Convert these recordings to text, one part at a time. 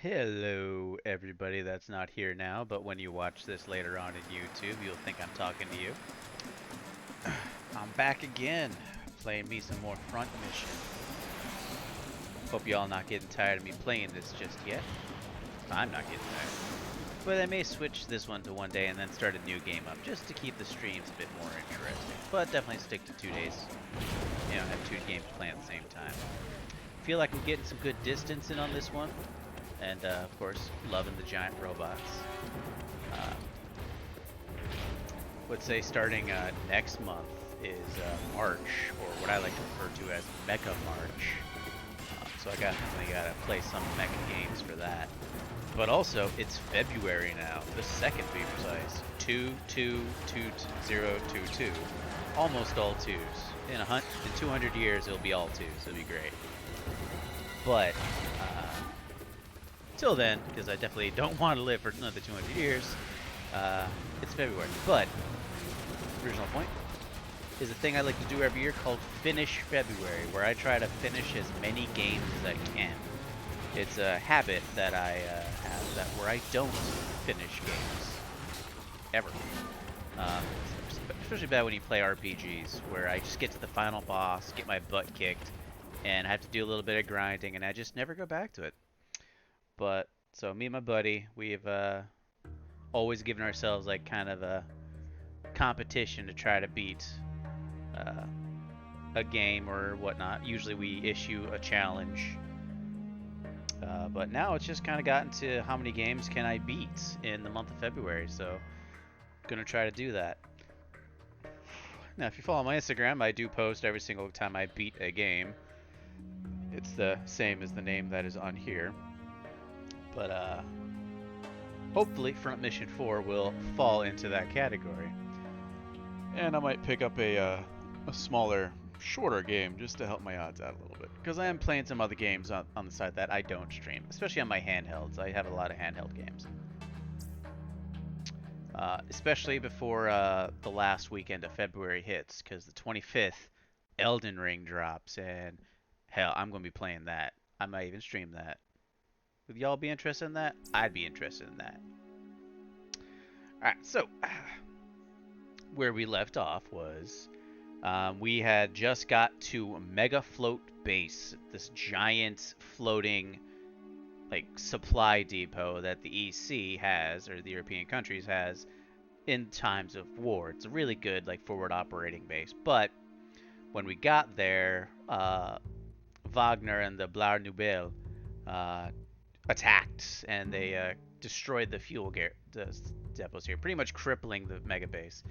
Hello, everybody that's not here now, but when you watch this later on in YouTube, you'll think I'm talking to you. I'm back again, playing me some more Front Mission. Hope y'all not getting tired of me playing this just yet. I'm not getting tired. But I may switch this one to one day and then start a new game up, just to keep the streams a bit more interesting. But definitely stick to 2 days. You know, have two games playing at the same time. Feel like I'm getting some good distance in on this one. And, of course, loving the giant robots. Would say starting next month is March, or what I like to refer to as Mecha March. So I definitely got to play some mecha games for that. But also, it's February now, the 2nd to be precise. 2-2-2-0-2-2. Almost all twos. In 200 years, it'll be all twos. It'll be great. But, till then, because I definitely don't want to live for another 200 years, it's February. But, original point, is a thing I like to do every year called Finish February, where I try to finish as many games as I can. It's a habit that I have where I don't finish games. Ever. Especially bad when you play RPGs, where I just get to the final boss, get my butt kicked, and I have to do a little bit of grinding, and I just never go back to it. But, so me and my buddy, we've always given ourselves like kind of a competition to try to beat a game or whatnot. Usually we issue a challenge. But now it's just kind of gotten to how many games can I beat in the month of February, so gonna try to do that. Now, if you follow my Instagram, I do post every single time I beat a game. It's the same as the name that is on here. But hopefully Front Mission 4 will fall into that category. And I might pick up a smaller, shorter game just to help my odds out a little bit. Because I am playing some other games on the side that I don't stream, especially on my handhelds. I have a lot of handheld games. Especially before the last weekend of February hits, because the 25th, Elden Ring drops, and hell, I'm going to be playing that. I might even stream that. Would y'all be interested in that? I'd be interested in that. Alright, so where we left off was we had just got to Mega Float Base, this giant floating like supply depot that the EC has, or the European countries has, in times of war. It's a really good like forward operating base. But when we got there, Wagner and the Blar Nouvelle attacked, and they destroyed the fuel depots here, pretty much crippling the mega base,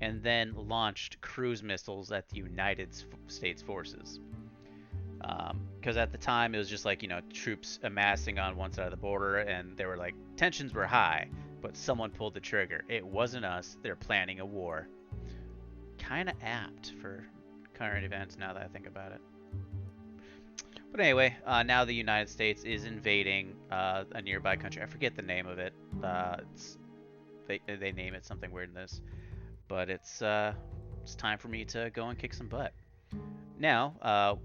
and then launched cruise missiles at the United States forces. Because at the time it was just like, you know, troops amassing on one side of the border, and they were like, tensions were high, but someone pulled the trigger. It wasn't us. They're planning a war. Kind of apt for current events now that I think about it. But anyway, now the United States is invading a nearby country. I forget the name of it. They name it something weird in this. But it's time for me to go and kick some butt. Now,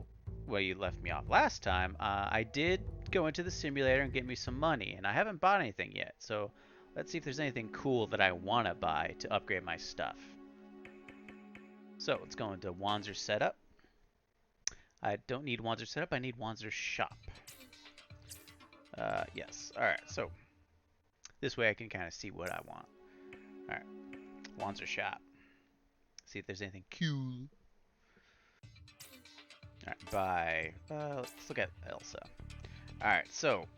where you left me off last time, I did go into the simulator and get me some money, and I haven't bought anything yet. So let's see if there's anything cool that I want to buy to upgrade my stuff. So let's go into Wanzer Setup. I don't need Wanzer Setup, I need Wanzer Shop. Yes, alright, so this way I can kind of see what I want. Alright, Wanzer Shop. See if there's anything cool. Alright, buy. Let's look at Elsa. Alright, so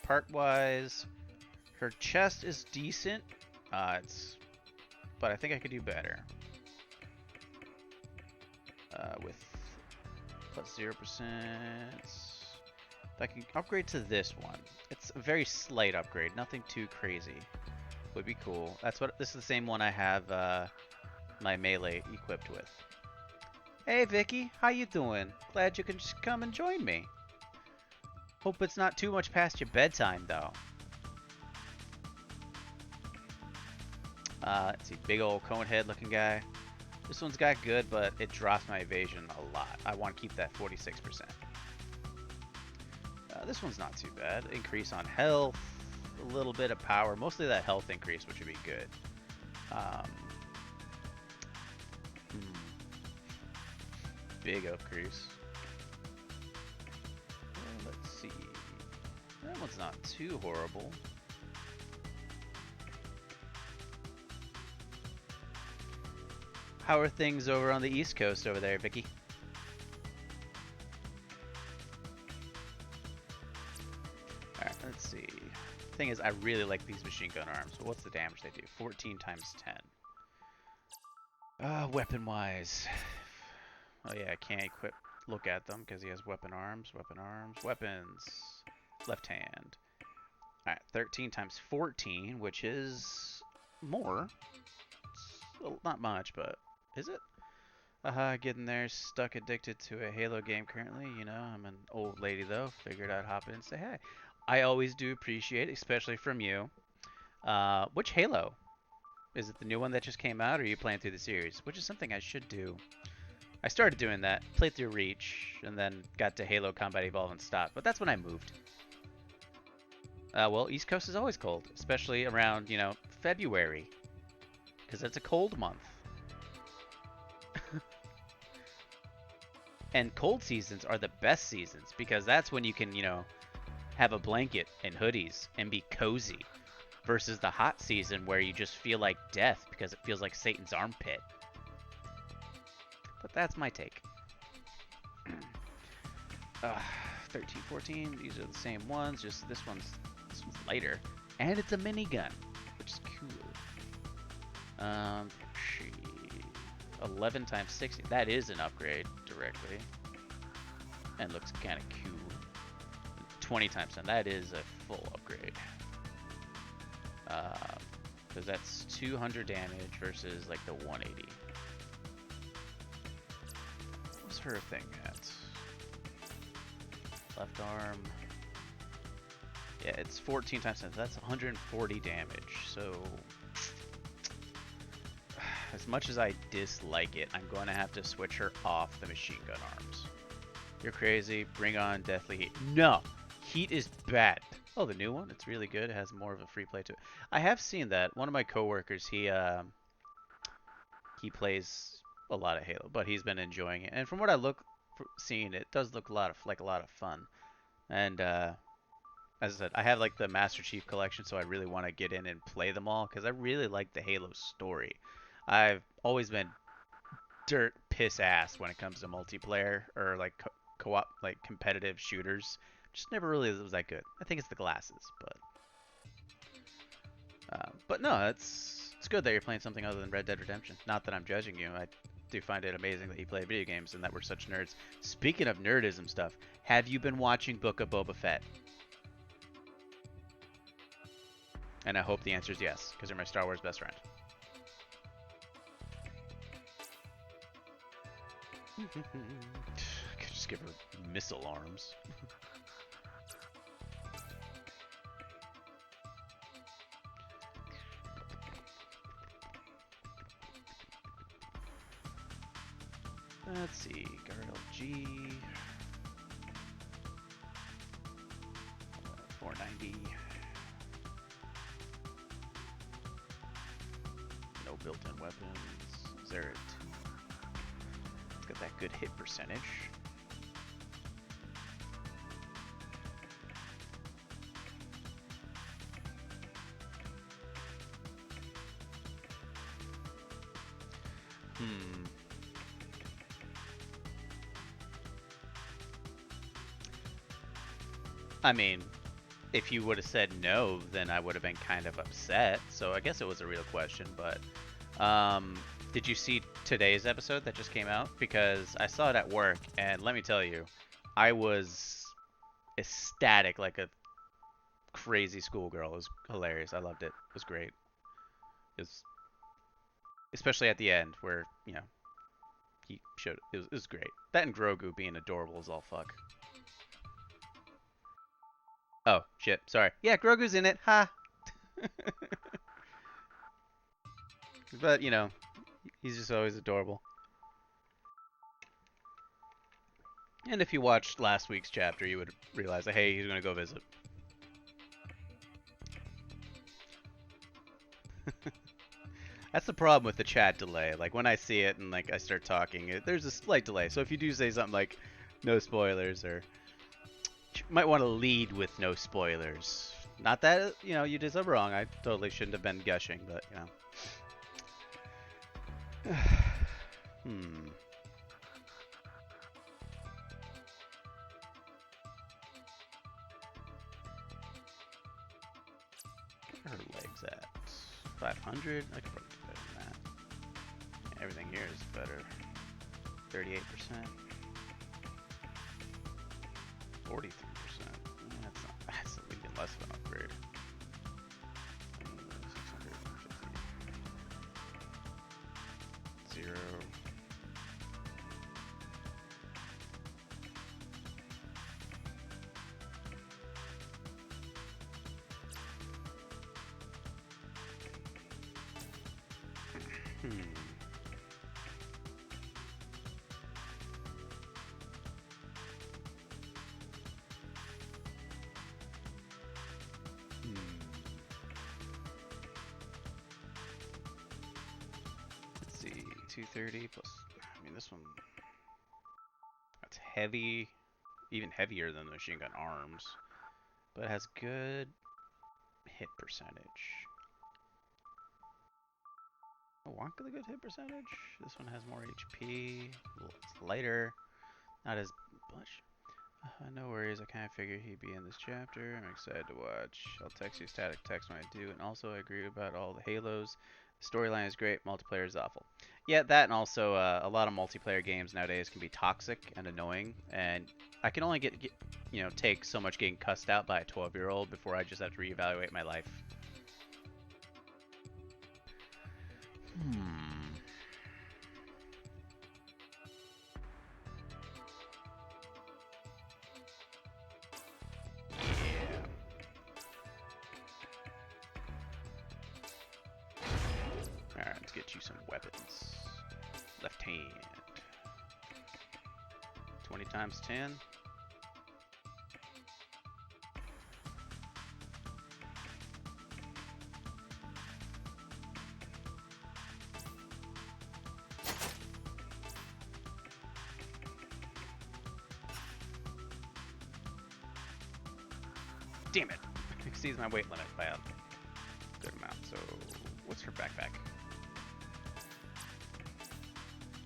part-wise, her chest is decent. But I think I could do better. With plus 0%. If I can upgrade to this one. It's a very slight upgrade, nothing too crazy. Would be cool. This is the same one I have my melee equipped with. Hey Vicky, how you doing? Glad you can just come and join me. Hope it's not too much past your bedtime though. Let's see, big old cone head looking guy. This one's got good, but it drops my evasion a lot. I want to keep that 46%. This one's not too bad. Increase on health, a little bit of power, mostly that health increase, which would be good. Um, Big increase. Let's see. That one's not too horrible. How are things over on the East Coast over there, Vicky? Alright, let's see. Thing is, I really like these machine gun arms, but what's the damage they do? 14 times 10. Weapon-wise. Oh yeah, I can't look at them because he has weapons. Left hand. Alright, 13 times 14, which is more. It's not much, but is it? Getting there, stuck addicted to a Halo game currently. You know, I'm an old lady though. Figured I'd hop in and say hey. I always do appreciate, especially from you. Which Halo? Is it the new one that just came out, or are you playing through the series? Which is something I should do. I started doing that, played through Reach, and then got to Halo Combat Evolve and stopped. But that's when I moved. Well, East Coast is always cold, especially around, you know, February, because it's a cold month. And cold seasons are the best seasons because that's when you can, you know, have a blanket and hoodies and be cozy versus the hot season where you just feel like death because it feels like Satan's armpit. But that's my take. 13, 14, these are the same ones, just this one's lighter. And it's a minigun, which is cool. 11 times 60, that is an upgrade directly. And looks kind of cool. 20 times 10, that is a full upgrade. Because that's 200 damage versus like the 180. What's her thing at? Left arm. Yeah, it's 14 times 10, so that's 140 damage. So, as much as I dislike it, I'm going to have to switch her off the machine gun arms. You're crazy. Bring on Deathly Heat. No! Heat is bad. Oh, the new one? It's really good. It has more of a free play to it. I have seen that. One of my coworkers, he plays a lot of Halo, but he's been enjoying it. And from what I seeing, it does look like a lot of fun. And as I said, I have like the Master Chief collection, so I really want to get in and play them all because I really like the Halo story. I've always been dirt piss ass when it comes to multiplayer or like co-op, like competitive shooters. Just never really was that good. I think it's the glasses, but no, it's good that you're playing something other than Red Dead Redemption. Not that I'm judging you. I do find it amazing that you play video games and that we're such nerds. Speaking of nerdism stuff, have you been watching Book of Boba Fett? And I hope the answer is yes, because you're my Star Wars best friend. I could just give her missile arms. Let's see, guard LG. 490. No built-in weapons. Is there it? It's got that good hit percentage. I mean, if you would have said no, then I would have been kind of upset. So I guess it was a real question. But did you see today's episode that just came out? Because I saw it at work, and let me tell you, I was ecstatic like a crazy schoolgirl. It was hilarious. I loved it. It was great. It was, especially at the end where, you know, he showed it was great. That and Grogu being adorable as all fuck. Oh, shit. Sorry. Yeah, Grogu's in it. Ha! But, you know, he's just always adorable. And if you watched last week's chapter, you would realize that, hey, he's going to go visit. That's the problem with the chat delay. Like when I see it and like I start talking, there's a slight delay. So if you do say something like no spoilers, or you might want to lead with no spoilers. Not that, you did something wrong. I totally shouldn't have been gushing, but Hmm. Where are her legs at? 500? I could probably do better than that. Yeah, everything here is better. 38%. 43%. That's even less of an upgrade. 650. 0. Let's see, 230 plus. I mean, this one. That's heavy, even heavier than the machine gun arms, but it has good hit percentage. Oh, Wonka the good hit percentage. This one has more HP. It's lighter, not as much. No worries, I kind of figured he'd be in this chapter. I'm excited to watch. I'll text you static text when I do, and also I agree about all the Halos. The storyline is great, multiplayer is awful. Yeah, that and also a lot of multiplayer games nowadays can be toxic and annoying, and I can only take so much getting cussed out by a 12-year-old before I just have to reevaluate my life. Alright, let's get you some weapons. Left hand. 20 times 10. Damn it! Exceeds my weight limit by a good amount. So, what's her backpack?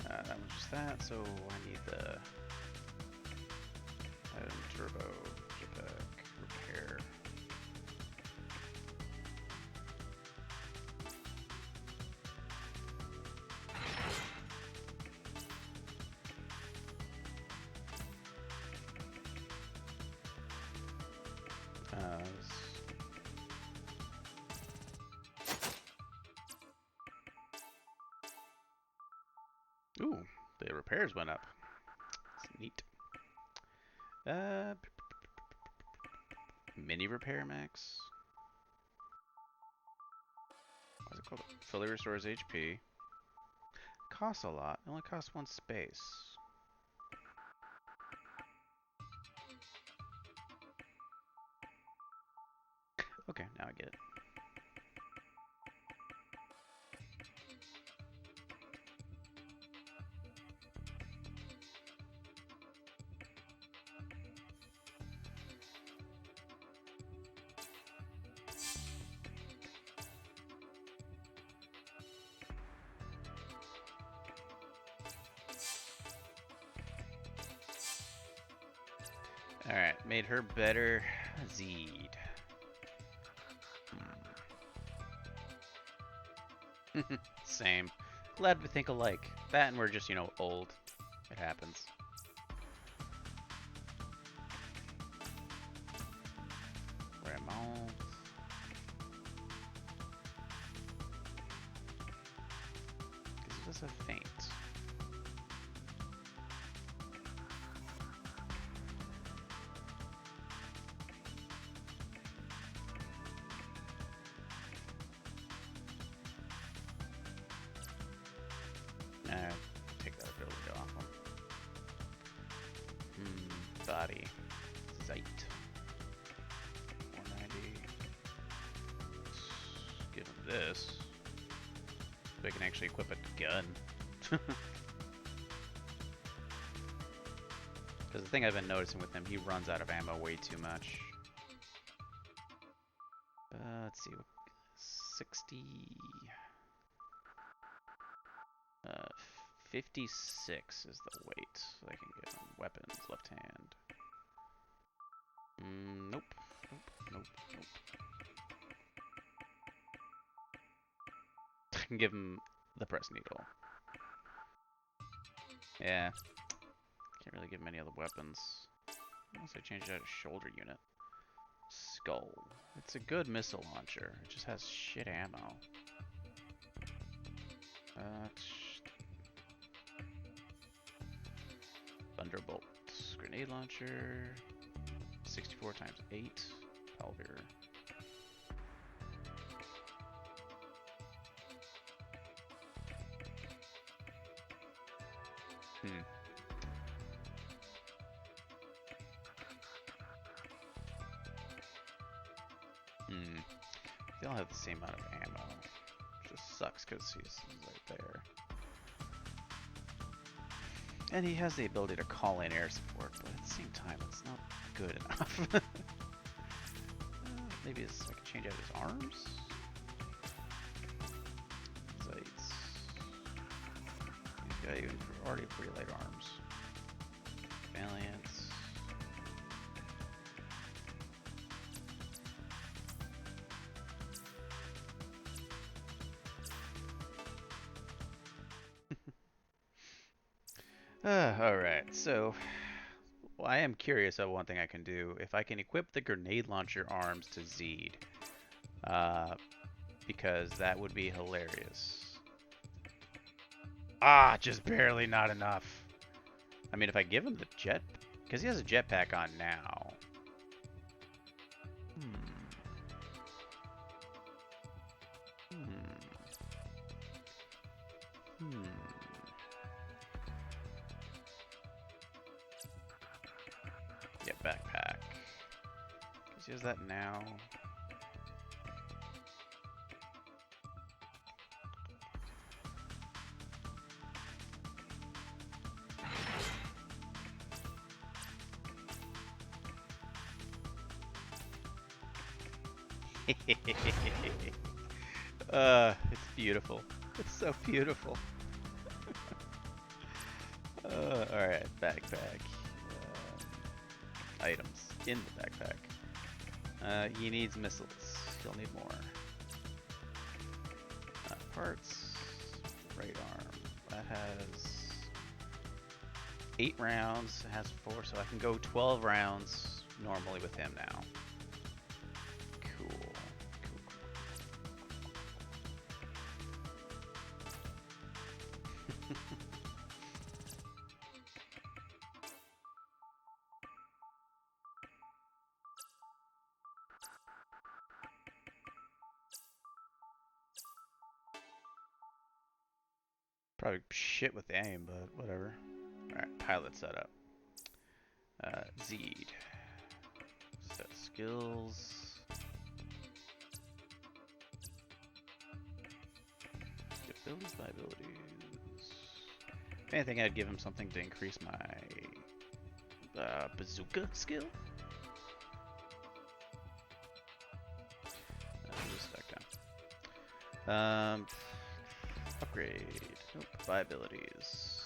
That was just that, so I need the item turbo jetpack repair. Ooh, the repairs went up. That's neat. Mini repair max. What's it called? Fully restores HP. Costs a lot. It only costs 1 space. Okay, now I get it. Alright, made her better. Zed. Same. Glad we think alike. That and we're just, old. It happens. Remote. Because it does a faint. Take that ability off him. this. So I can actually equip a gun. Because the thing I've been noticing with him, he runs out of ammo way too much. Let's see, 60, 56 is the weight. So I can get him weapons, left hand. Nope, nope. I can give him the press needle. Yeah, can't really give him any other weapons. Unless I change it out of shoulder unit. Skull. It's a good missile launcher. It just has shit ammo. Thunderbolt. Grenade launcher. 64 times 8. Pelver. They all have the same amount of ammo. Which just sucks because he's right there. And he has the ability to call in air support, but at the same time, it's not good enough. Maybe I can change out his arms? Sights. He's got even already pretty light arms. Valiance. Alright, so I am curious of one thing I can do. If I can equip the grenade launcher arms to Zed, because that would be hilarious. Ah, just barely not enough. I mean, if I give him the jet, because he has a jetpack on now. Yeah, backpack. Because he has that now. It's beautiful. It's so beautiful. Alright, backpack. Items in the backpack. He needs missiles. He'll need more. Parts. Right arm. That has 8 rounds. It has 4, so I can go 12 rounds normally with him now. Cool. Probably shit with aim, but whatever. Alright, pilot setup. Zed. Set skills. Abilities by abilities. If anything, I'd give him something to increase my bazooka skill. Stack down. Upgrade. Nope. By abilities.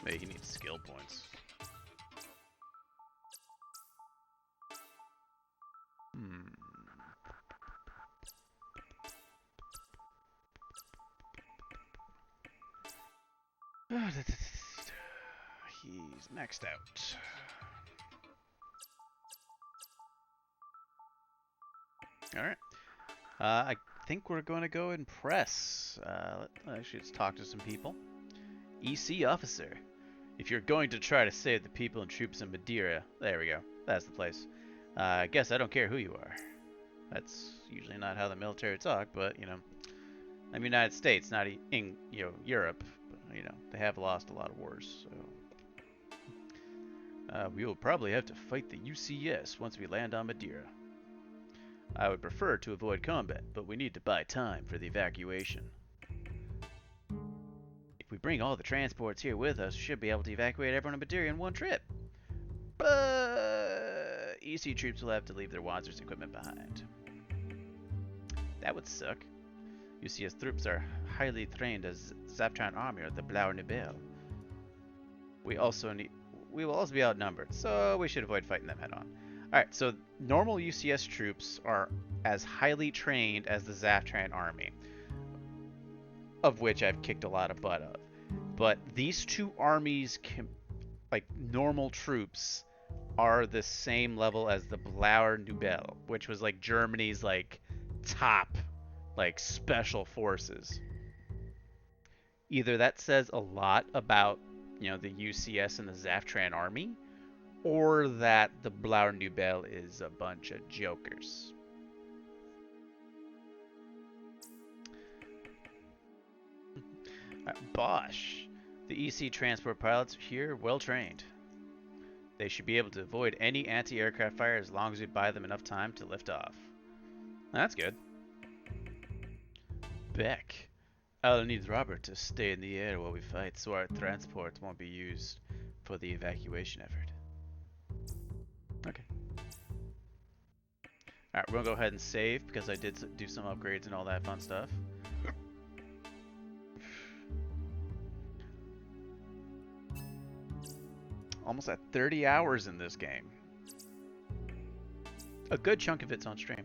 Maybe he needs skill points. He's maxed out. Alright. I think we're going to go and press. Actually, let's talk to some people. EC officer. If you're going to try to save the people and troops in Madeira, there we go. That's the place. I guess I don't care who you are. That's usually not how the military talk, but, you know, I'm United States, not in, you know, Europe. But, you know, they have lost a lot of wars, so. We will probably have to fight the UCS once we land on Madeira. I would prefer to avoid combat, but we need to buy time for the evacuation. If we bring all the transports here with us, we should be able to evacuate everyone in Madeira in one trip. But EC troops will have to leave their Wanzer's equipment behind. That would suck. UCS troops are highly trained as Zaftrans army or the Blauer Nibel. We will also be outnumbered, so we should avoid fighting them head on. Alright, so normal UCS troops are as highly trained as the Zaftrans army, of which I've kicked a lot of butt of. But these two armies, like normal troops, are the same level as the Blauer Nibel, which was like Germany's like top like special forces. Either that says a lot about, you know, the UCS and the Zaftrans army, or that the Blauer Nibel is a bunch of jokers. Bosch. The EC transport pilots here are well trained. They should be able to avoid any anti-aircraft fire as long as we buy them enough time to lift off. That's good. Beck. I'll need Robert to stay in the air while we fight so our transport won't be used for the evacuation effort. Okay. Alright, we're gonna go ahead and save because I did do some upgrades and all that fun stuff. Almost at 30 hours in this game. A good chunk of it's on stream.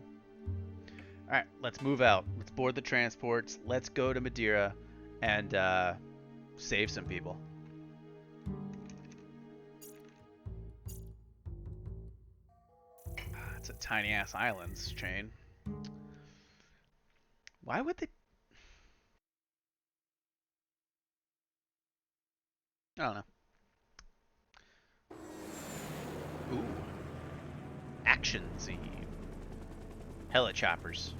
Alright, let's move out. Let's board the transports. Let's go to Madeira and save some people. It's a tiny ass islands chain. Why would they? I don't know. Ooh. Action-y. Helichoppers.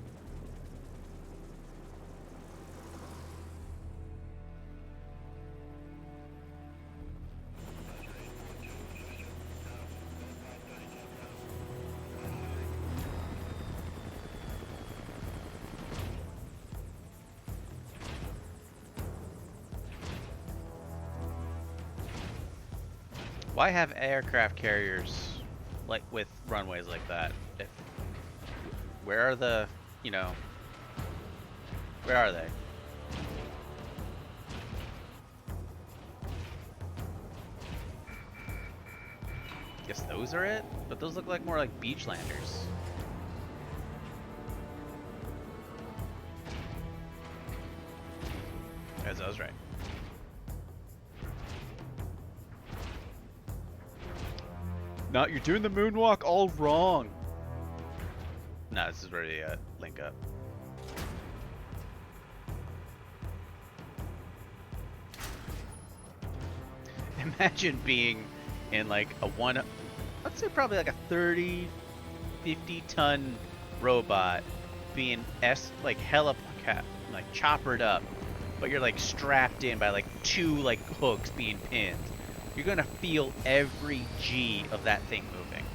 Why have aircraft carriers like with runways like that? If where are the, you know, where are they? Guess those are it, but those look like more like beach landers. As I was right. No, you're doing the moonwalk all wrong. No, this is where they link up. Imagine being in like a let's say probably like a 30, 50 ton robot being like hella like choppered up, but you're like strapped in by like two like hooks being pinned. You're gonna feel every G of that thing moving.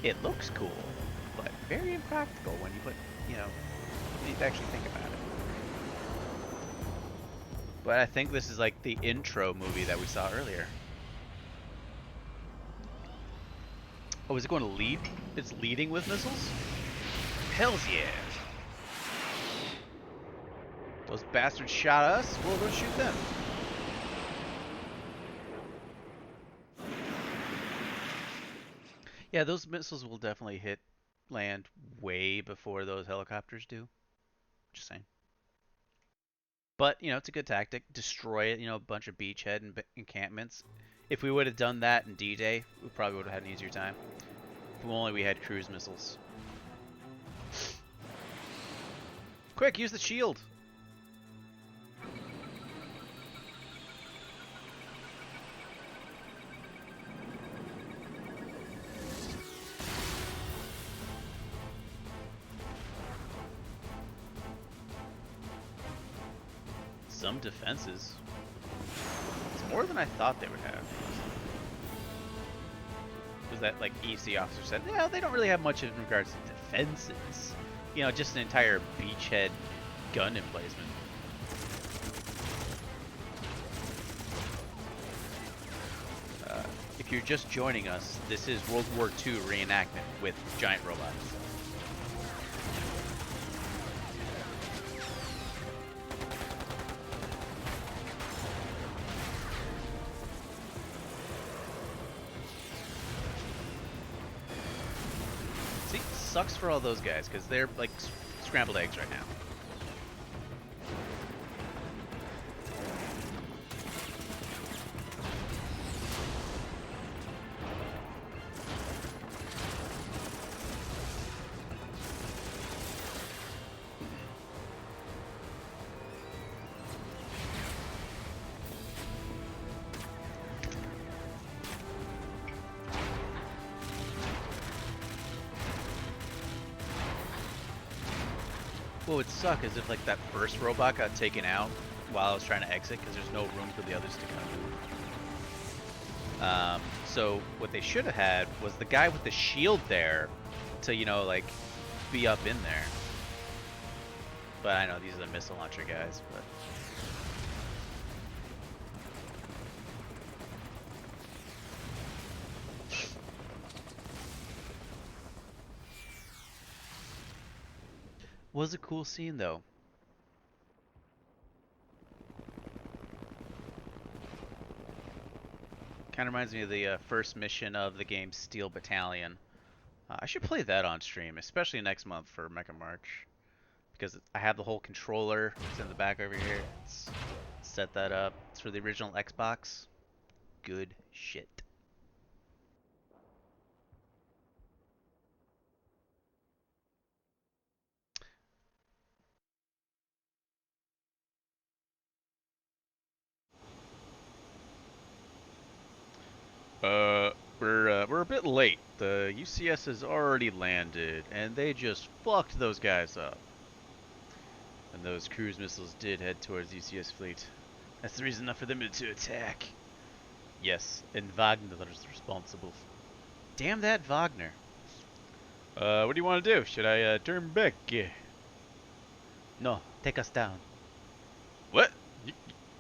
It looks cool, but very impractical when you when you actually think about it. But I think this is like the intro movie that we saw earlier. Oh, is it going to lead? It's leading with missiles? Hells yeah! Those bastards shot us, we'll go shoot them. Yeah, those missiles will definitely hit land way before those helicopters do. Just saying. But, it's a good tactic. Destroy it, a bunch of beachhead and encampments. If we would have done that in D-Day, we probably would have had an easier time. If only we had cruise missiles. Quick, use the shield! Some defenses. It's more than I thought they would have. Was that like EC officer said? Yeah, they don't really have much in regards to defenses. Just an entire beachhead gun emplacement. If you're just joining us, this is World War II reenactment with giant robots. See, sucks for all those guys because they're like scrambled eggs right now. What would suck is if like that first robot got taken out while I was trying to exit because there's no room for the others to come. So what they should have had was the guy with the shield there to, like be up in there. But I know these are the missile launcher guys, but was a cool scene though. Kind of reminds me of the first mission of the game Steel Battalion. I should play that on stream, especially next month for Mecha March, because I have the whole controller. It's in the back over here. Let's set that up. It's for the original Xbox. Good shit. We're a bit late. The UCS has already landed, and they just fucked those guys up. And those cruise missiles did head towards the UCS fleet. That's the reason enough for them to attack. Yes, and Wagner is responsible. Damn that Wagner. What do you want to do? Should I turn back? No, take us down. What? You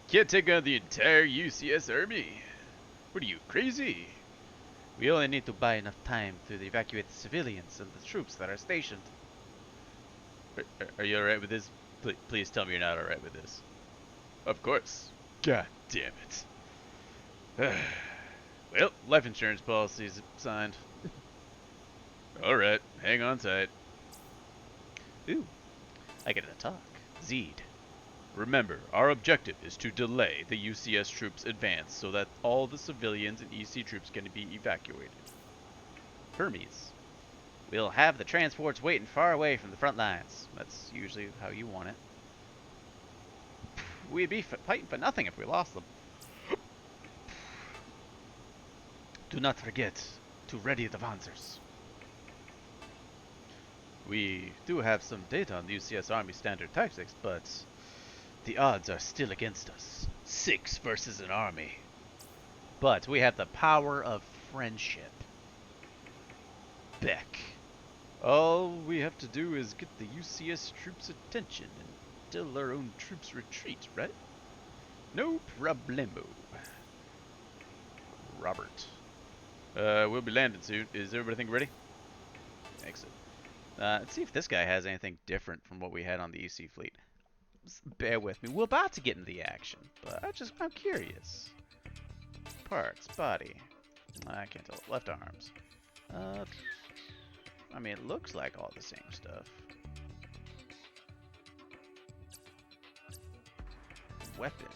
can't take on the entire UCS army. What are you, crazy? We only need to buy enough time to evacuate the civilians and the troops that are stationed. Are you alright with this? Please tell me you're not alright with this. Of course. God damn it. Well, life insurance policy's signed. Alright, hang on tight. Ooh, I get to talk. Zed. Remember, our objective is to delay the UCS troops' advance so that all the civilians and EC troops can be evacuated. Hermes. We'll have the transports waiting far away from the front lines. That's usually how you want it. We'd be fighting for nothing if we lost them. Do not forget to ready the Panzers. We do have some data on the UCS Army standard tactics, but the odds are still against us. 6 versus an army. But we have the power of friendship. Beck. All we have to do is get the UCS troops' attention until our own troops retreat, right? No problemo. Robert. We'll be landing soon. Is everybody ready? Excellent. Let's see if this guy has anything different from what we had on the EC fleet. Bear with me. We're about to get into the action, but I'm curious. Parts, body. I can't tell. Left arms. Uh, I mean, it looks like all the same stuff. Weapons.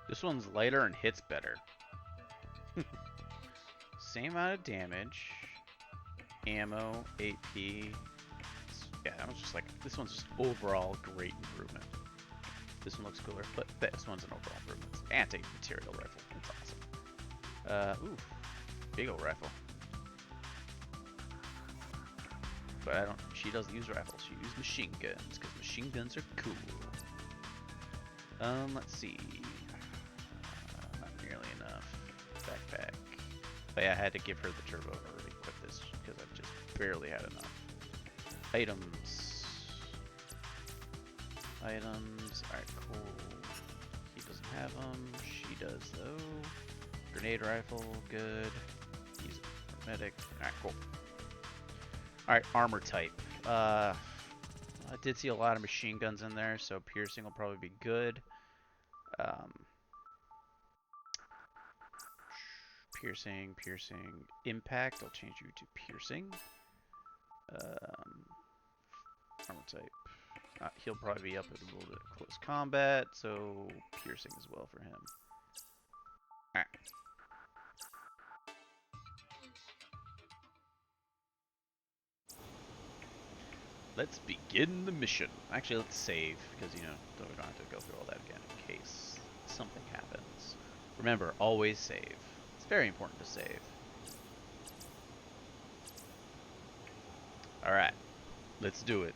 This one's lighter and hits better. Same amount of damage. Ammo, AP. Yeah, that was just like, this one's just overall great improvement. This one looks cooler, but this one's an overall improvement. Anti-material rifle. That's awesome. Oof. Big old rifle. But I don't, she doesn't use rifles. She uses machine guns, because machine guns are cool. Let's see. Not nearly enough. Backpack. But yeah, I had to give her the turbo to equip this, because I just barely had enough. Items. Items. Alright, cool. He doesn't have them. She does, though. Grenade rifle, good. Use it for medic. Alright, cool. Alright, armor type. I did see a lot of machine guns in there, so piercing will probably be good. Piercing. Impact, I'll change you to piercing. Armor type. He'll probably be up with a little bit of close combat, so piercing as well for him. Alright. Let's begin the mission. Actually, let's save, because, you know, we don't have to go through all that again in case something happens. Remember, always save. It's very important to save. Alright, let's do it.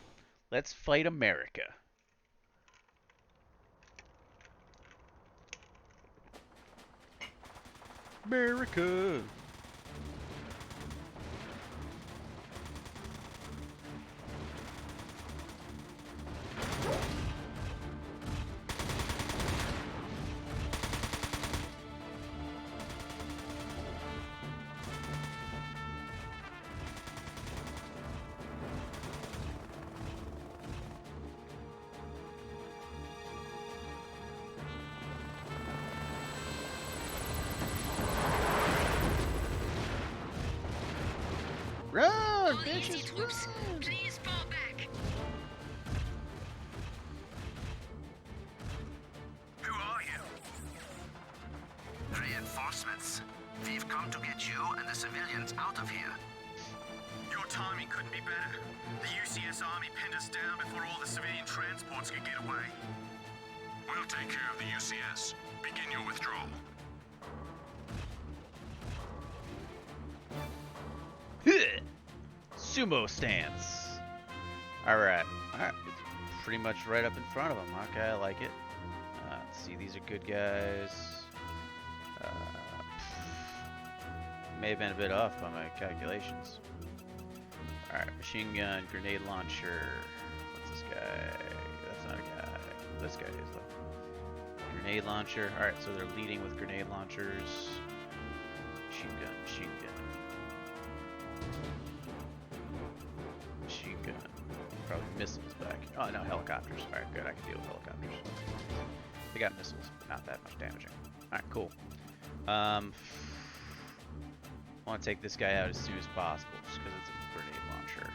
Let's fight America. America! Run, bitches, troops, please fall back. Who are you? Reinforcements. We've come to get you and the civilians out of here. Your timing couldn't be better. The UCS army pinned us down before all the civilian transports could get away. We'll take care of the UCS. Begin your withdrawal. Sumo stance. Alright. Alright. It's pretty much right up in front of them. Okay, I like it. Let's see, these are good guys. May have been a bit off by my calculations. Alright, machine gun, grenade launcher. What's this guy? That's not a guy. This guy is though. Grenade launcher. Alright, so they're leading with grenade launchers. Machine gun, machine gun. Machine gun. Probably missiles back. Oh no, helicopters. Alright, good. I can deal with helicopters. They got missiles, but not that much damaging. Alright, cool. I want to take this guy out as soon as possible, just because it's a grenade launcher.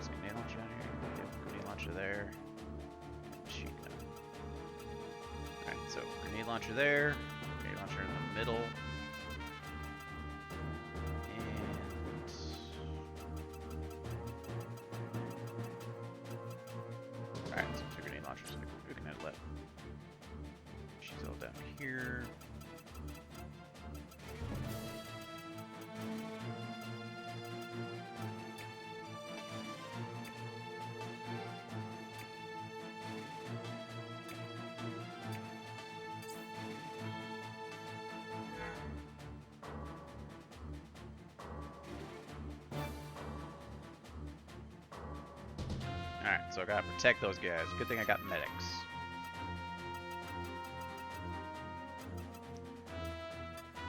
Is grenade launcher down here? Yep, grenade launcher there. And machine gun. Alright, so grenade launcher there. Grenade launcher in the middle. Alright, so two grenade launchers. We can let. She's all down here. Alright, so I gotta protect those guys. Good thing I got medics.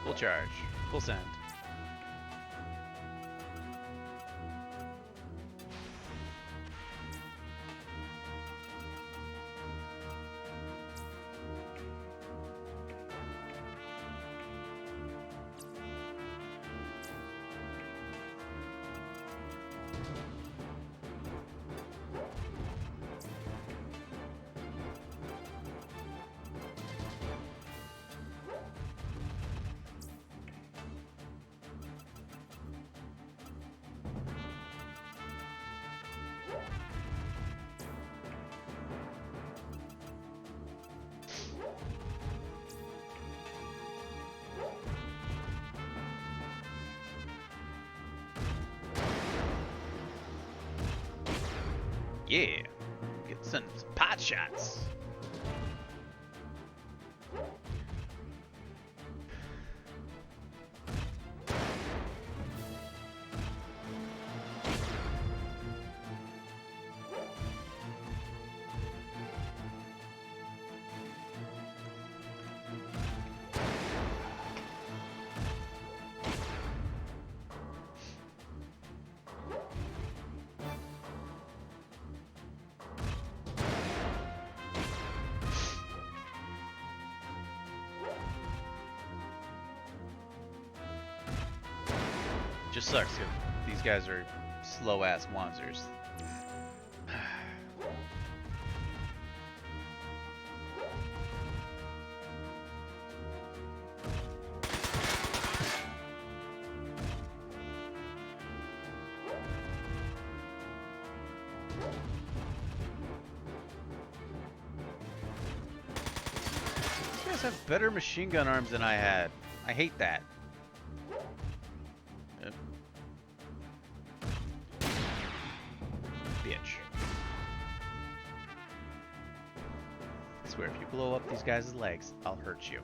Full charge. Full send. Yeah. Get some pot shots. Just sucks 'cause these guys are slow ass monsters. These guys have better machine gun arms than I had. I hate that. Bitch. I swear, if you blow up these guys' legs, I'll hurt you.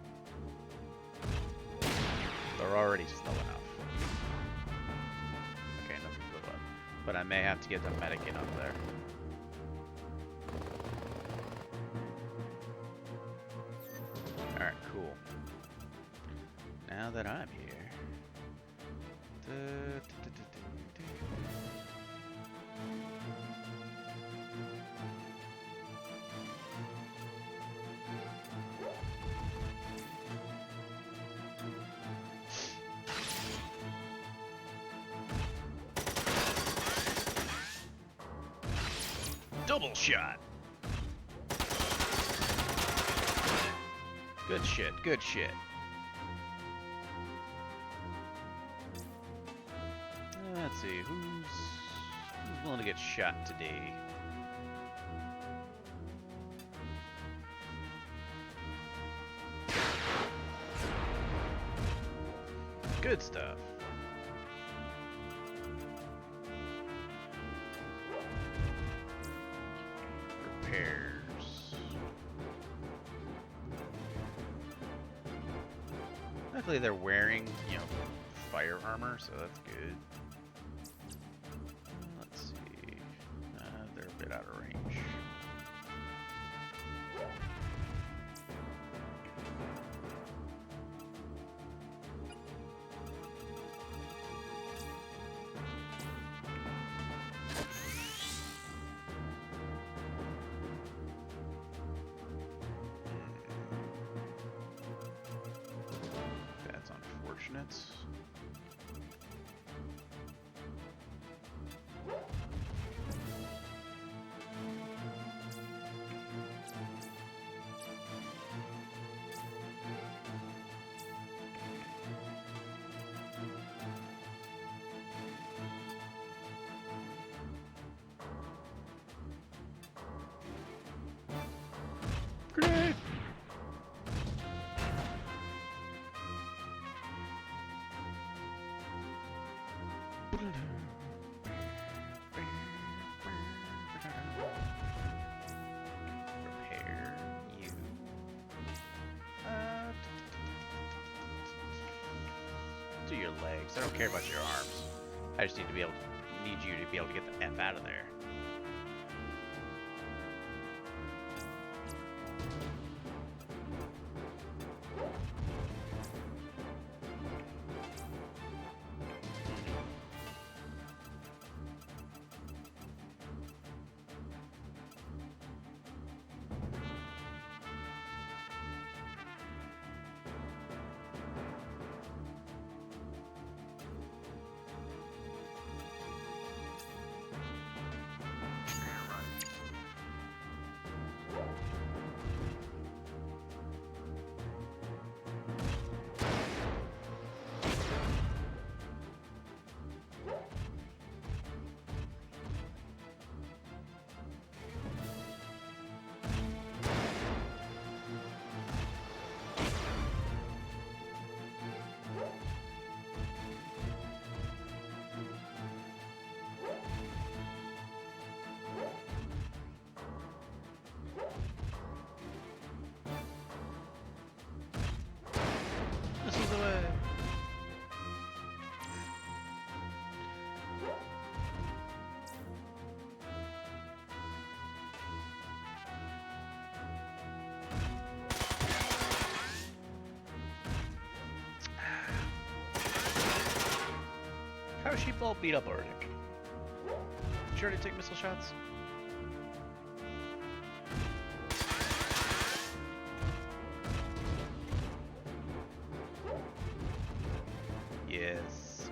They're already slow enough. Okay, nothing blew up. But I may have to get the medicine up there. Alright, cool. Now that I'm here... Double shot. Good shit, good shit. Let's see, who's willing to get shot today? Good stuff. Repairs. Luckily they're wearing, fire armor, so that's good. Let's see. They're a bit out of range. That's unfortunate. Grenade! Repair you. Do your legs. I don't care about your arms. I just need you to be able to get the F out of there. how is she all beat up already? Did she already take missile shots? Yes.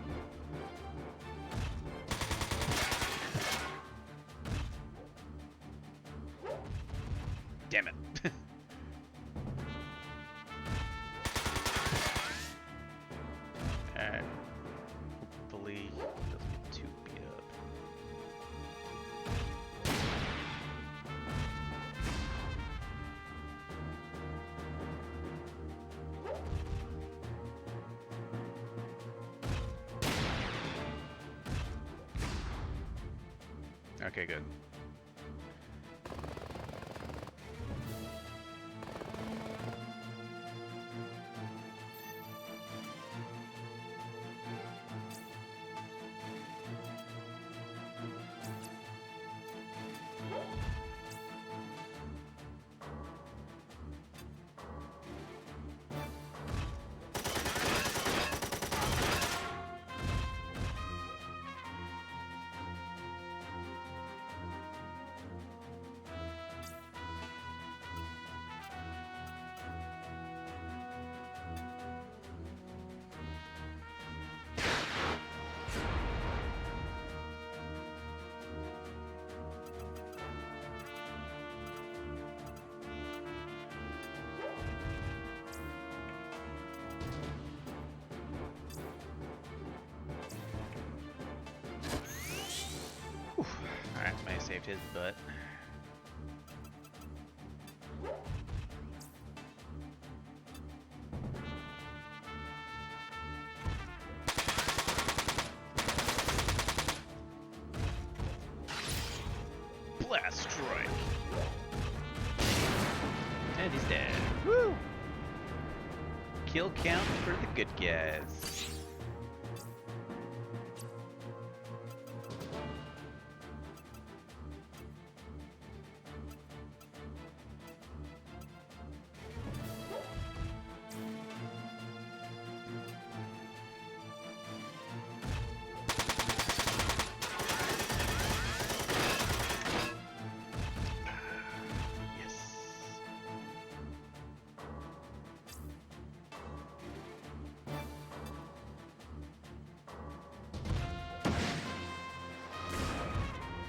Damn it. Alright. Hopefully he doesn't get too beat up. Okay, good. Alright, may have saved his butt. Blast strike! And he's dead. Woo! Kill count for the good guys.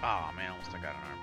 Oh man, almost I got an arm.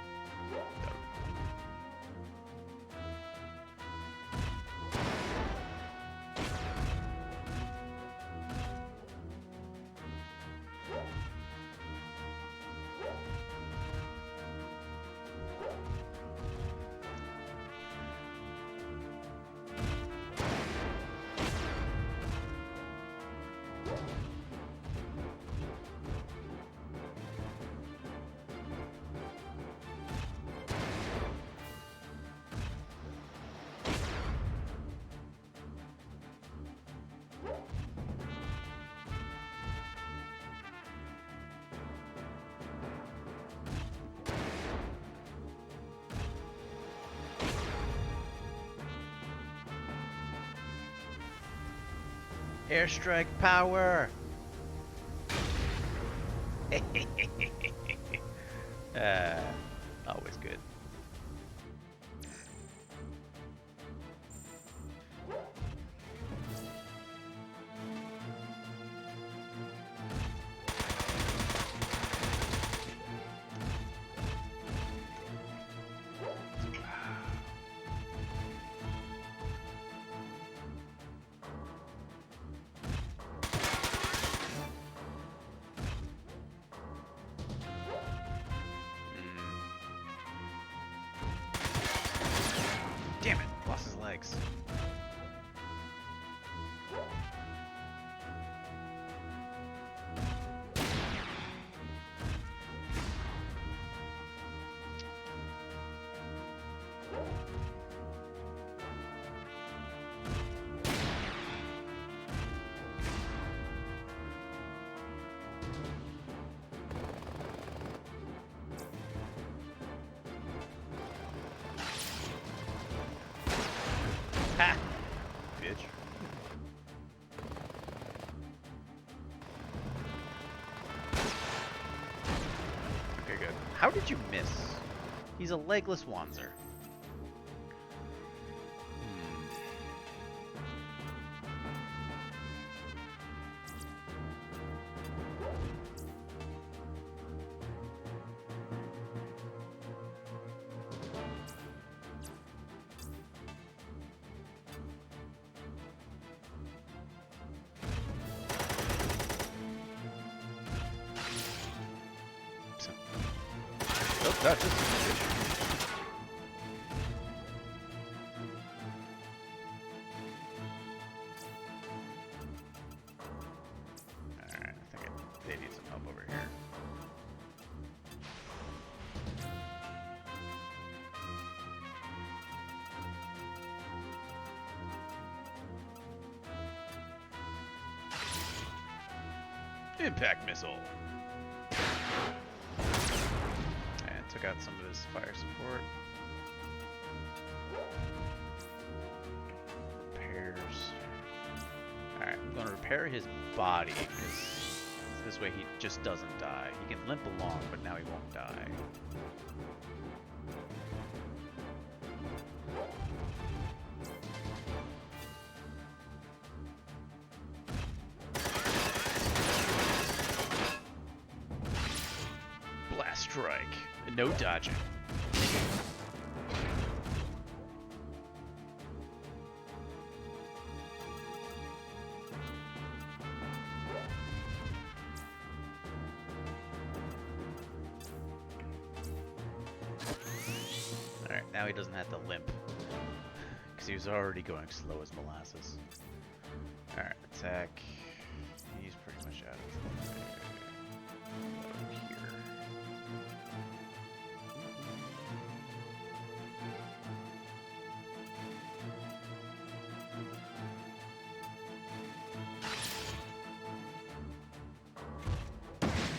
Airstrike power! Always good. Damn it, lost his legs. Ha! Bitch. How did you miss? He's a legless Wanzer. Oh, that's just Alright, I think they need some help over here. Impact missile. And took out some of his fire support. Repairs. Alright, I'm going to repair his body because this way he just doesn't die. He can limp along, but now he won't die. Blast strike. No dodging. Alright, now he doesn't have to limp. Because he was already going slow as molasses. Alright, attack. He's pretty much out of the way. Over here.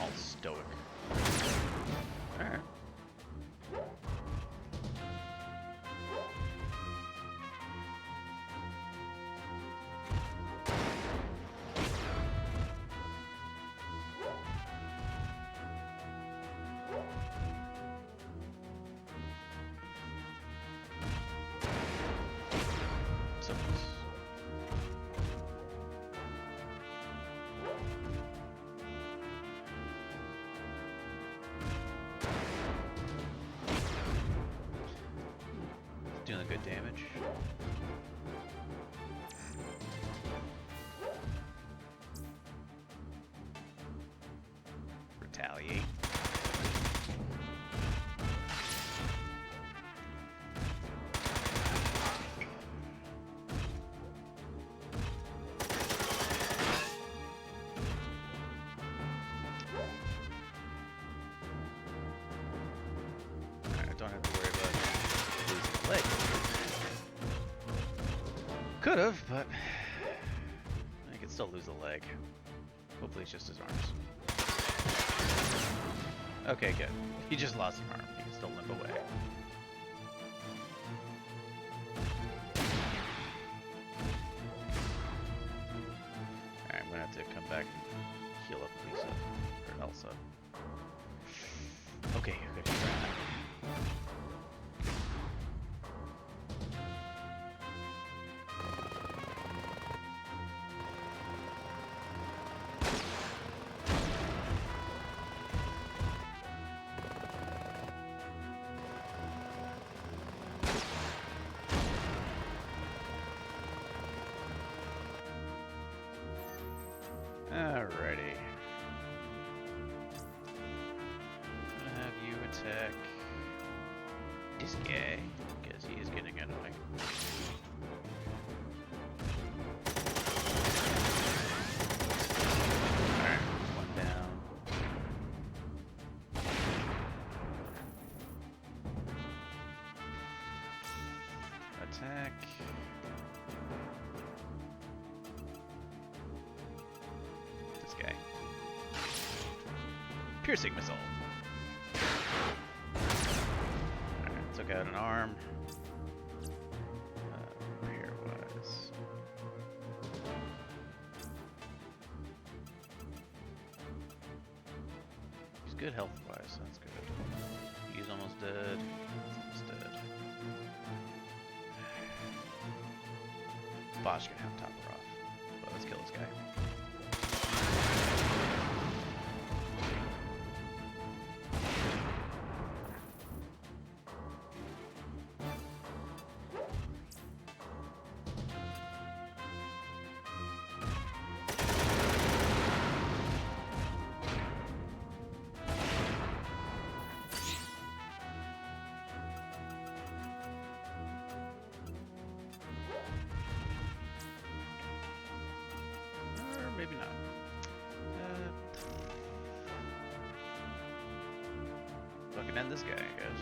All stoic. Alright. So doing good damage. Retaliate. I don't have to worry about losing a leg. Could have, but I could still lose a leg. Hopefully it's just his arms. Okay, good. He just lost an arm. He can still limp away. Alright, I'm gonna have to come back and heal up Lisa. Or Elsa. Okay, good. Alrighty. I'm gonna have you attack this guy, because he is getting annoying. Alright, one down. Attack. This guy. Piercing missile. Alright, took out an arm. Repair wise. He's good health wise, so that's good. almost dead. It's almost dead. Boss gonna have to top her off. But let's kill this guy. Or maybe not. Fucking end this guy, I guess.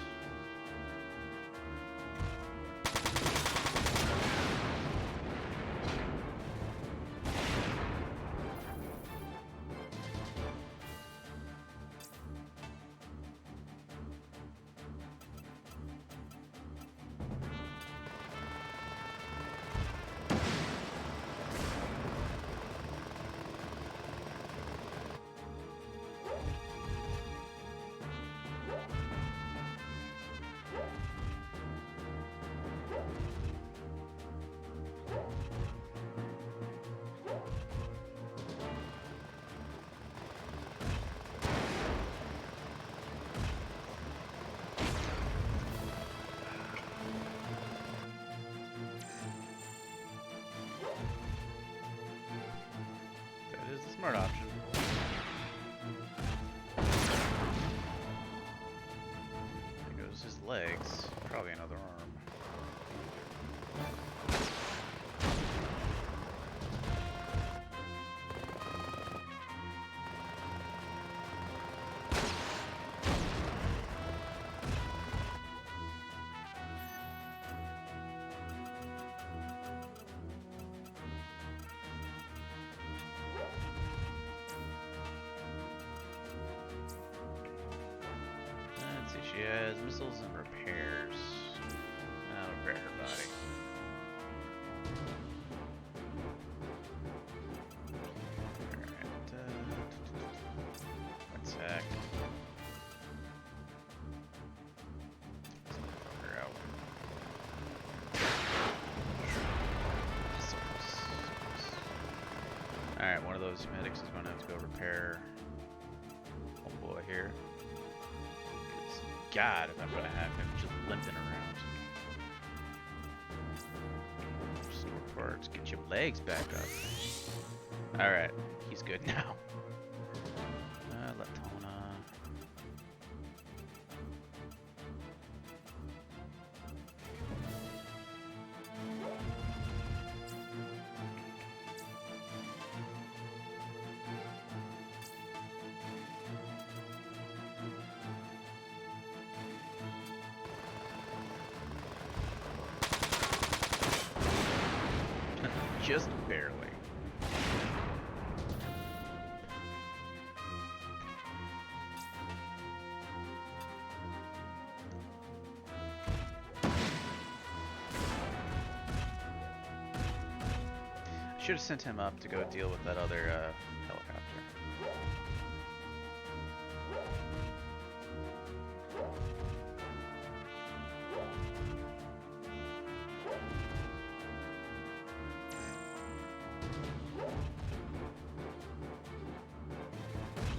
That is the smart option. There goes his legs. Probably another arm. Let's see, she has missiles and repairs. I'll repair her body. Alright, attack. Her out. Alright, one of those medics is going to have to go repair one boy here. God, if I'm gonna have him just limping around. Restore parts, get your legs back up. Alright, he's good now. Latona. Just barely. Should have sent him up to go deal with that other helicopter.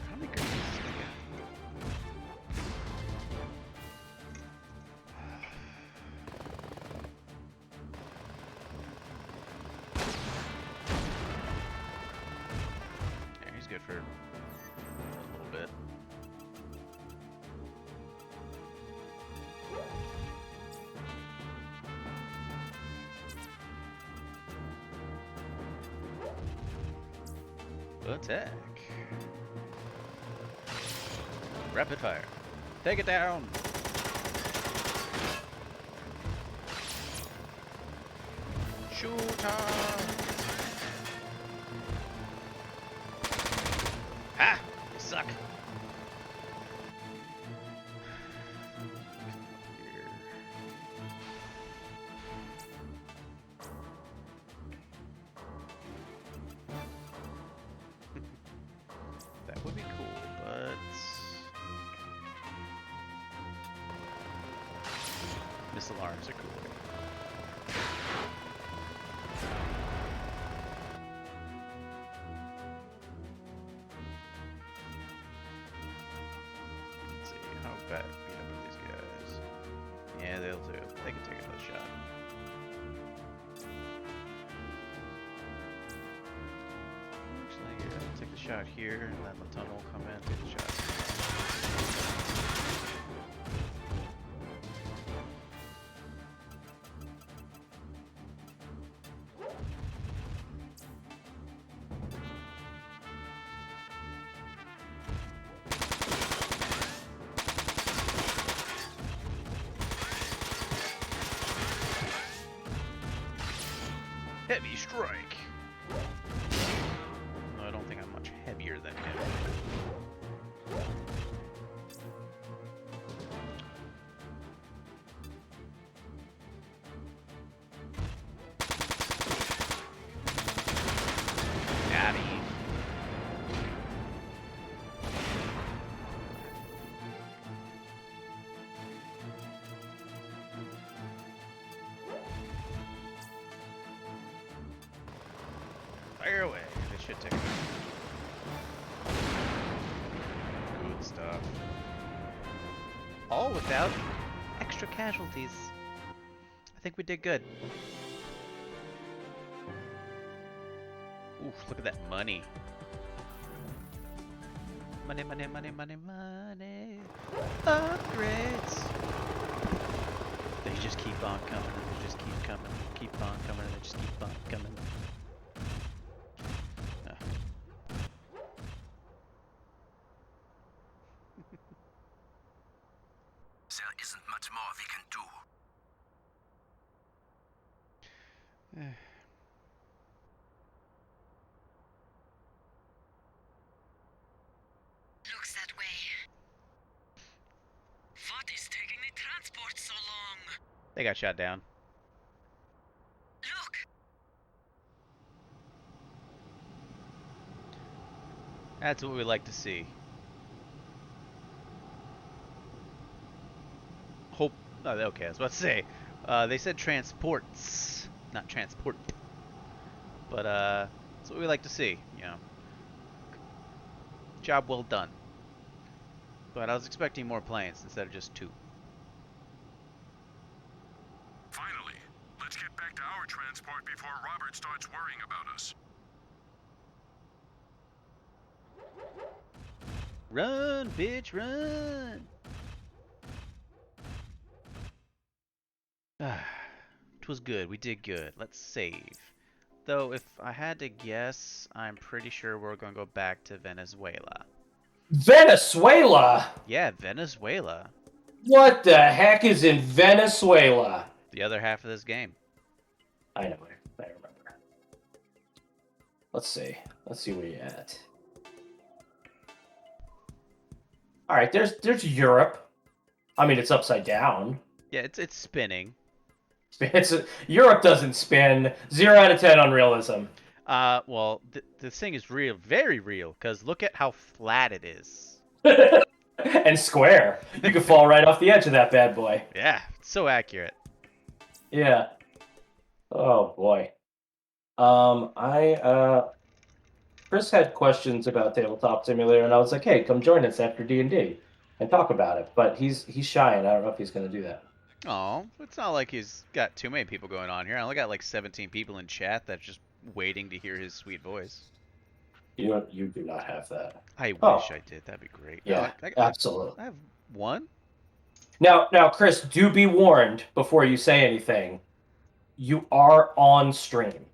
How many good pieces did I get? Yeah, he's good for a little bit. Attack. Rapid fire. Take it down. Shoot her. Ha! You suck. Here. That would be cool, but False alarms are cool. Let's see, how bad beat up are these guys? Yeah, they'll do it. They can take another shot. Actually, yeah, take the shot here, and then the tunnel will come in, take the shot. Heavy strike! No, I don't think I'm much heavier than him. Abby. Fire away. This should take it. Good stuff. All without extra casualties. I think we did good. Oof, look at that money. Money, money, money, money, money. Upgrades. They just keep on coming and they just keep coming. Keep on coming and they just keep on coming. There isn't much more we can do. Looks that way. What is taking the transport so long? They got shot down. Look! That's what we like to see. Hope. Oh, okay, I was about to say. They said transports, not transport. But that's what we like to see. You know, job well done. But I was expecting more planes instead of just 2. Finally, let's get back to our transport before Robert starts worrying about us. Run, bitch, run! It was good. We did good. Let's save. Though, if I had to guess, I'm pretty sure we're going to go back to Venezuela. Venezuela? Yeah, Venezuela. What the heck is in Venezuela? The other half of this game. I know. I remember. Let's see. Let's see where you're at. All right. There's Europe. I mean, it's upside down. Yeah, it's spinning. Europe doesn't spin. 0 out of 10 on realism. Well, the thing is real, very real, because look at how flat it is. And square. You could fall right off the edge of that bad boy. Yeah, it's so accurate. Yeah. Oh boy. Chris had questions about Tabletop Simulator, and I was like, "Hey, come join us after D&D and talk about it." But he's shy, and I don't know if he's going to do that. Oh, it's not like he's got too many people going on here. I only got like 17 people in chat that's just waiting to hear his sweet voice. You do not have that. I wish I did. That'd be great. Yeah, No, absolutely. I have one. Now, Chris, do be warned before you say anything. You are on stream.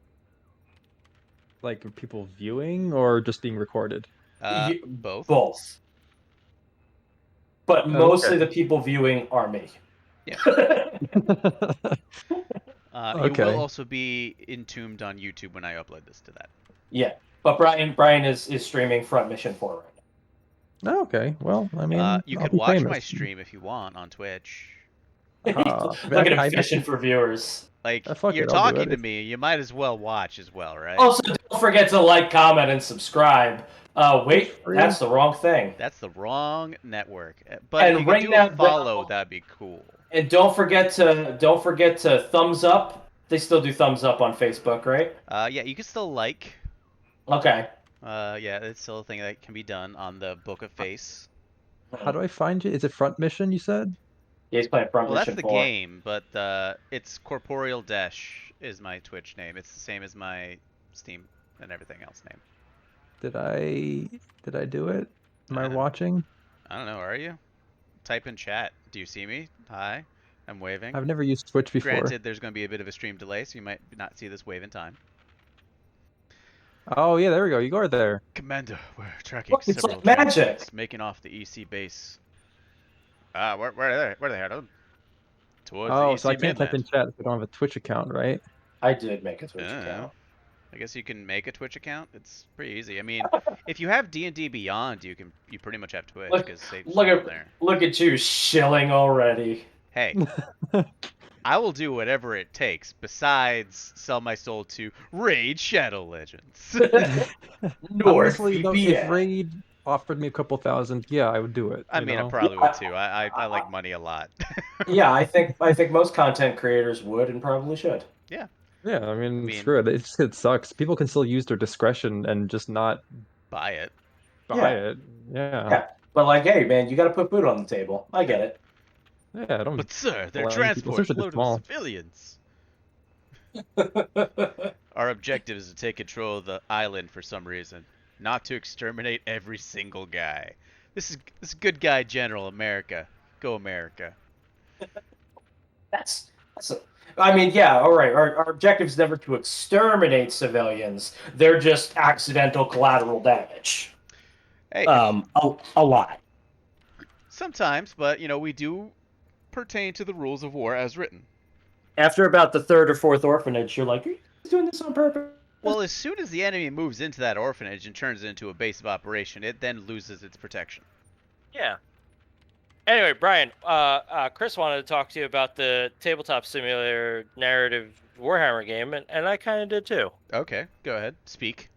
Like people viewing or just being recorded? Both. Both. But Oh, mostly okay. the people viewing are me. Yeah. Okay. It will also be entombed on YouTube when I upload this to that. Yeah, but Brian is streaming Front Mission 4 right Oh, okay. Well, I mean, You I'll could be watch famous. my stream if you want on Twitch. now. Look at him I- fishing for viewers. Like, fuck you're it, I'll do talking it. to me, you might as well watch as well, right? Also, don't forget to like, comment, and subscribe. Wait, Free. that's the wrong thing. That's the wrong network. But And if you could ring do a that follow, bell. that'd be cool. And don't forget to thumbs up. They still do thumbs up on Facebook, right? Yeah, you can still like. Okay. Yeah, it's still a thing that can be done on the Book of Face. How do I find you? Is it Front Mission, you said? Yeah, he's playing Front Well, that's Mission the 4. game, but it's Corporeal Dash is my Twitch name. It's the same as my Steam and everything else name. Did I do it? Am I Uh, watching? I don't know. Are you? Type in chat. Do you see me? Hi. I'm waving. I've never used Twitch before. Granted, there's going to be a bit of a stream delay, so you might not see this wave in time. Oh yeah, there we go. You are there. Commander, we're tracking Look, it's several like magic. transports making off the EC base. Where are they? Where are they headed? Towards the Oh, EC so I can't type in mainland. chat if I don't have a Twitch account, right? I did make a Twitch I don't know. account. I guess you can make a Twitch account. It's pretty easy. I mean, if you have D&D Beyond, you pretty much have Twitch because they've shown there. Look at you shilling already. Hey, I will do whatever it takes besides sell my soul to Raid Shadow Legends. Honestly, though, if NordVPN. Raid offered me a couple thousand, yeah, I would do it. I you mean, I know? probably would too. I like money a lot. Yeah, I think most content creators would and probably should. Yeah. Yeah, I mean, mean- screw it. It sucks. People can still use their discretion and just not Buy it. buy Yeah. it. Yeah. Yeah. But like, hey man, you got to put food on the table. I get it. Yeah, I don't. But sir, they're allowing people, transports especially the loaded small. with civilians. Our objective is to take control of the island for some reason, not to exterminate every single guy. This is good guy general America. Go America. that's I mean, yeah, all right. Our objective is never to exterminate civilians. They're just accidental collateral damage. Hey, A lot. sometimes, but we do pertain to the rules of war as written. After about the third or fourth orphanage, you're like, are you doing this on purpose? Well, as soon as the enemy moves into that orphanage and turns it into a base of operation, it then loses its protection. Yeah. Anyway, Brian, Chris wanted to talk to you about the tabletop simulator narrative Warhammer game, and I kind of did too. Okay, go ahead. Speak.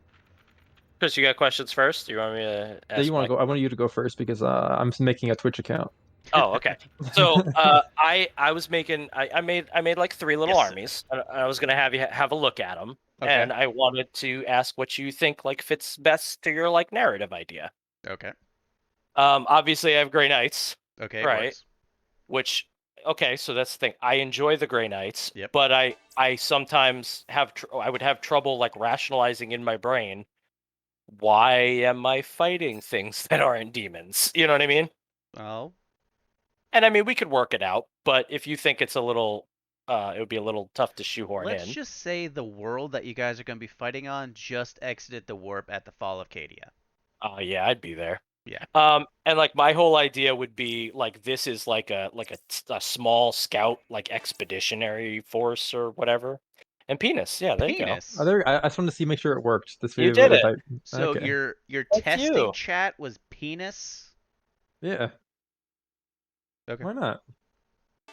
Chris, you got questions first? You want me to ask? Yeah, you want to go? I want you to go first because I'm making a Twitch account. Oh, okay. So I was making I made like 3 little Yes. armies, and I was gonna have you have a look at them, Okay. and I wanted to ask what you think like fits best to your like narrative idea. Okay. Obviously I have Grey Knights, Okay. Right. Works. which okay, so that's the thing. I enjoy the Grey Knights, Yep. but I sometimes I would have trouble like rationalizing in my brain why am I fighting things that aren't demons? You know what I mean? Well, And I mean, we could work it out, but if you think it's a little, it would be a little tough to shoehorn let's in. just say the world that you guys are going to be fighting on just exited the warp at the fall of Cadia. Yeah, I'd be there. Yeah. And like my whole idea would be like this is like a small scout like expeditionary force or whatever. And penis, yeah, there Penis. Are there? I just wanted to see, make sure it worked. This You video, did if it. So okay. your Thank testing you. chat was penis? Yeah. Okay. Why not? I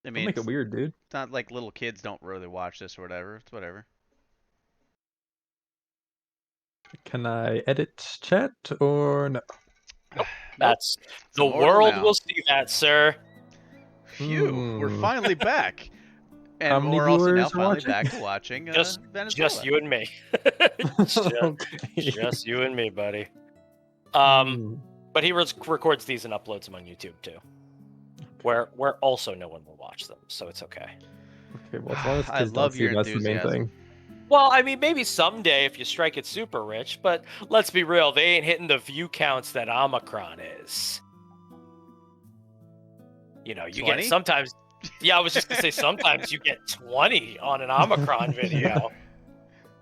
Don't mean, make it it's weird, dude. not like little kids don't really watch this or whatever. It's whatever. Can I edit chat or no? That's the immortal world now. will see that, sir. Phew, we're Hmm. finally back. How And many we're also now viewers are finally watching? back to watching Just Venezuela. you and me. Okay. Just you and me, buddy. Hmm. But he records these and uploads them on YouTube too, where also no one will watch them, so it's okay. Okay, well, as long as I kids don't love see, your that's the main enthusiasm. thing. Well, I mean, maybe someday if you strike it super rich, but let's be real, they ain't hitting the view counts that Omicron is. You know, you 20? get sometimes. Yeah, I was just gonna say sometimes you get 20 on an Omicron video.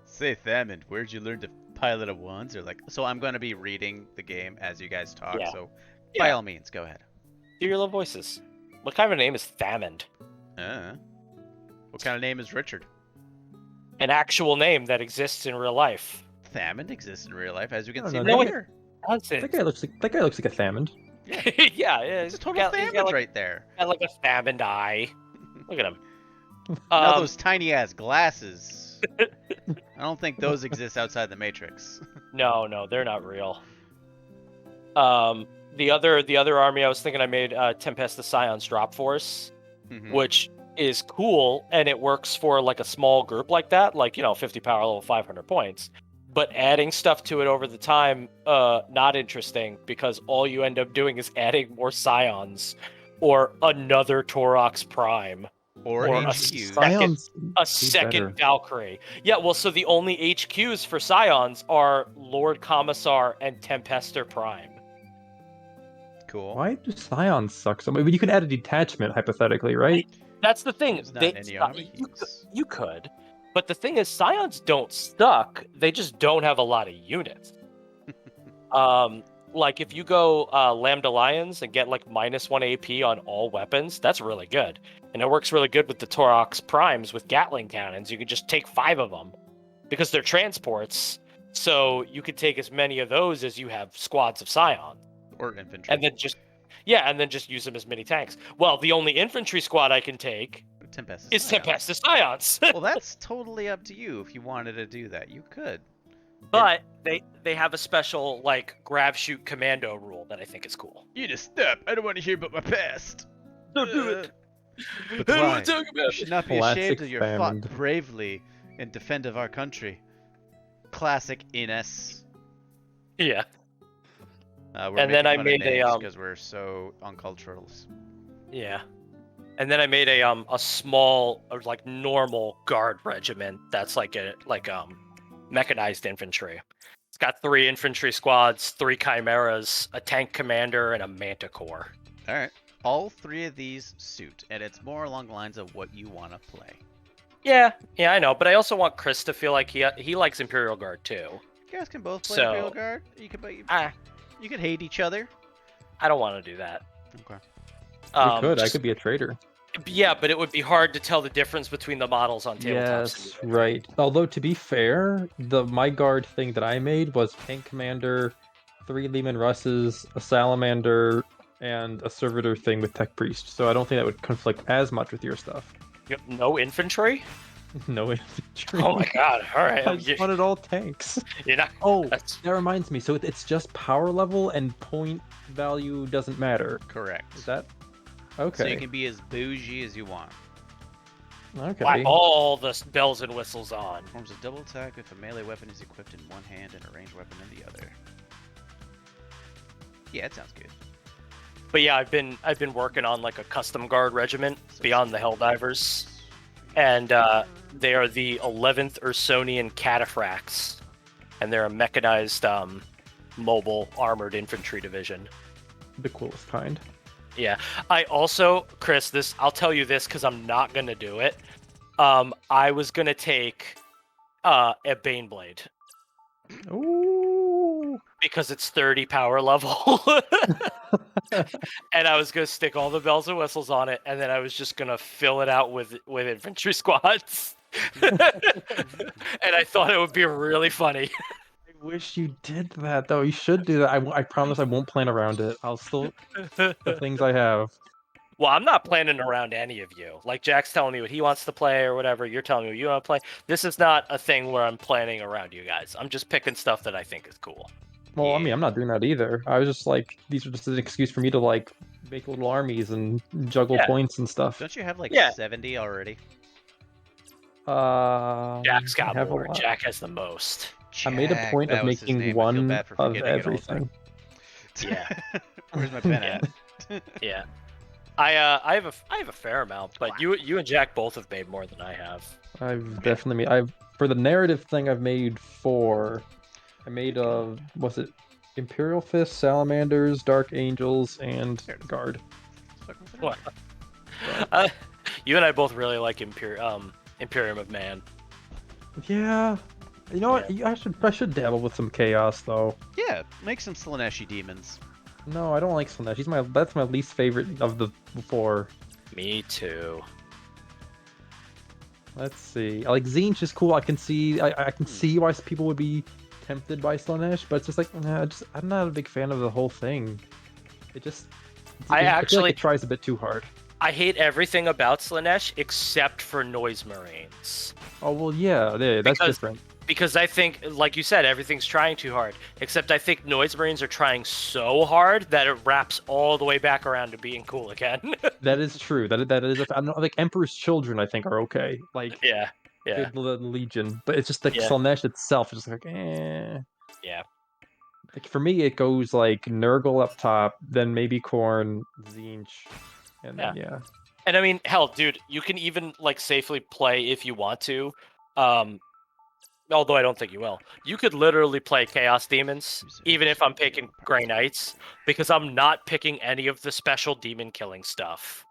Say, Thamond, where'd you learn to pilot a ones? Or like, so I'm going to be reading the game as you guys talk. Yeah. So by Yeah. all means, go ahead. Do your little voices. What kind of a name is Thamond? What kind of name is Richard? An actual name that exists in real life. Thamond exists in real life, as you can I see don't right know. here. That's it. That guy looks like a Thamond. yeah. He's a total got, Thamond got like, right there. got like a Thamond eye. Look at him. Now those tiny ass glasses. I don't think those exist outside the Matrix. No, they're not real. the other army I was thinking I made Tempesta Scion's Drop Force, Mhm. which is cool, and it works for like a small group like that, like 50 power level, 500 points. But adding stuff to it over the time, not interesting, because all you end up doing is adding more Scions or another Torox Prime. Or Or a HQs. Scions A way second better. Valkyrie. Yeah, well, so the only HQs for Scions are Lord Commissar and Tempester Prime. Cool. Why do Scions suck so much? But you can add a detachment hypothetically, right? That's the thing. It's not in any armies. You could, but the thing is, Scions don't suck. They just don't have a lot of units. Like if you go Lambda Lions and get like -1 AP on all weapons, that's really good, and it works really good with the Torox Primes with Gatling cannons. You could just take 5 of them because they're transports, so you could take as many of those as you have squads of Scion, Or infantry. and then just use them as mini tanks. Well, the only infantry squad I can take Tempest is Scion. Tempesta Scions. Well, that's totally up to you. If you wanted to do that, you could. But they have a special like grab shoot commando rule that I think is cool. You just stop. I don't want to hear about my past. Don't do it. But I don't why? want to talk You about should it. not be Classic ashamed of your fought famine. bravely in defense of our country. Classic Ines. Yeah. And then I made a, because we're so uncultural. Yeah. And then I made a small or like normal guard regiment that's like mechanized infantry. It's got 3 infantry squads, 3 chimeras, a tank commander, and a manticore. All right. All 3 of these suit, and it's more along the lines of what you want to play. Yeah, I know, but I also want Chris to feel like he likes Imperial Guard too. You guys can both play So- Imperial Guard. You can hate each other. I don't want to do that. Okay. You could. I just- could be a traitor. Yeah, but it would be hard to tell the difference between the models on tabletop. Yes, right. Although to be fair, my guard thing that I made was tank commander, 3 Lehman Russes, a salamander, and a servitor thing with tech priest. So I don't think that would conflict as much with your stuff. You have no infantry? No infantry. Oh my god! All right, I just wanted all tanks. you're not. Oh, That's that reminds me. So it's just power level and point value doesn't matter. Correct. Is that So okay? you can be as bougie as you want. Okay. why all the bells and whistles on. Performs a double attack if a melee weapon is equipped in one hand and a ranged weapon in the other. Yeah, it sounds good. But yeah, I've been working on like a custom guard regiment beyond the Helldivers, and they are the 11th Ursonian Cataphracts, and they're a mechanized mobile armored infantry division. The coolest kind. Yeah. I also, Chris, I'll tell you this because I'm not gonna do it. I was gonna take a Baneblade Ooh. because it's 30 power level. And I was gonna stick all the bells and whistles on it, and then I was just gonna fill it out with infantry squads. And I thought it would be really funny. I wish you did that though. You should do that. I promise I won't plan around it. I'll still the things I have. Well, I'm not planning around any of you. Like Jack's telling me what he wants to play or whatever. You're telling me what you want to play. This is not a thing where I'm planning around you guys. I'm just picking stuff that I think is cool. Well, I mean, Yeah. I'm not doing that either. I was just like, these are just an excuse for me to like make little armies and juggle Yeah. points and stuff. Don't you have like Yeah. 70 already? Jack's I got have a more. lot. Jack has the most. I made a Jack, point that of was his making name. I feel one bad for of forgetting it all the everything. time. Yeah. Where's my pen Yeah. at? Yeah. I have a fair amount, but you and Jack both have made more than I have. I've definitely made. For the narrative thing, I've made 4. I made was it Imperial Fist, Salamanders, Dark Angels, and There it is. Guard. What? You and I both really like Imperium of Man. Yeah. You know what? I should dabble with some chaos though. Yeah, make some Slaneshi demons. No, I don't like Slanesh. That's my least favorite of the 4. Me too. Let's see. Like Zinch is cool. I can see why people would be tempted by Slanesh, but it's just like I'm not a big fan of the whole thing. It just I feel actually- like it tries a bit too hard. I hate everything about Slanesh except for Noise Marines. Oh well, yeah, that's Because- different. Because I think, like you said, everything's trying too hard. Except I think Noise Marines are trying so hard that it wraps all the way back around to being cool again. That is true. That is. I don't know, like Emperor's Children, I think are okay. Like yeah. Good Legion, but it's just like Yeah. Slaanesh itself is just like Yeah. Like for me, it goes like Nurgle up top, then maybe Khorne, Tzeentch, and then And I mean, hell, dude, you can even like safely play if you want to. Although I don't think you will. You could literally play Chaos Demons, even if I'm picking Grey Knights, because I'm not picking any of the special demon killing stuff.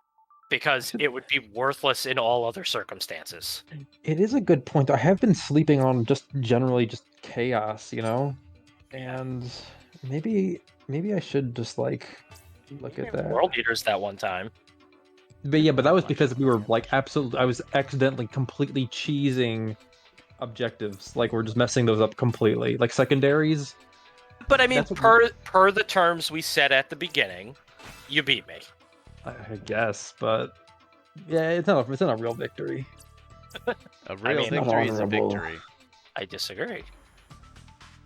Because it would be worthless in all other circumstances. It is a good point. I have been sleeping on just generally just chaos, and maybe I should just like look at that. World Eaters that one time. But yeah, but that was because we were like I was accidentally completely cheesing objectives. Like we're just messing those up completely. Like secondaries. But I mean, per the terms we set at the beginning, you beat me. I guess, but yeah, it's not a real victory. A real victory is a victory. I disagree.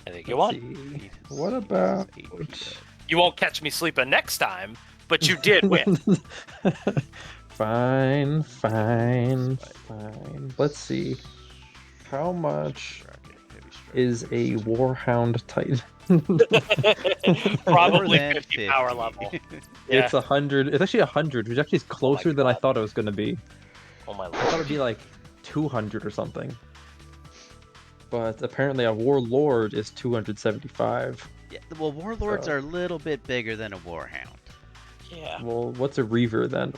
I think you won. See. What about... You won't catch me sleeping next time, but you did win. Fine. Let's see. How much is a Warhound Titan? Probably 50 power level. Yeah. It's 100. It's actually 100, which actually is closer than I thought it was going to be. Oh my lord. I thought it'd be like 200 or something. But apparently a Warlord is 275. Yeah, well, Warlords are a little bit bigger than a Warhound. Yeah. Well, what's a Reaver then?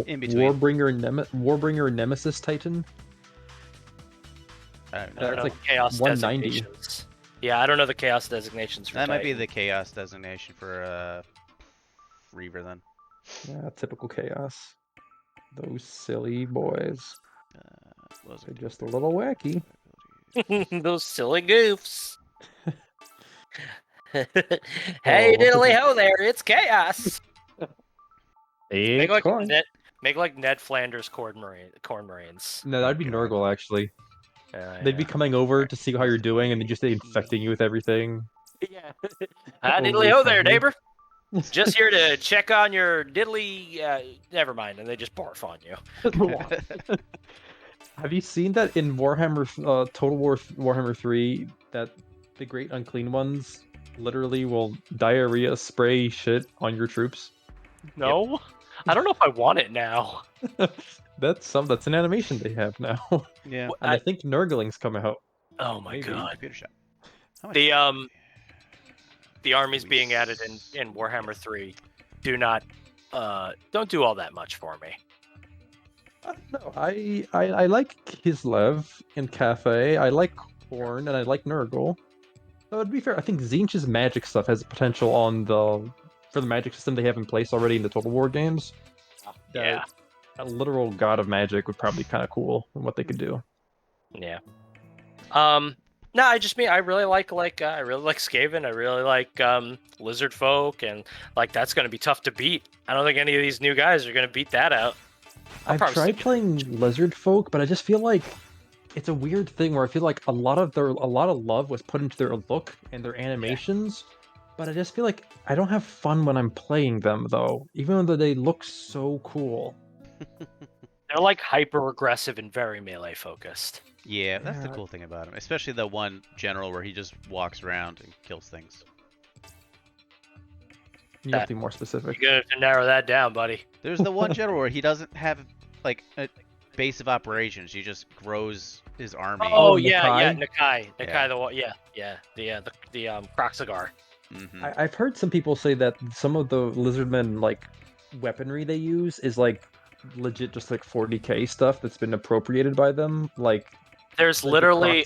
In between. Warbringer Nemesis Titan? I don't know. That's like Chaos 190. Yeah, I don't know the Chaos designations for that. Might be Titan. the Chaos designation for Reaver then. Yeah, typical Chaos. Those silly boys. They're just a little wacky. Those silly goofs. Hey, diddly ho there, it's Chaos. Make like Ned Flanders Corn Marines. No, that'd be Nurgle actually. They'd be coming over to see how you're doing and then just infecting you with everything. Yeah. Hi, diddly ho there, neighbor. Just here to check on your diddly. Never mind, and they just barf on you. Have you seen that in Warhammer Total War Warhammer 3 that the Great Unclean Ones literally will diarrhea spray shit on your troops? No, yep. I don't know if I want it now. That's an animation they have now. Yeah, and I think Nurgling's coming out. Oh my god! Computer shop. The armies being added in Warhammer 3 don't do all that much for me. No, I like Kislev in Cafe. I like Khorne and I like Nurgle. So to be fair, I think Tzeentch's magic stuff has potential for the magic system they have in place already in the Total War games. Yeah. A literal god of magic would probably be kind of cool in what they could do. Yeah. No, I really like Skaven. I really like Lizard Folk, and like that's gonna be tough to beat. I don't think any of these new guys are gonna beat that out. I've tried playing Lizard Folk, but I just feel like it's a weird thing where I feel like a lot of love was put into their look and their animations, but I just feel like I don't have fun when I'm playing them though, even though they look so cool. They're like hyper aggressive and very melee focused. Yeah, that's the cool thing about him, especially the one general where he just walks around and kills things. You have to be more specific. You're gonna have to narrow that down, buddy. There's the one general where he doesn't have like a base of operations. He just grows his army. Oh yeah, Nakai, the Kroxagar. Mm-hmm. I've heard some people say that some of the Lizardmen like weaponry they use is like legit just like 40k stuff that's been appropriated by them. Like there's literally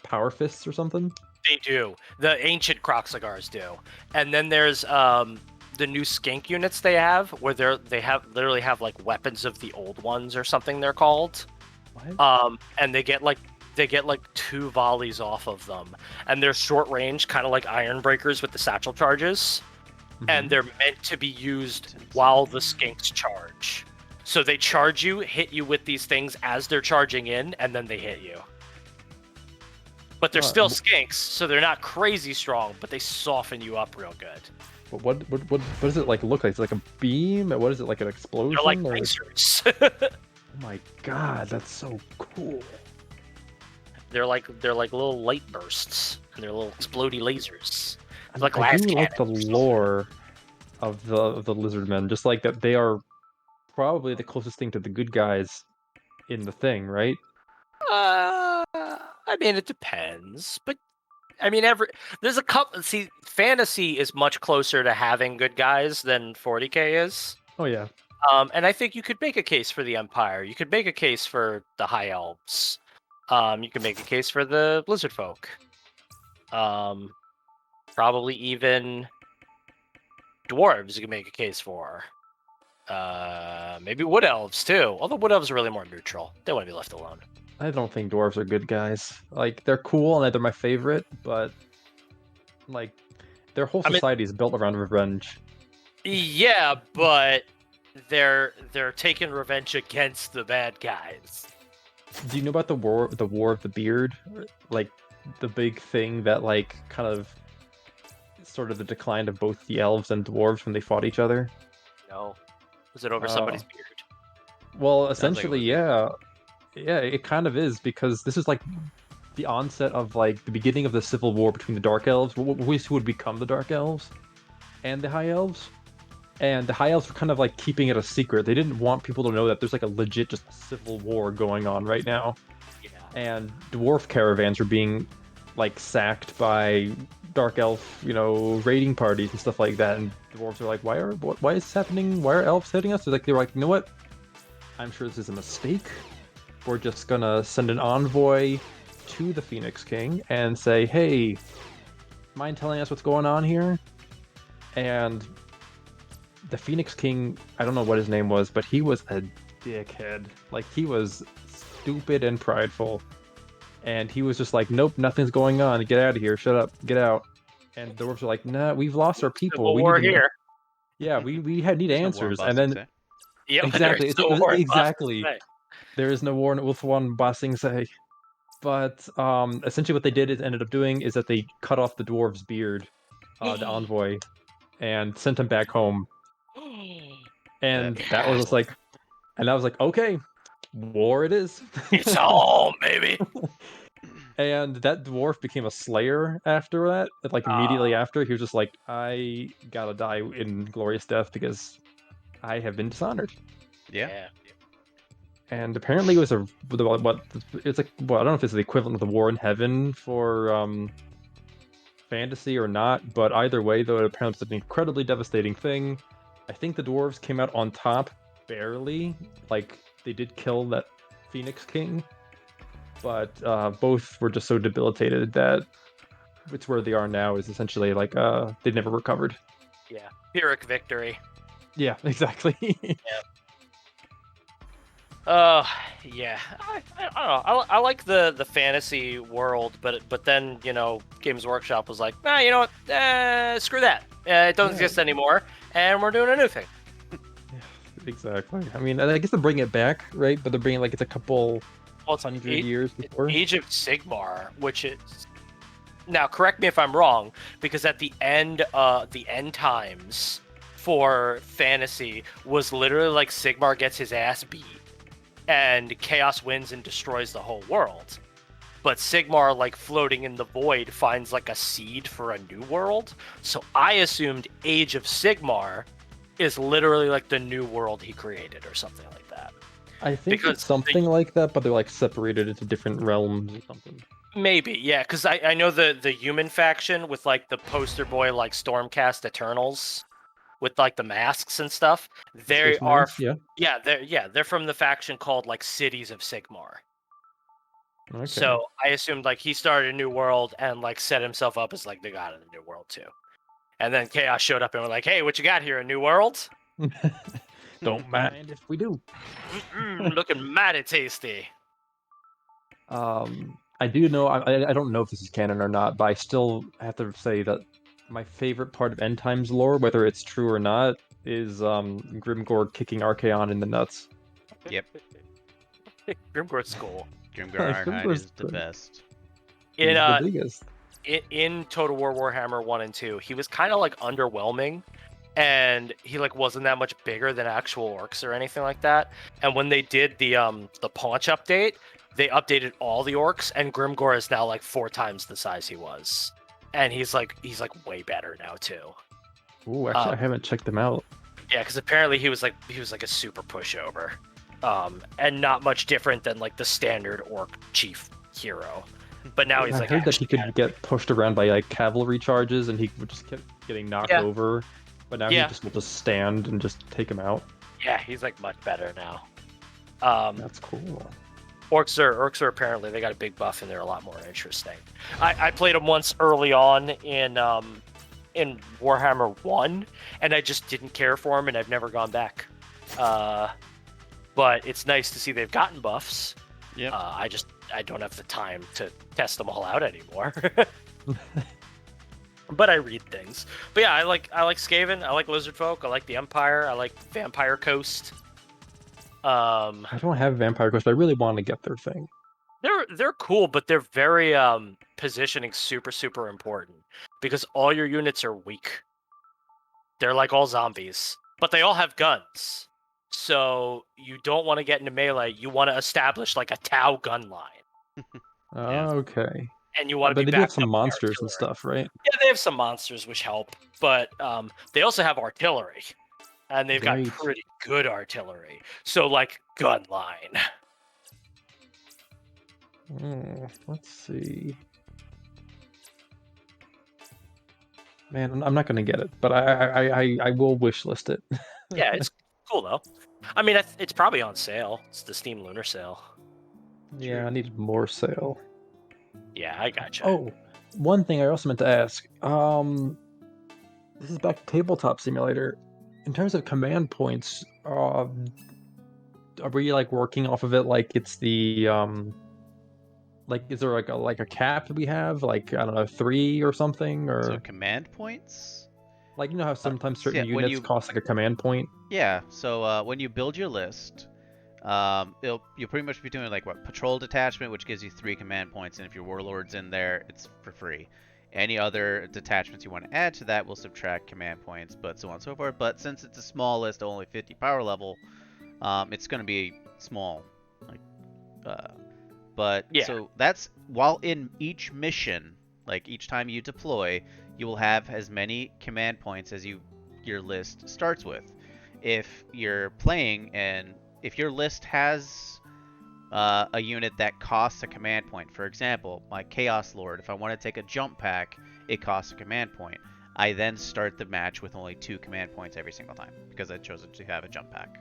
power fists or something. They do. The ancient Kroxagars do, and then there's the new skink units they have where they literally have like weapons of the old ones or something they're called. What? And they get like 2 volleys off of them, and they're short range, kind of like Iron Breakers with the satchel charges, and they're meant to be used while the skinks charge. So they charge you, hit you with these things as they're charging in, and then they hit you. But they're still skinks, so they're not crazy strong, but they soften you up real good. But what does it like look like? Is it like a beam? What is it, like an explosion? They're like or... lasers. Oh my god, that's so cool. They're like little light bursts, and they're little explodey lasers. And Like I glass do like the cannons. lore of the lizard men, just like that they are probably the closest thing to the good guys in the thing, right? I mean, it depends, but I mean, there's a couple. See, fantasy is much closer to having good guys than 40k is. Oh yeah. And I think you could make a case for the Empire. You could make a case for the High Elves. You could make a case for the Lizard Folk. Probably even dwarves you can make a case for. Maybe Wood Elves too. Although Wood Elves are really more neutral. They want to be left alone. I don't think dwarves are good guys. Like they're cool and they're my favorite, but like their whole society is built around revenge. Yeah, but they're taking revenge against the bad guys. Do you know about the war of the beard? Like the big thing that like kind of sort of the decline of both the elves and dwarves when they fought each other? No. Was it over somebody's beard? Well, like essentially, yeah. Yeah, it kind of is, because this is like the onset of like the beginning of the civil war between the Dark Elves, who would become the Dark Elves, and the High Elves. And the High Elves were kind of like keeping it a secret. They didn't want people to know that there's like a legit just civil war going on right now. Yeah. And dwarf caravans were being like sacked by Dark Elf, raiding parties and stuff like that. And dwarves are like, why is this happening? Why are elves hitting us? They were like, you know what? I'm sure this is a mistake. We're just gonna send an envoy to the Phoenix King and say, hey, mind telling us what's going on here? And the Phoenix King, I don't know what his name was, but he was a dickhead. Like, he was stupid and prideful. And he was just like, nope, nothing's going on. Get out of here. Shut up. Get out. And the dwarves are like, nah, we've lost our people. We're here. Yeah, we need answers. And then Yep, exactly, exactly. There is no war in Ulthuan Basing say. But essentially what they did is ended up doing is that they cut off the dwarf's beard, the envoy, and sent him back home. And that was just like, and I was like, okay, war it is. It's all, baby. And that dwarf became a slayer after that. Like immediately after, he was just like, I gotta die in glorious death because I have been dishonored. Yeah. And apparently it was it's like, well, I don't know if it's the equivalent of the war in heaven for fantasy or not, but either way, though, it apparently was an incredibly devastating thing. I think the dwarves came out on top barely. Like, they did kill that Phoenix King, but both were just so debilitated that it's where they are now is essentially like they never recovered. Yeah, Pyrrhic victory. Yeah, exactly. Yeah. I don't know. I like the fantasy world, but then Games Workshop was like, nah, you know what? Screw that. It doesn't exist anymore, and we're doing a new thing. Exactly. I mean, I guess they're bringing it back, right? But they're bringing it's a couple hundred years before. Age of Sigmar, which is now, correct me if I'm wrong, because at the end times for fantasy was literally like Sigmar gets his ass beat and Chaos wins and destroys the whole world. But Sigmar, like floating in the void, finds like a seed for a new world. So I assumed Age of Sigmar is literally like the new world he created or something like that. I think it's something like that, but they're like separated into different realms or something. Maybe, yeah, because I know the human faction with like the poster boy like Stormcast Eternals with like the masks and stuff. They are they're from the faction called like Cities of Sigmar. Okay. So I assumed like he started a new world and like set himself up as like the god of the new world too. And then Chaos showed up and were like, "Hey, what you got here? A new world?" Don't mind if we do. Looking mighty tasty. I do know. I don't know if this is canon or not, but I still have to say that my favorite part of End Times lore, whether it's true or not, is Grimgor kicking Archaon in the nuts. Yep. Grimgor's cool. Grimgor Ironhide is the best. In the biggest. in Total War Warhammer 1 and 2, he was kind of like underwhelming, and he like wasn't that much bigger than actual orcs or anything like that. And when they did the paunch update, they updated all the orcs, and Grimgor is now like 4 times the size he was, and he's like way better now too. Ooh, actually, I haven't checked them out. Yeah, because apparently he was like a super pushover, and not much different than like the standard orc chief hero. But now he's I like heard that he actually could get pushed around by like cavalry charges, and he would just keep getting knocked Yeah. over. But now Yeah. he just will just stand and just take him out. Yeah, he's like much better now. That's cool. Orcs are apparently they got a big buff and they're a lot more interesting. I played them once early on in Warhammer 1, and I just didn't care for them, and I've never gone back. But it's nice to see they've gotten buffs. Yep. I don't have the time to test them all out anymore. But I read things. But yeah, I like Skaven, I like Lizard Folk, I like the Empire, I like Vampire Coast. I don't have Vampire Quest, but I really want to get their thing. They're cool, but they're very positioning super important because all your units are weak. They're like all zombies, but they all have guns. So you don't want to get into melee. You want to establish like a Tau gun line, Yeah. Okay. and you want to But be they do have backed some up by monsters and artillery. stuff, right? Yeah, they have some monsters which help, but they also have artillery, and they've Right. got pretty good artillery. So like gun line. Let's see. Man, I'm not gonna get it, but I will wishlist it. Yeah, it's cool though. I mean, it's probably on sale. It's the Steam Lunar Sale. Yeah, I need more sale. Yeah, I gotcha. Oh, one thing I also meant to ask. This is back to Tabletop Simulator. In terms of command points, are we like working off of it like it's the like is there like a cap that we have, like I don't know, 3 or something, or So command points? like you know how sometimes certain yeah, when units you- cost like a command point? Yeah. So when you build your list, you'll pretty much be doing like what, patrol detachment, which gives you 3 command points, and if your warlord's in there, it's for free. Any other detachments you want to add to that will subtract command points, but so on and so forth. But since it's a small list, only 50 power level, it's going to be small. But Yeah. so that's while in each mission, like each time you deploy, you will have as many command points as your list starts with. If you're playing and if your list has a unit that costs a command point, for example, my Chaos Lord, if I want to take a jump pack, it costs a command point. I then start the match with only 2 command points every single time because I chose to have a jump pack.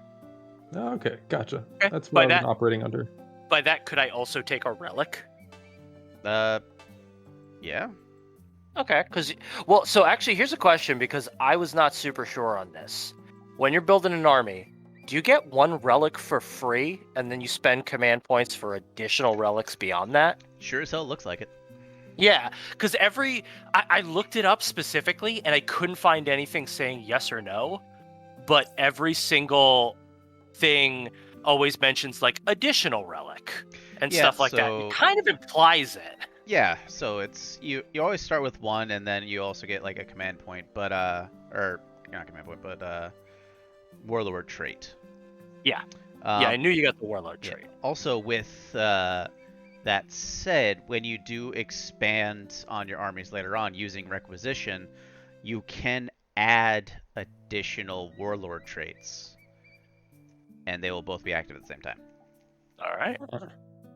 Oh, okay, gotcha. Okay, That's by what I've that- been operating under. By that, could I also take a relic? Yeah. Okay, well, so actually, here's a question because I was not super sure on this. When you're building an army, do you get 1 relic for free, and then you spend command points for additional relics beyond that? Sure as hell looks like it. Yeah, because I looked it up specifically, and I couldn't find anything saying yes or no, but every single thing always mentions like additional relic and Yeah, stuff like that. so- It kind of implies it. Yeah, so it's you always start with 1 and then you also get like a command point, but or not command point, but warlord trait. Yeah. Yeah, I knew you got the warlord yeah. trait. Also with that said, when you do expand on your armies later on using requisition, you can add additional warlord traits. And they will both be active at the same time. All right.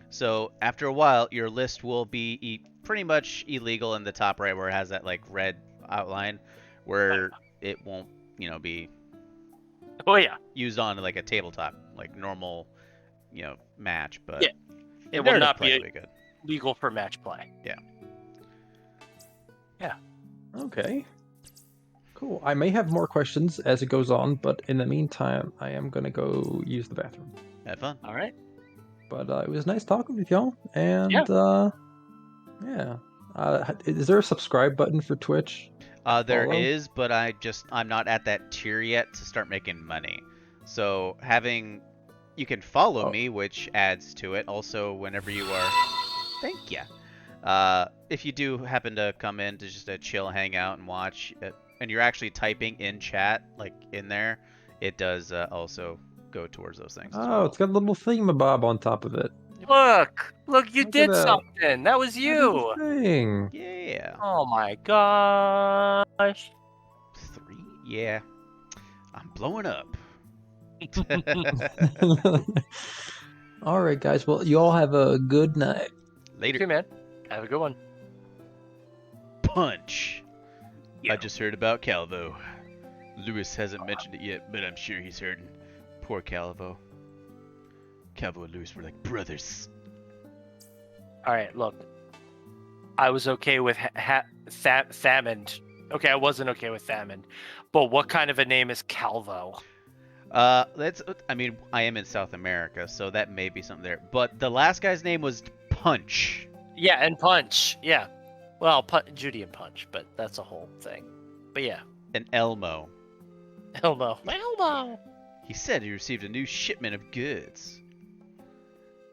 So after a while, your list will be pretty much illegal in the top right, where it has that like red outline, where it won't, be Oh yeah, used on like a tabletop, like normal, match. But Yeah, it will narrative not play be will good. legal for match play. Okay. Cool. I may have more questions as it goes on, but in the meantime, I am gonna go use the bathroom. Have fun. All right. But it was nice talking with y'all, and yeah. Is there a subscribe button for Twitch? There Follow? is, but I'm not at that tier yet to start making money. So you can follow Oh. me, which adds to it. Also, whenever you are, thank you. If you do happen to come in to just chill, hang out, and watch, and you're actually typing in chat, like in there, it does also go towards those things as Oh, well. it's got a little thingamabob on top of it. Look, you Look at did that. something. That was you. Look at the thing. Yeah. Oh my gosh. 3? Yeah. I'm blowing up. All right, guys. Well, you all have a good night. Later. Okay, man. Have a good one. Punch. Yeah. I just heard about Calvo. Lewis hasn't mentioned it yet, but I'm sure he's heard. Poor Calvo. Calvo and Lewis were like brothers. All right, look. I was okay with Famine. Okay, I wasn't okay with Famine. But what kind of a name is Calvo? I mean, I am in South America, so that may be something there. But the last guy's name was Punch. Yeah, and Punch. Yeah. Well, Judy and Punch, but that's a whole thing. But yeah. And Elmo. Elmo. He said he received a new shipment of goods.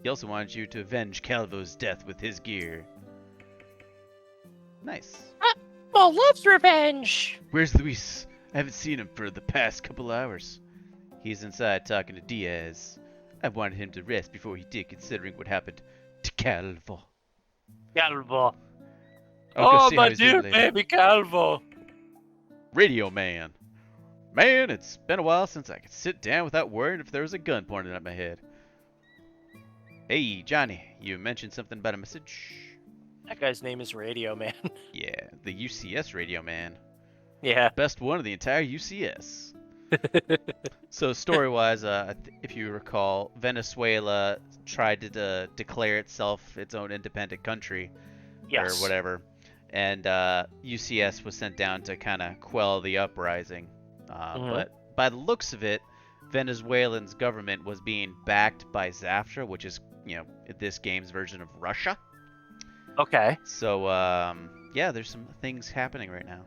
He also wanted you to avenge Calvo's death with his gear. Nice. Well, loves revenge. Where's Luis? I haven't seen him for the past couple hours. He's inside talking to Diaz. I wanted him to rest before he did, considering what happened to Calvo. Calvo. I'll go Oh, see how my he's doing dear later. baby Calvo. Radio Man. Man, it's been a while since I could sit down without worrying if there was a gun pointed at my head. Hey, Johnny, you mentioned something about a message? That guy's name is Radio Man. Yeah, the UCS Radio Man. Yeah. Best one of the entire UCS. So story-wise, if you recall, Venezuela tried to declare itself its own independent country, Yes. or whatever, and UCS was sent down to kind of quell the uprising. But by the looks of it, Venezuelan's government was being backed by Zaftra, which is, this game's version of Russia. Okay. So, yeah, there's some things happening right now.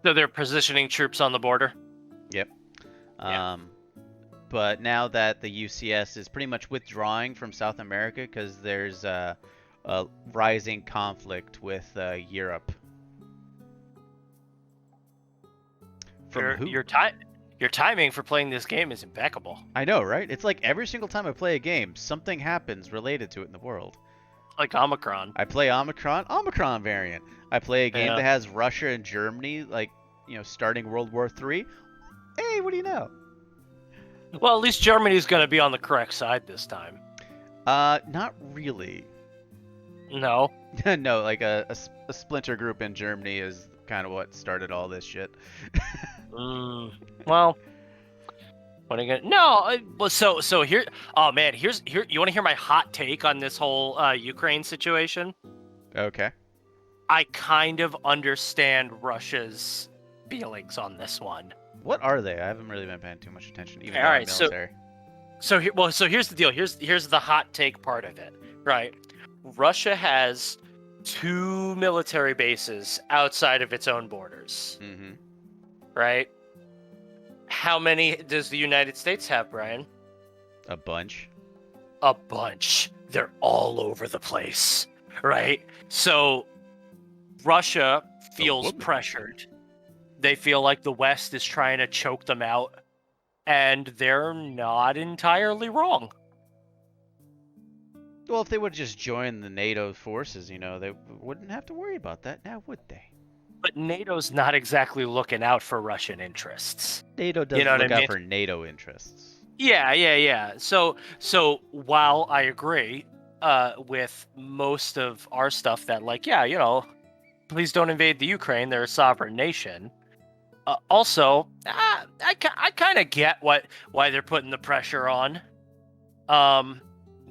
So they're positioning troops on the border? Yep. Yeah. But now that the UCS is pretty much withdrawing from South America because there's a rising conflict with Europe. From who? Your timing for playing this game is impeccable. I know, right? It's like every single time I play a game, something happens related to it in the world. Like Omicron. I play Omicron variant. I play a game that has Russia and Germany, like, starting World War III. Hey, what do you know? Well, at least Germany's going to be on the correct side this time. Not really. No. No, like a splinter group in Germany is kind of what started all this shit. Well, what are you gonna? No. Well, so here. Oh man, here. You want to hear my hot take on this whole Ukraine situation? Okay. I kind of understand Russia's feelings on this one. What are they? I haven't really been paying too much attention, even All though I'm right, military. So here's the deal. Here's the hot take part of it. Right. Russia has 2 military bases outside of its own borders. Mm-hmm. Right? How many does the United States have, Brian? A bunch. A bunch. They're all over the place. Right? So Russia feels pressured. They feel like the West is trying to choke them out, and they're not entirely wrong. Well, if they would just join the NATO forces, they wouldn't have to worry about that now, would they? But NATO's not exactly looking out for Russian interests. NATO doesn't look out for NATO interests. Yeah. So while I agree with most of our stuff that, like, please don't invade the Ukraine, they're a sovereign nation. Also, I kind of get why they're putting the pressure on.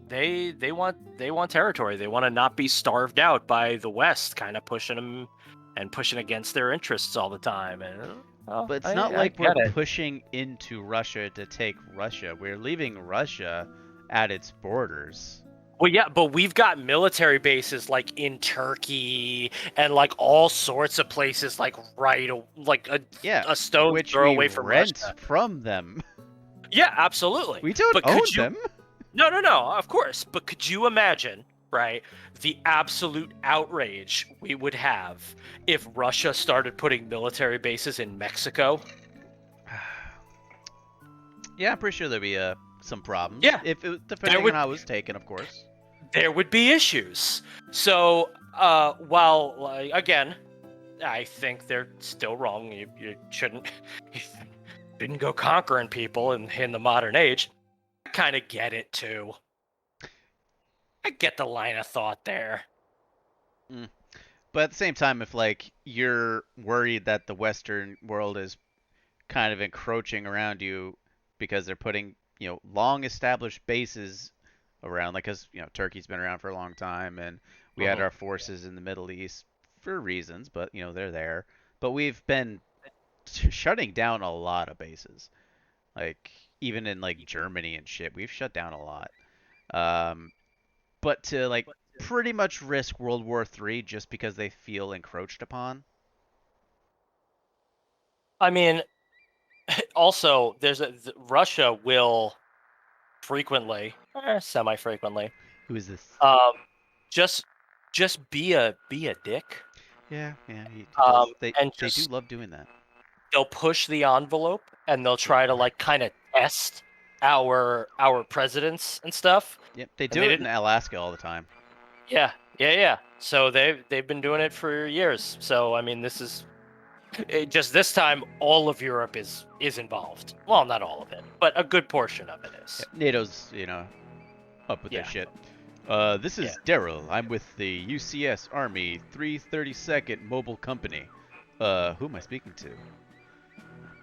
They want territory. They want to not be starved out by the West, kind of pushing them and pushing against their interests all the time. And but it's not like we're pushing into Russia to take Russia. We're leaving Russia at its borders. Well, yeah, but we've got military bases like in Turkey and like all sorts of places, like a stone's throw away from rent Russia. From them. Yeah, absolutely. We don't own them. No, of course. But could you imagine, right? The absolute outrage we would have if Russia started putting military bases in Mexico. Yeah, I'm pretty sure there'd be some problems. Yeah, If it, depending on how it was taken, of course. there would be issues. So, while again, I think they're still wrong. You shouldn't, you didn't go conquering people in the modern age. I kind of get it too. I get the line of thought there. But at the same time, if like you're worried that the Western world is kind of encroaching around you because they're putting, long established bases around, like, because, Turkey's been around for a long time, and we had our forces in the Middle East for reasons, but, they're there. But we've been shutting down a lot of bases. Like, even in, like, Germany and shit, we've shut down a lot. But to, like, pretty much risk World War III just because they feel encroached upon. I mean, also, Russia will frequently, semi-frequently, Who is this? just be a dick. Yeah, he Um, does. and They do just love doing that. they'll push the envelope and they'll try to like kind of test our presidents and stuff. Yep, they And do they it in didn't- Alaska all the time. Yeah. So they've been doing it for years. So I mean, this is just this time all of Europe is involved. Well, not all of it, but a good portion of it is. Yeah, NATO's, up with their Yeah. shit. This is Daryl. I'm with the UCS Army 332nd Mobile Company. Who am I speaking to?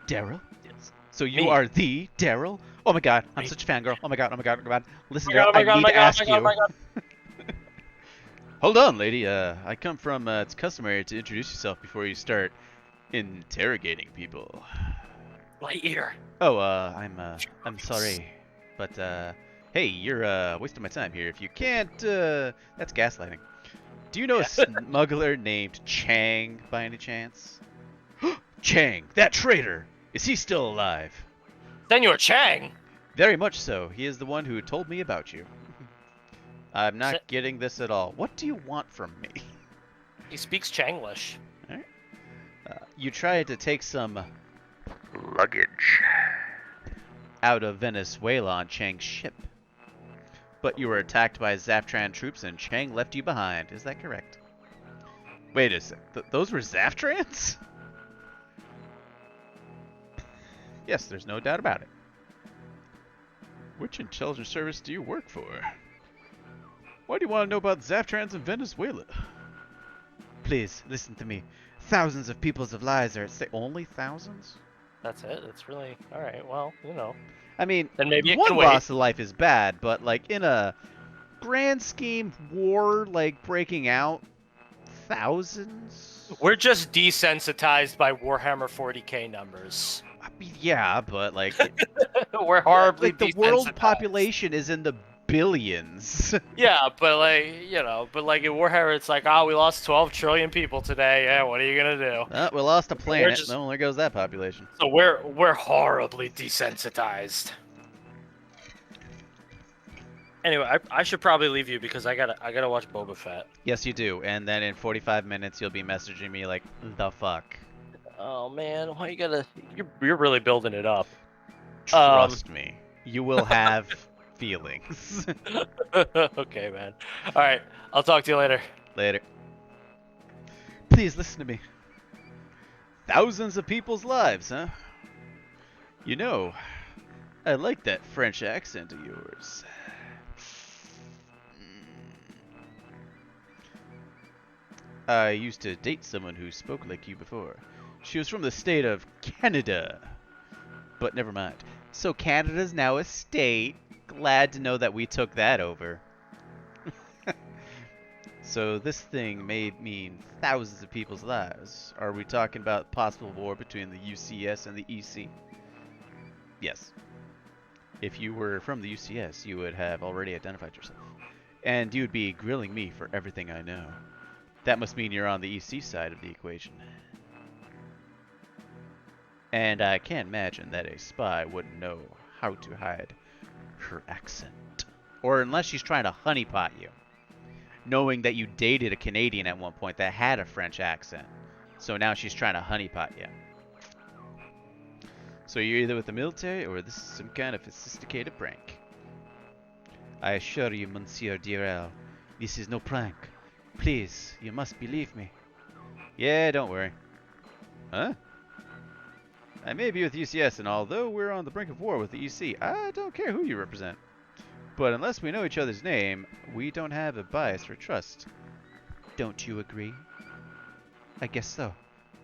Daryl? Yes. So you Me. are the Daryl? Oh my god, I'm Me. such a fangirl. Oh my god. Listen, Oh my Daryl, God, I need to ask oh you. my God. Hold on, lady. I come from, it's customary to introduce yourself before you start interrogating people. Lightyear. Oh, I'm sorry. But, hey, you're, wasting my time here. If you can't, that's gaslighting. Do you know a smuggler named Chang, by any chance? Chang, that traitor! Is he still alive? Senor Chang. Very much so. He is the one who told me about you. I'm not getting this at all. What do you want from me? He speaks Changlish. Alright. You tried to take some luggage out of Venezuela on Chang's ship. But you were attacked by Zaftrans troops and Chang left you behind. Is that correct? Wait a sec. Those were Zaftrans? Yes, there's no doubt about it. Which intelligence service do you work for? Why do you want to know about Zaftrans in Venezuela? Please, listen to me. Thousands of people's lives are at stake. Only thousands? That's it. It's really all right. Well, I mean, then maybe it one can wait. loss of life is bad, but like in a grand scheme war like breaking out, thousands? We're just desensitized by Warhammer 40k numbers. I mean, yeah, but like We're horribly like the world desensitized. population is in the billions. Yeah, but like in Warhammer, it's like, we lost 12 trillion people today. Yeah, what are you gonna do? We lost a planet. just- No, there goes that population. So we're horribly desensitized. Anyway, I should probably leave you because I gotta watch Boba Fett. Yes, you do. And then in 45 minutes, you'll be messaging me like, the fuck. Oh man, why you gotta? You're really building it up. Trust me. You will have feelings. Okay, man. All right, I'll talk to you later. Later. Please listen to me. Thousands of people's lives, huh? You know, I like that French accent of yours. I used to date someone who spoke like you before. She was from the state of Canada. But never mind. So Canada's now a state. Glad to know that we took that over. So this thing may mean thousands of people's lives. Are we talking about possible war between the UCS and the EC? Yes. If you were from the UCS, you would have already identified yourself. And you would be grilling me for everything I know. That must mean you're on the EC side of the equation. And I can't imagine that a spy wouldn't know how to hide her accent. Or unless she's trying to honeypot you. knowing that you dated a Canadian at one point that had a French accent. So now she's trying to honeypot you. So you're either with the military or this is some kind of sophisticated prank. I assure you, Monsieur Direl, this is no prank. Please, you must believe me. Yeah, don't worry. Huh? I may be with UCS, and although we're on the brink of war with the EC, I don't care who you represent. But unless we know each other's name, we don't have a bias for trust. Don't you agree? I guess so.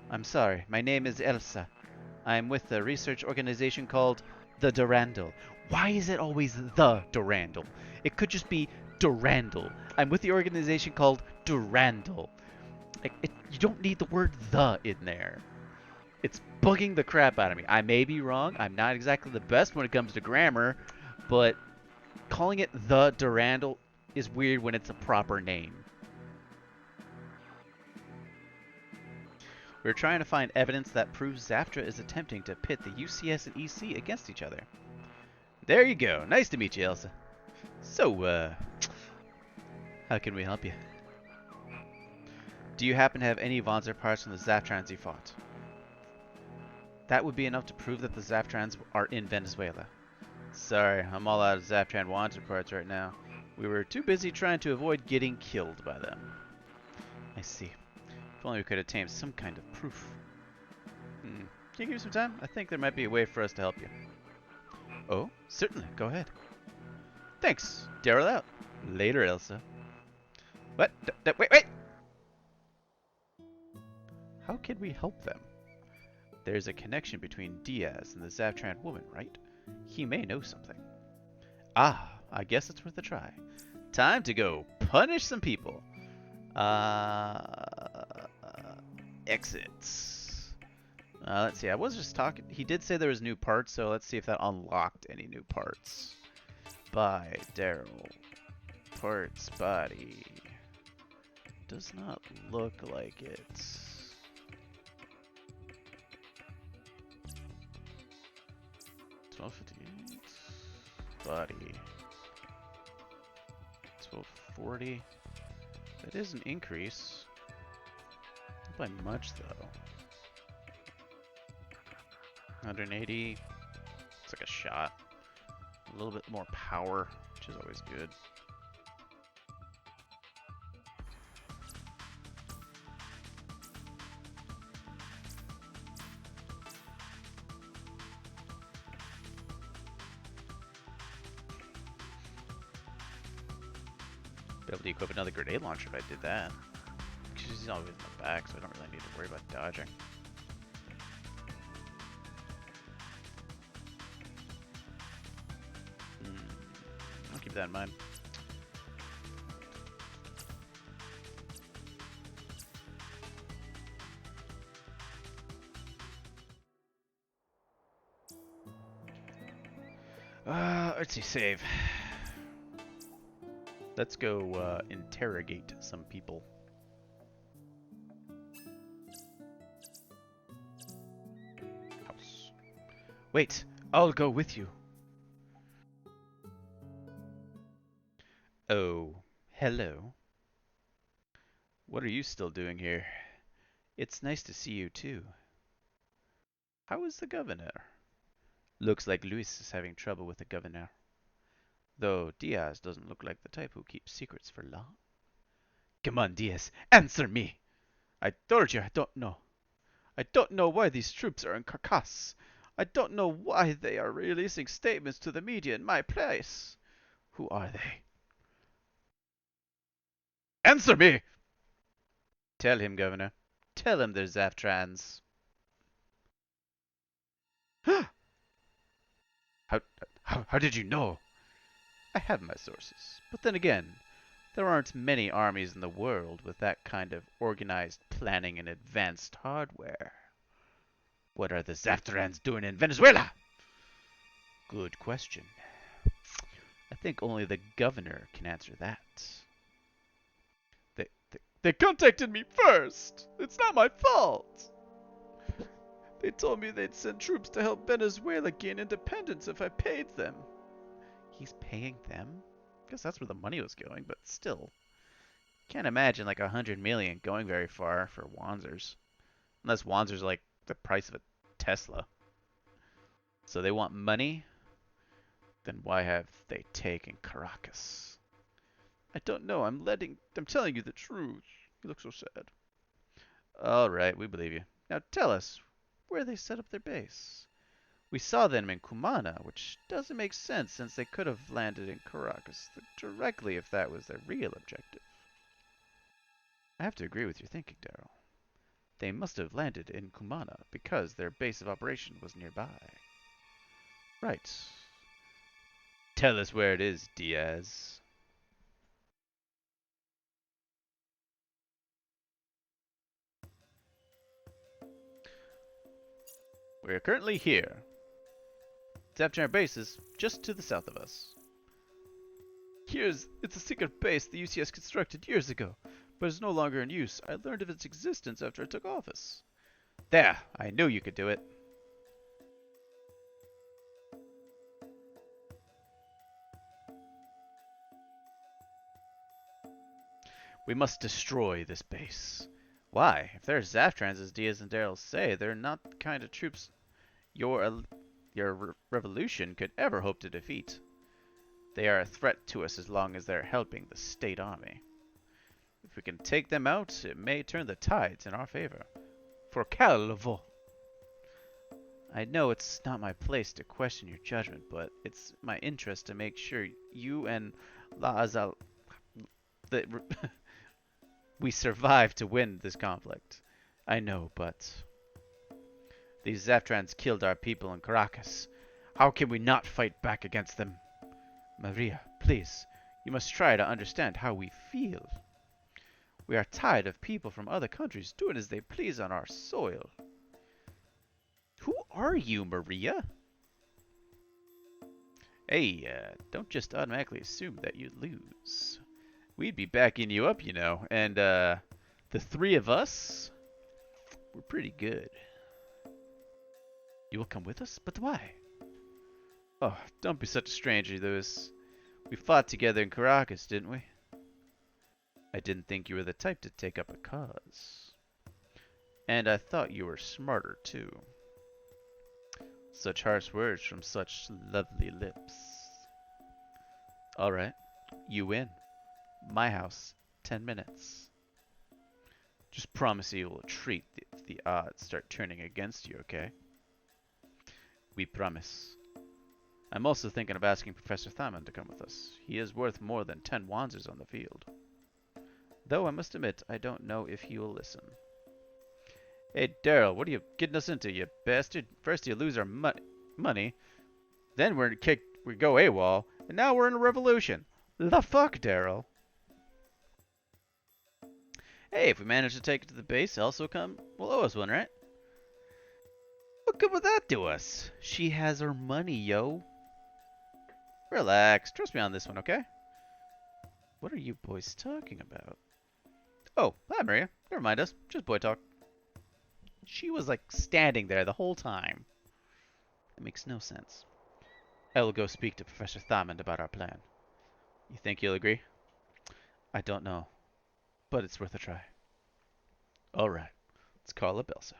I'm sorry, my name is Elsa. I'm with a research organization called the Durandal. Why is it always the Durandal? It could just be Durandal. I'm with the organization called Durandal. You don't need the word the in there. It's bugging the crap out of me. I may be wrong. I'm not exactly the best when it comes to grammar, but calling it the Durandal is weird when it's a proper name. We're trying to find evidence that proves Zaftra is attempting to pit the UCS and EC against each other. There you go. Nice to meet you, Elsa. So, how can we help you? Do you happen to have any Vonzer parts from the Zaftrans you fought? That would be enough to prove that the Zaftrans are in Venezuela. Sorry, I'm all out of Zaftran Wanzer parts right now. We were too busy trying to avoid getting killed by them. I see. If only we could obtain some kind of proof. Can you give me some time? I think there might be a way for us to help you. Oh, certainly. Go ahead. Thanks. Daryl out. Later, Elsa. What? Wait! How can we help them? There's a connection between Diaz and the Zaftran woman, right? He may know something. Ah, I guess it's worth a try. Time to go punish some people. Exits. Let's see. I was just talking. He did say there was new parts, so let's see if that unlocked any new parts. By Daryl. Parts body. Does not look like it. $12.58. Body. 12.40. That is an increase. Not by much though. 180. It's like a shot. A little bit more power, which is always good. Be able to equip another grenade launcher if I did that. She's always in the back, so I don't really need to worry about dodging. I'll keep that in mind. Let's see, save. Let's go interrogate some people. House. Wait, I'll go with you. Oh, hello. What are you still doing here? It's nice to see you too. How is the governor? Looks like Luis is having trouble with the governor. Though Diaz doesn't look like the type who keeps secrets for long. Come on, Diaz, answer me! I told you I don't know. I don't know why these troops are in Carcass. I don't know why they are releasing statements to the media in my place. Who are they? Answer me! Tell him, Governor. Tell him they're Zaftrans. How did you know? I have my sources, but then again, there aren't many armies in the world with that kind of organized planning and advanced hardware. What are the Zaftrans doing in Venezuela? Good question. I think only the governor can answer that. They contacted me first! It's not my fault! They told me they'd send troops to help Venezuela gain independence if I paid them. He's paying them? I guess that's where the money was going, but still. Can't imagine like 100 million going very far for Wanzers. Unless Wanzer's like the price of a Tesla. So they want money? Then why have they taken Caracas? I don't know. I'm telling you the truth. You look so sad. All right, we believe you. Now tell us where they set up their base. We saw them in Cumana, which doesn't make sense since they could have landed in Caracas directly if that was their real objective. I have to agree with your thinking, Daryl. They must have landed in Cumana because their base of operation was nearby. Right. Tell us where it is, Diaz. We are currently here. Zaftrans base is just to the south of us. It's a secret base the UCS constructed years ago, but is no longer in use. I learned of its existence after I took office. There, I knew you could do it. We must destroy this base. Why? If they're Zaftrans, as Diaz and Daryl say, they're not the kind of troops your revolution could ever hope to defeat. They are a threat to us as long as they're helping the state army. If we can take them out, it may turn the tides in our favor. For Calvo! I know it's not my place to question your judgment, but it's my interest to make sure you and La Azal... that we survive to win this conflict. I know, but... These Zaftrans killed our people in Caracas. How can we not fight back against them? Maria, please, you must try to understand how we feel. We are tired of people from other countries doing as they please on our soil. Who are you, Maria? Hey, don't just automatically assume that you lose. We'd be backing you up, you know, and the three of us, we're pretty good. You will come with us? But why? Oh, don't be such a stranger, Lewis. We fought together in Caracas, didn't we? I didn't think you were the type to take up a cause. And I thought you were smarter, too. Such harsh words from such lovely lips. Alright, you win. My house, 10 minutes. Just promise you will treat if the odds start turning against you, okay? We promise. I'm also thinking of asking Professor Thaman to come with us. He is worth more than 10 Wanzers on the field. Though I must admit, I don't know if he will listen. Hey, Daryl, what are you getting us into, you bastard? First you lose our money, then we go AWOL, and now we're in a revolution. The fuck, Daryl? Hey, if we manage to take it to the base, also will owe us one, right? What good would that do us? She has her money, yo. Relax. Trust me on this one, okay? What are you boys talking about? Oh, hi, Maria. Never mind us. Just boy talk. She was, like, standing there the whole time. It makes no sense. I will go speak to Professor Thaman about our plan. You think he'll agree? I don't know. But it's worth a try. Alright. Let's call up Elsa.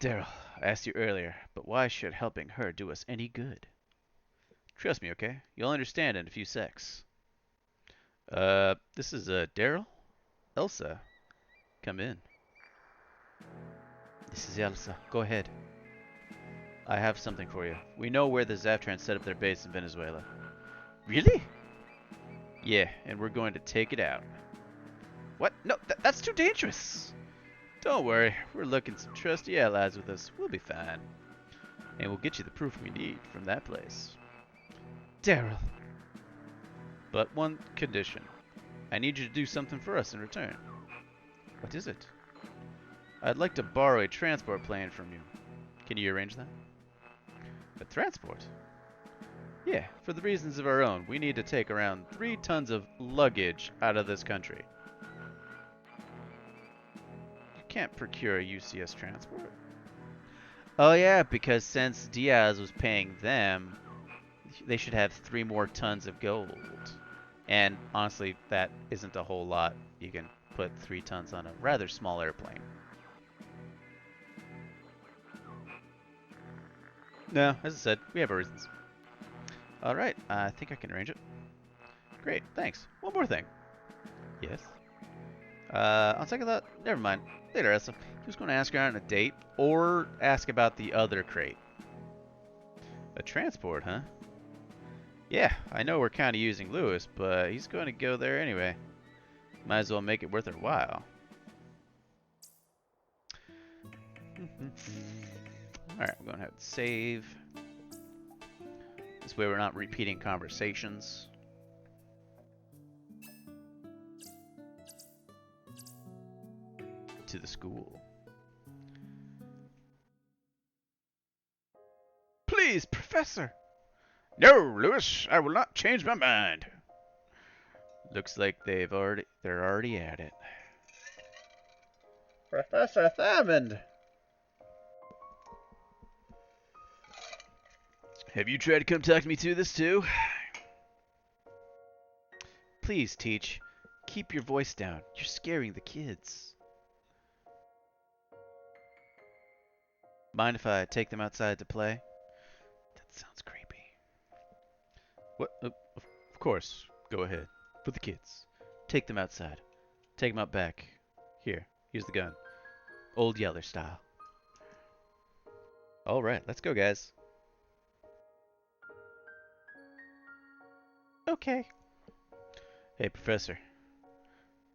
Daryl, I asked you earlier, but why should helping her do us any good? Trust me, okay? You'll understand in a few secs. This is, Daryl? Elsa, come in. This is Elsa. Go ahead. I have something for you. We know where the Zaftrans set up their base in Venezuela. Really? Yeah, and we're going to take it out. What? No, that's too dangerous. Don't worry, we're looking some trusty allies with us. We'll be fine. And we'll get you the proof we need from that place. Daryl. But one condition. I need you to do something for us in return. What is it? I'd like to borrow a transport plane from you. Can you arrange that? A transport? Yeah, for the reasons of our own. We need to take around 3 tons of luggage out of this country. You can't procure a UCS transport. Oh yeah, because since Diaz was paying them, they should have 3 more tons of gold. And honestly, that isn't a whole lot. You can put 3 tons on a rather small airplane. No, as I said, we have our reasons. Alright, I think I can arrange it. Great, thanks. One more thing. Yes? On second thought, never mind. Later, Essa. He was going to ask her out on a date, or ask about the other crate. A transport, huh? Yeah, I know we're kind of using Lewis, but he's going to go there anyway. Might as well make it worth her while. Alright, I'm going to have to save. This way we're not repeating conversations. To the school. Please, Professor! No, Lewis, I will not change my mind. Looks like they're already at it. Professor Thurmond! Have you tried to come talk to me through this too? Please, Teach. Keep your voice down. You're scaring the kids. Mind if I take them outside to play? That sounds creepy. What? Of course. Go ahead. For the kids. Take them outside. Take them out back. Here's the gun. Old Yeller style. Alright, let's go, guys. Okay. Hey, Professor.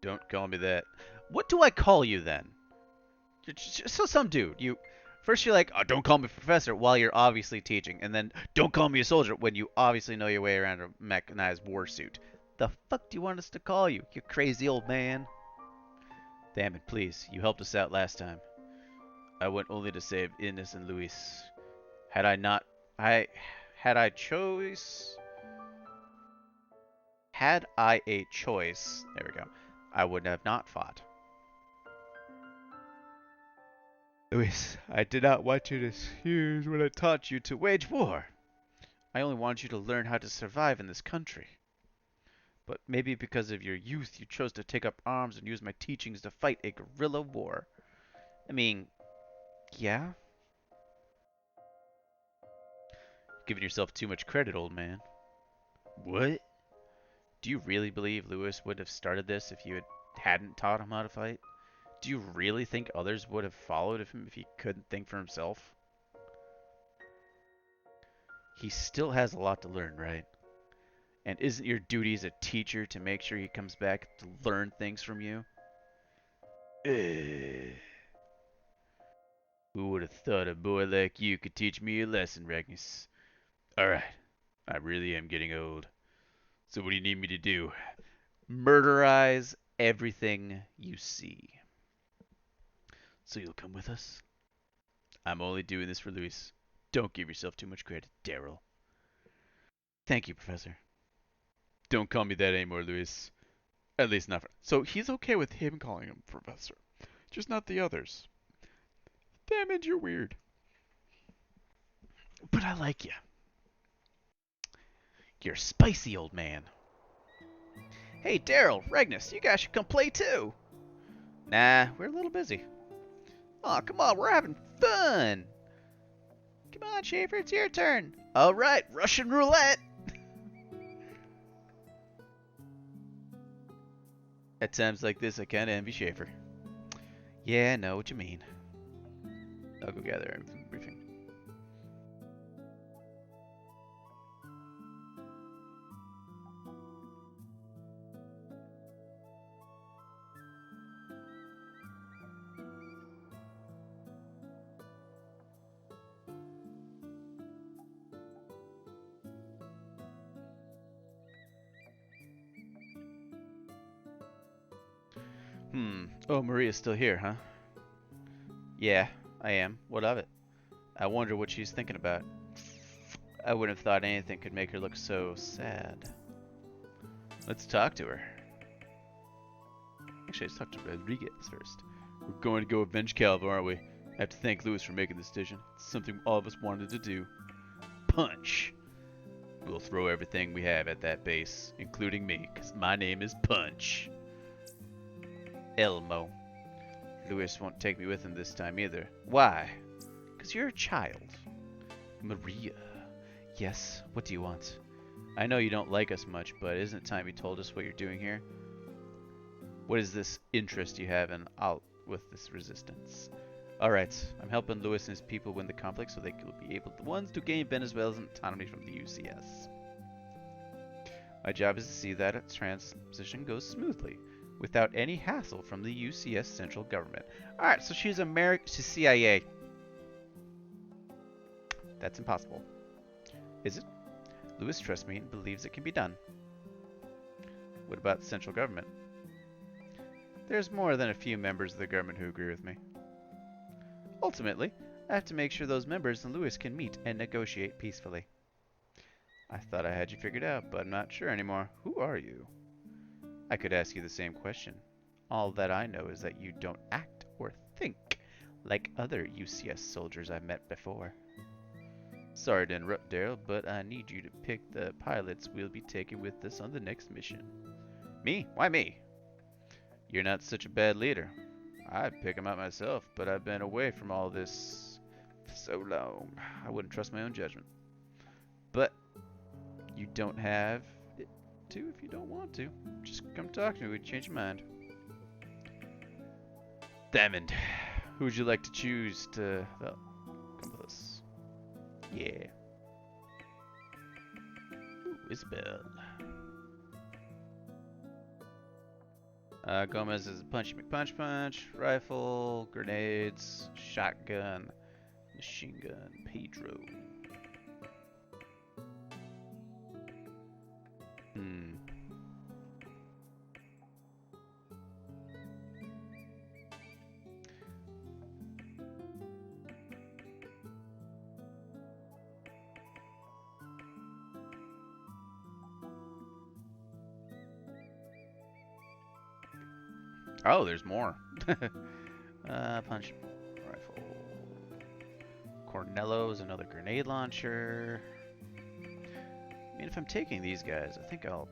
Don't call me that. What do I call you then? You're just some dude. First you're like, oh, don't call me Professor while you're obviously teaching, and then don't call me a soldier when you obviously know your way around a mechanized war suit. The fuck do you want us to call you, you crazy old man? Damn it, please. You helped us out last time. I went only to save Ines and Luis. Had I a choice, there we go, I would have not fought. Luis, I did not want you to use when I taught you to wage war. I only wanted you to learn how to survive in this country. But maybe because of your youth, you chose to take up arms and use my teachings to fight a guerrilla war. I mean, yeah? Giving yourself too much credit, old man. What? Do you really believe Lewis would have started this if you hadn't taught him how to fight? Do you really think others would have followed him if he couldn't think for himself? He still has a lot to learn, right? And isn't your duty as a teacher to make sure he comes back to learn things from you? Ugh. Who would have thought a boy like you could teach me a lesson, Ragnus? Alright, I really am getting old. So what do you need me to do? Murderize everything you see. So you'll come with us? I'm only doing this for Luis. Don't give yourself too much credit, Daryl. Thank you, Professor. Don't call me that anymore, Luis. At least not for... So he's okay with him calling him Professor. Just not the others. Damage, you're weird. But I like you. You're a spicy old man. Hey, Daryl, Ragnus, you guys should come play too. Nah, we're a little busy. Aw, come on, we're having fun. Come on, Schaefer, it's your turn. All right, Russian roulette. At times like this, I kind of envy Schaefer. Yeah, I know what you mean. I'll go gather everything briefing. Oh, Maria's still here, huh? Yeah, I am. What of it? I wonder what she's thinking about. I wouldn't have thought anything could make her look so sad. Let's talk to her. Actually, let's talk to Rodriguez first. We're going to go avenge Calvo, aren't we? I have to thank Lewis for making this decision. It's something all of us wanted to do. Punch! We'll throw everything we have at that base, including me, because my name is Punch. Elmo. Lewis won't take me with him this time either. Why? Because you're a child. Maria. Yes, what do you want? I know you don't like us much, but isn't it time you told us what you're doing here? What is this interest you have in with this resistance? Alright, I'm helping Lewis and his people win the conflict so they will be able the ones to gain Venezuela's autonomy from the UCS. My job is to see that a transition goes smoothly, without any hassle from the UCS central government. Alright, so she's she's CIA. That's impossible. Is it? Lewis trusts me and believes it can be done. What about the central government? There's more than a few members of the government who agree with me. Ultimately, I have to make sure those members and Lewis can meet and negotiate peacefully. I thought I had you figured out, but I'm not sure anymore. Who are you? I could ask you the same question. All that I know is that you don't act or think like other UCS soldiers I've met before. Sorry to interrupt, Daryl, but I need you to pick the pilots we'll be taking with us on the next mission. Me? Why me? You're not such a bad leader. I'd pick them out myself, but I've been away from all this for so long. I wouldn't trust my own judgment. But you don't have to if you don't want to. Just come talk to me. We'd change your mind. Diamond, who would you like to choose to come with us? Yeah. Ooh, Isabel. Gomez is a punchy McPunch, rifle, grenades, shotgun, machine gun, Pedro. Oh, there's more. Punch rifle. Cornello's another grenade launcher. I mean, if I'm taking these guys, I think I'll...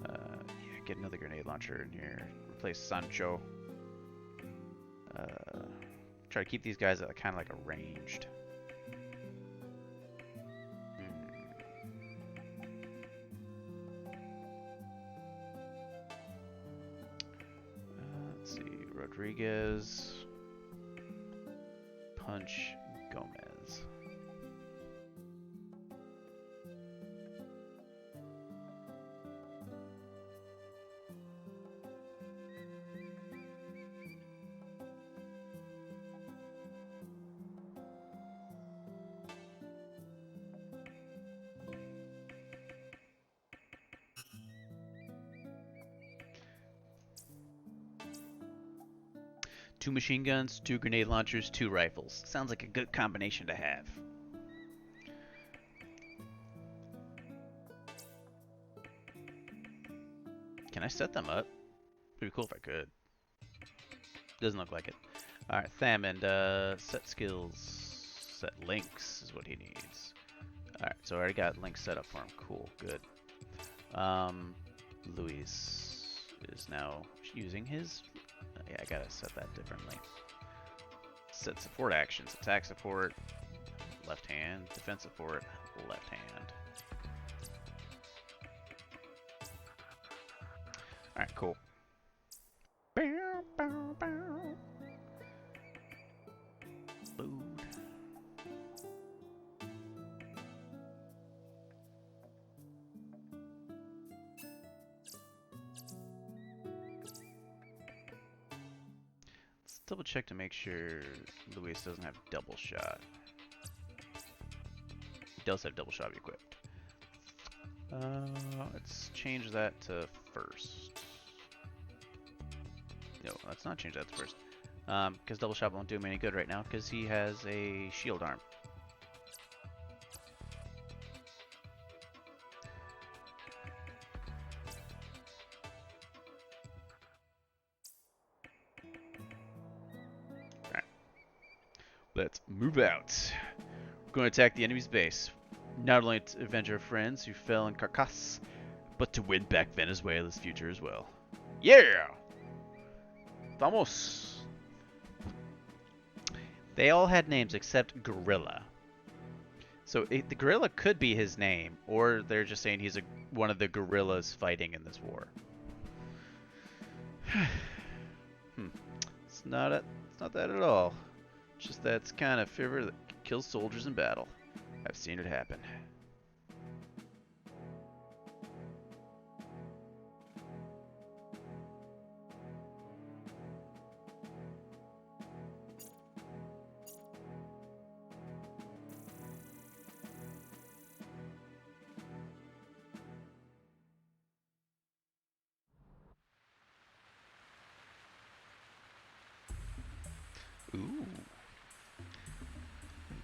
yeah, get another grenade launcher in here. Replace Sancho. Try to keep these guys at kind of like a ranged. Rodriguez, Punch, Gomez. Two machine guns, two grenade launchers, two rifles. Sounds like a good combination to have. Can I set them up? Pretty cool if I could. Doesn't look like it. Alright, Thamond, set skills. Set links is what he needs. Alright, so I already got links set up for him. Cool, good. Luis is now using his... yeah, I gotta set that differently. Set support actions. Attack support, left hand. Defense support, left hand. Alright, cool. Bow, bow, bow. Load. Double check to make sure Luis doesn't have double shot. He does have double shot equipped. Let's change that to first. No, let's not change that to first. Because double shot won't do him any good right now because he has a shield arm. Let's move out. We're going to attack the enemy's base. Not only to avenge our friends who fell in Carcass, but to win back Venezuela's future as well. Yeah! Vamos! They all had names except Gorilla. So the gorilla could be his name, or they're just saying he's one of the gorillas fighting in this war. It's not that at all. It's just that it's kind of fever that kills soldiers in battle. I've seen it happen. Ooh.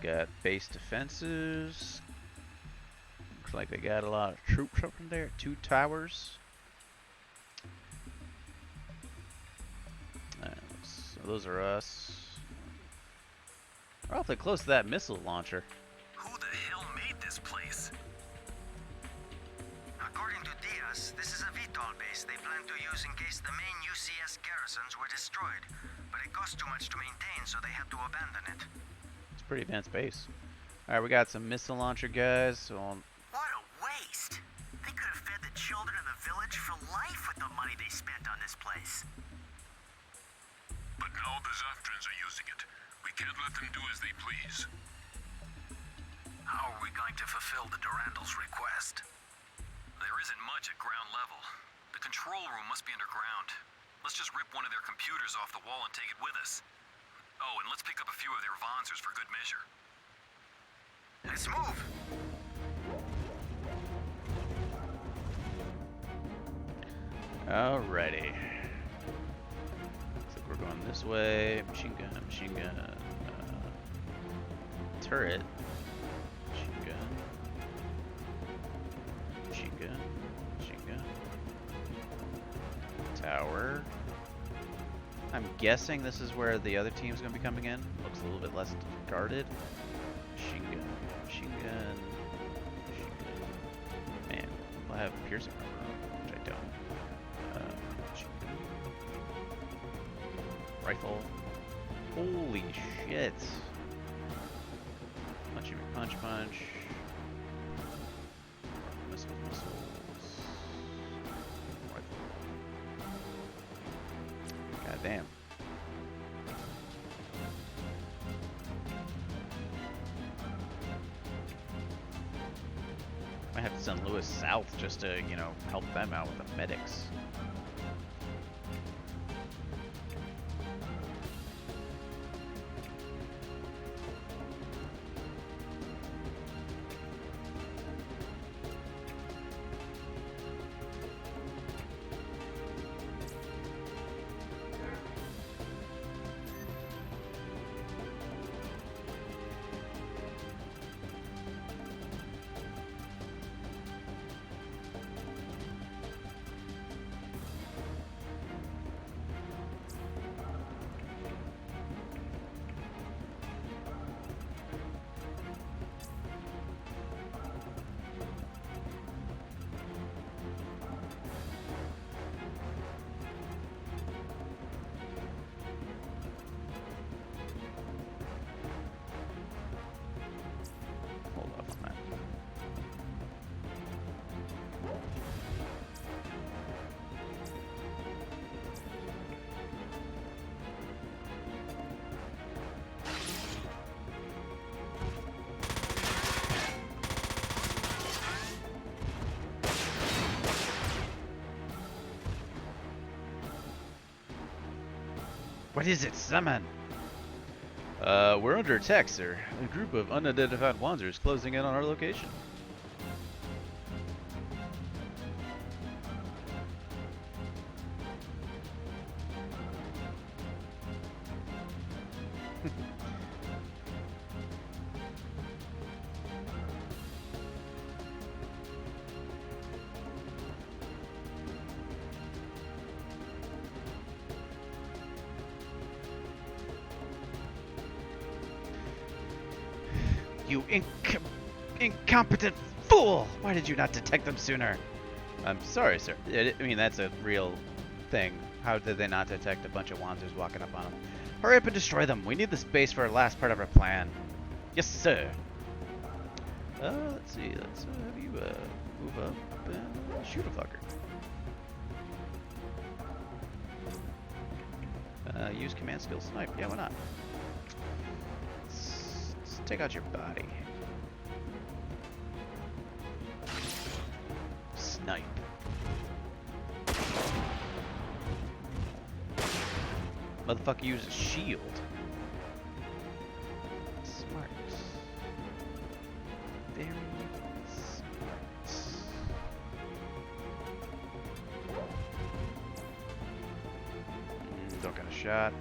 Got base defenses. Looks like they got a lot of troops up in there. 2 towers. So those are us. We're awfully close to that missile launcher. Who the hell made this place? According to Diaz, this is a VTOL base they plan to use in case the main UCS garrisons were destroyed. But it cost too much to maintain, so they had to abandon it. It's a pretty advanced base. Alright, we got some missile launcher guys. So What a waste! They could have fed the children of the village for life with the money they spent on this place. But now the Zaftrans are using it. We can't let them do as they please. How are we going to fulfill the Durandal's request? There isn't much at ground level. The control room must be underground. Let's just rip one of their computers off the wall and take it with us. Oh, and let's pick up a few of their Vansers for good measure. Let's move! alrighty. So we're going this way. Machine gun, turret. Machine gun. Tower. I'm guessing this is where the other team's going to be coming in. Looks a little bit less guarded. Machine gun. Man, I have piercing armor, which I don't. Machine gun. Rifle. Holy shit. Punch. Missiles. Rifle. God damn. I have to send Lewis south just to, help them out with the medics. Hold off on that. What is it? Summon! We're under attack, sir. A group of unidentified wanderers closing in on our location. You incompetent fool! Why did you not detect them sooner? I'm sorry, sir. I mean, that's a real thing. How did they not detect a bunch of Wanzers walking up on them? Hurry up and destroy them. We need the space for our last part of our plan. Yes, sir. Let's see. Let's have you move up and shoot a fucker. Use command skill snipe. Yeah, why not? Let's take out your body. Snipe. Motherfucker uses shield. Smart. Very smart. Don't get a shot.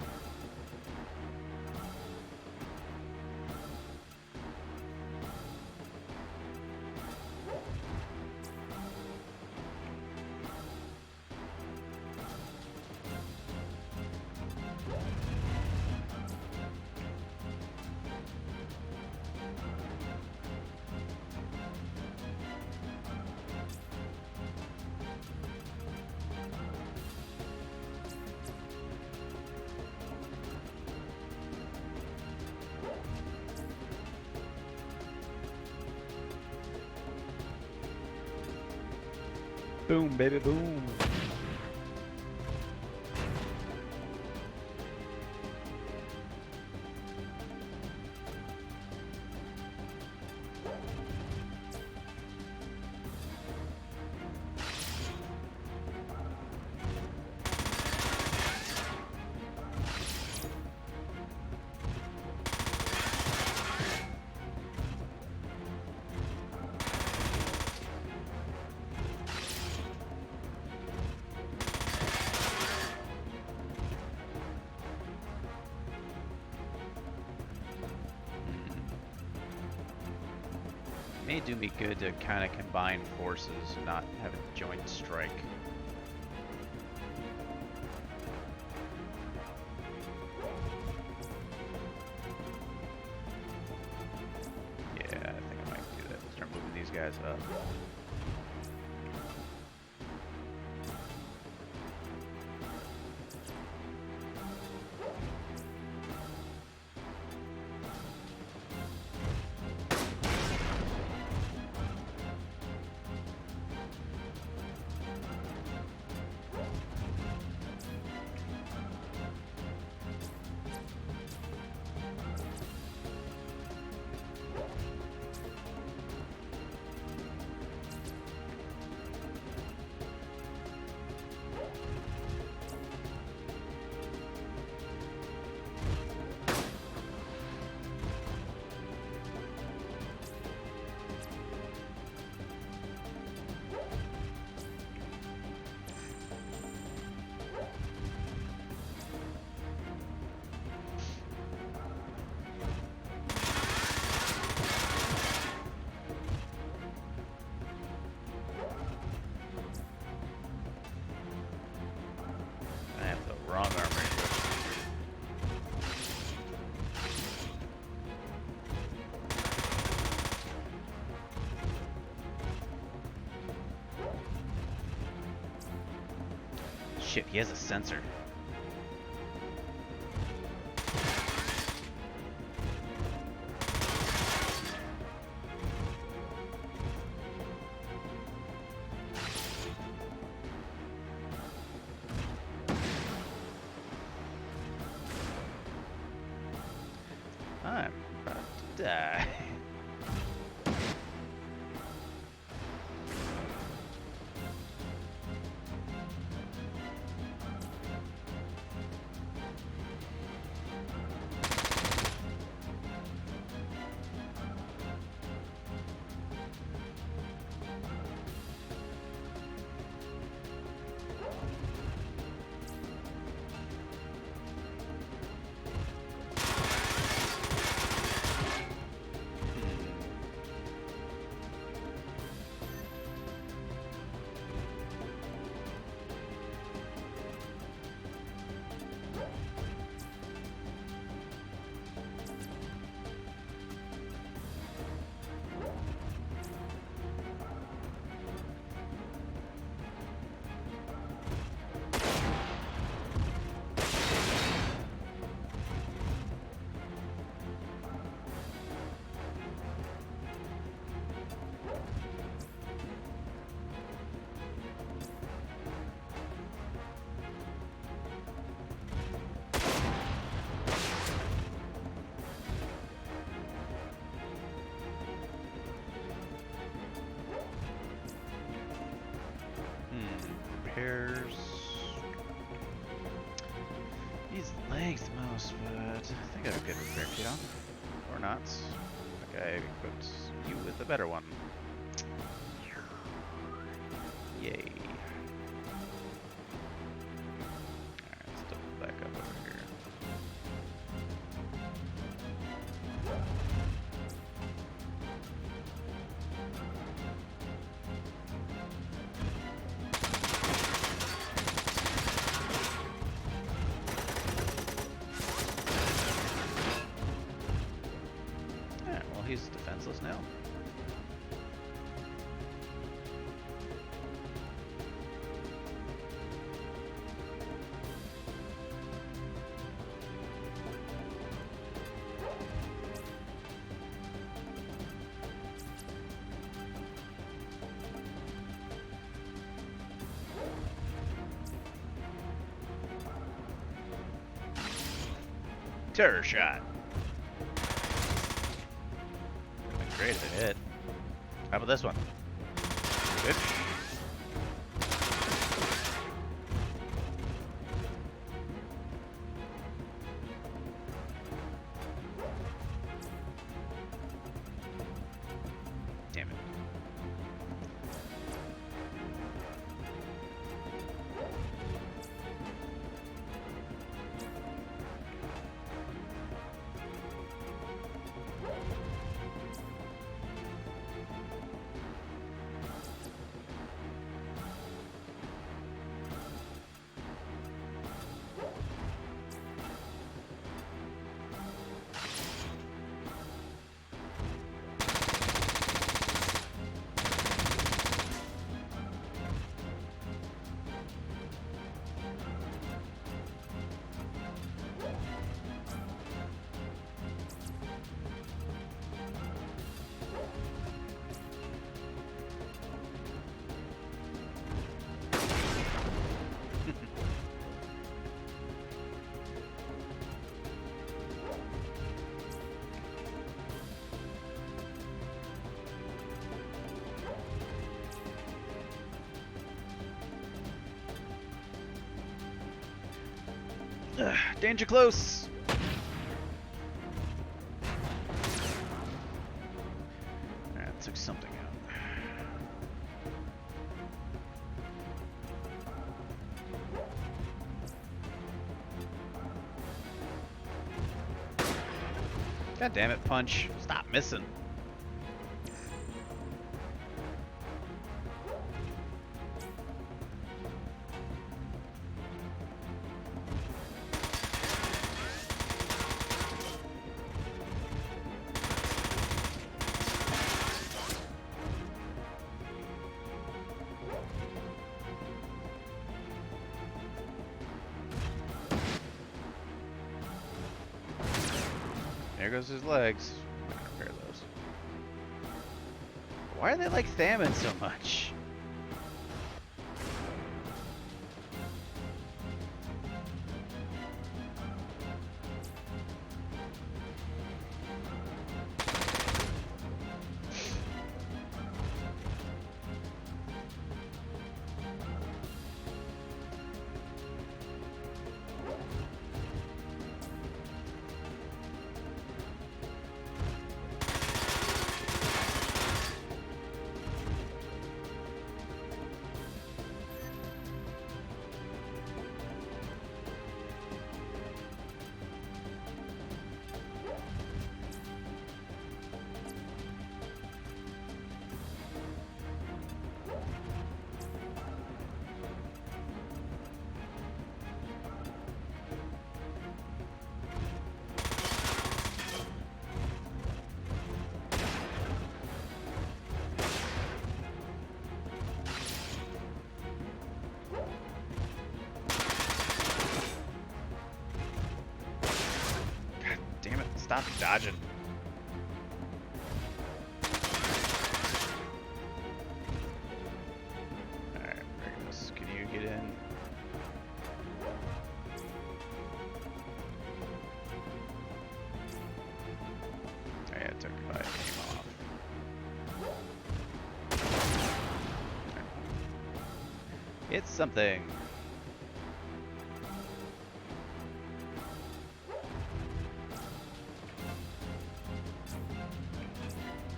Boom, baby, boom. May do me good to kind of combine forces and not have a joint strike. Yeah, I think I might do that. Start moving these guys up. I have the wrong armor. Shit, he has a sensor. I'm about to die. repairs. These legs the most, but I think I have a good repair kit on. Or not. Okay, I equipped you with a better one. Yay. Alright, let's double back up over here. Alright, well he's defenseless now. Terror shot. Great if it hit. How about this one? Good. Damn it. Danger close! Alright, took something out. God damn it, punch. Stop missing. There goes his legs. I'm gonna repair those. Why are they like Thamin so much? Stop dodging. Alright, Regulus, can you get in? Oh yeah, it took my aim off. Hit something.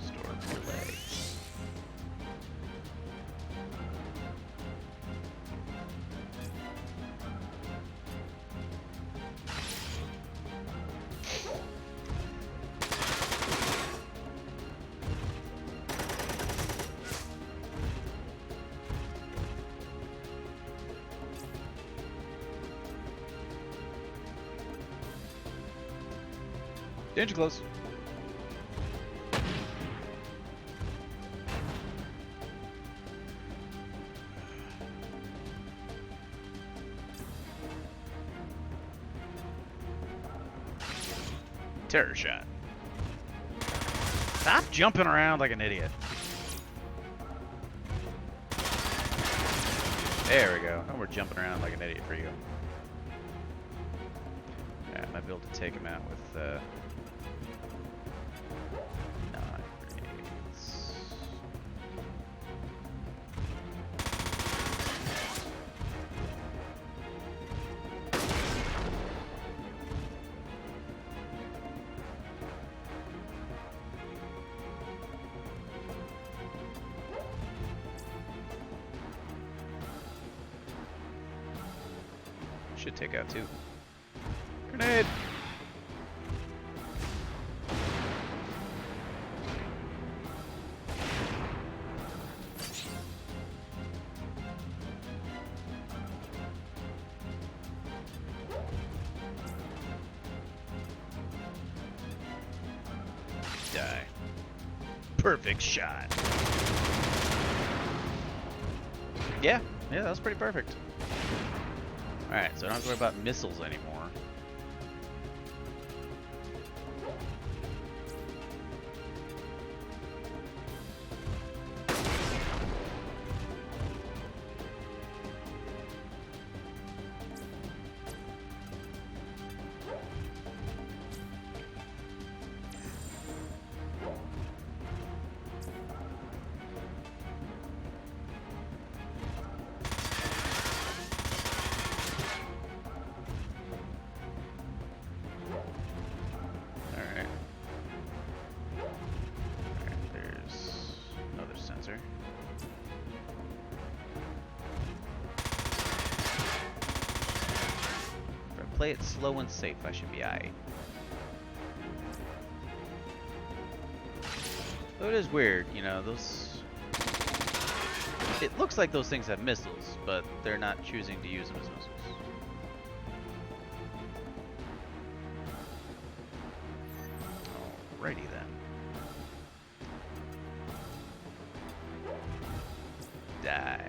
Store delay. Danger close. Terror shot. Stop jumping around like an idiot. There we go. Now we're jumping around like an idiot for you. Alright, I might be able to take him out with grenades. Should take out two. Grenade! Die. Perfect shot. Yeah, that was pretty perfect. Alright, so I don't have to worry about missiles anymore. Play it slow and safe, I should be aight. Though it is weird, you know, those... It looks like those things have missiles, but they're not choosing to use them as missiles. Alrighty then. Die.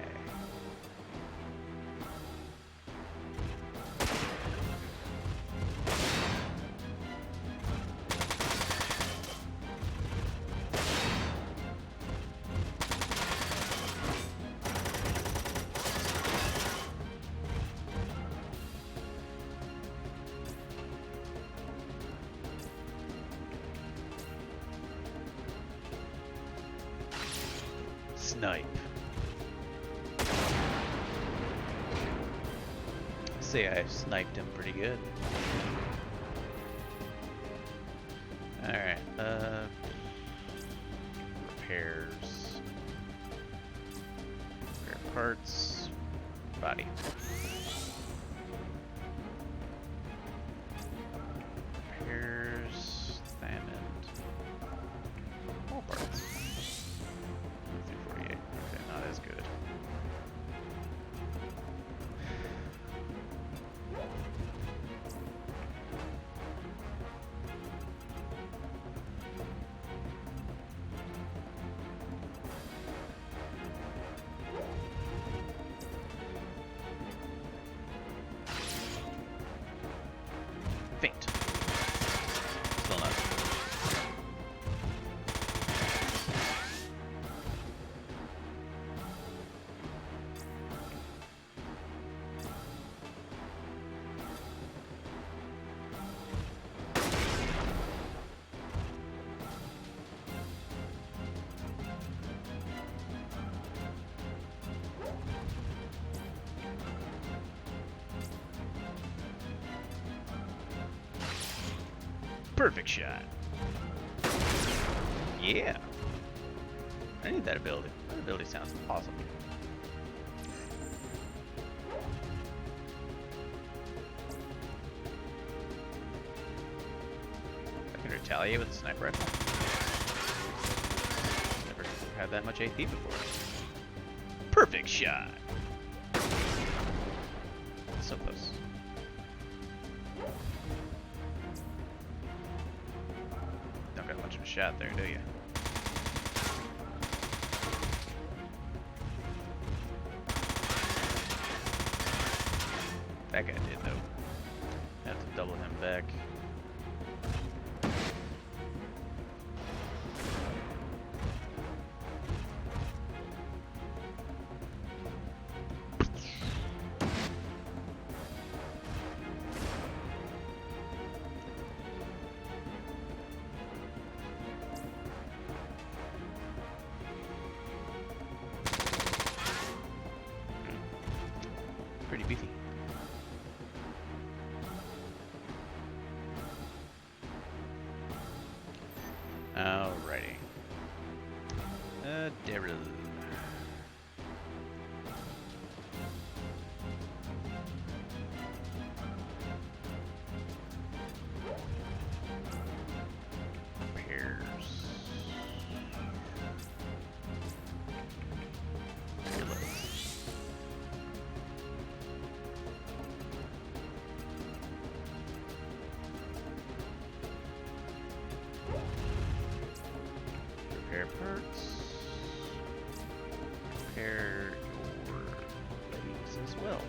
Snipe. Say I sniped him pretty good. Alright, repairs. Repair parts. Body. Repairs. Diamond. All parts. 348. Okay, not as good. Perfect shot. Yeah. I need that ability. That ability sounds awesome. I can retaliate with a sniper rifle. Never had that much AP before. Perfect shot. So close. Don't got much of a shot there, do you? That guy did, though. Have to double him back. Pretty beefy. Alrighty. Daryl. Repairs. Repair parts. Repair your legs as well.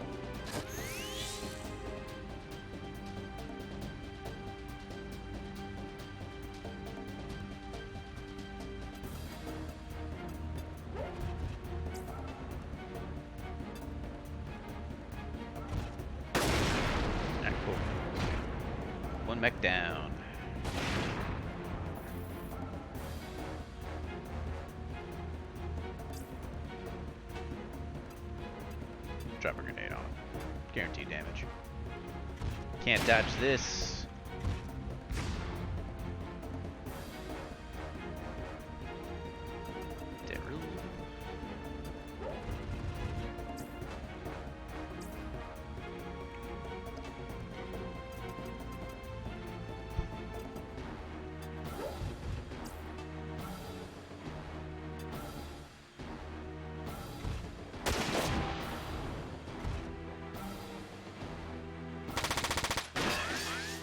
Alright, cool. One mech down. Drop a grenade on him. Guaranteed damage. Can't dodge this. Daryl.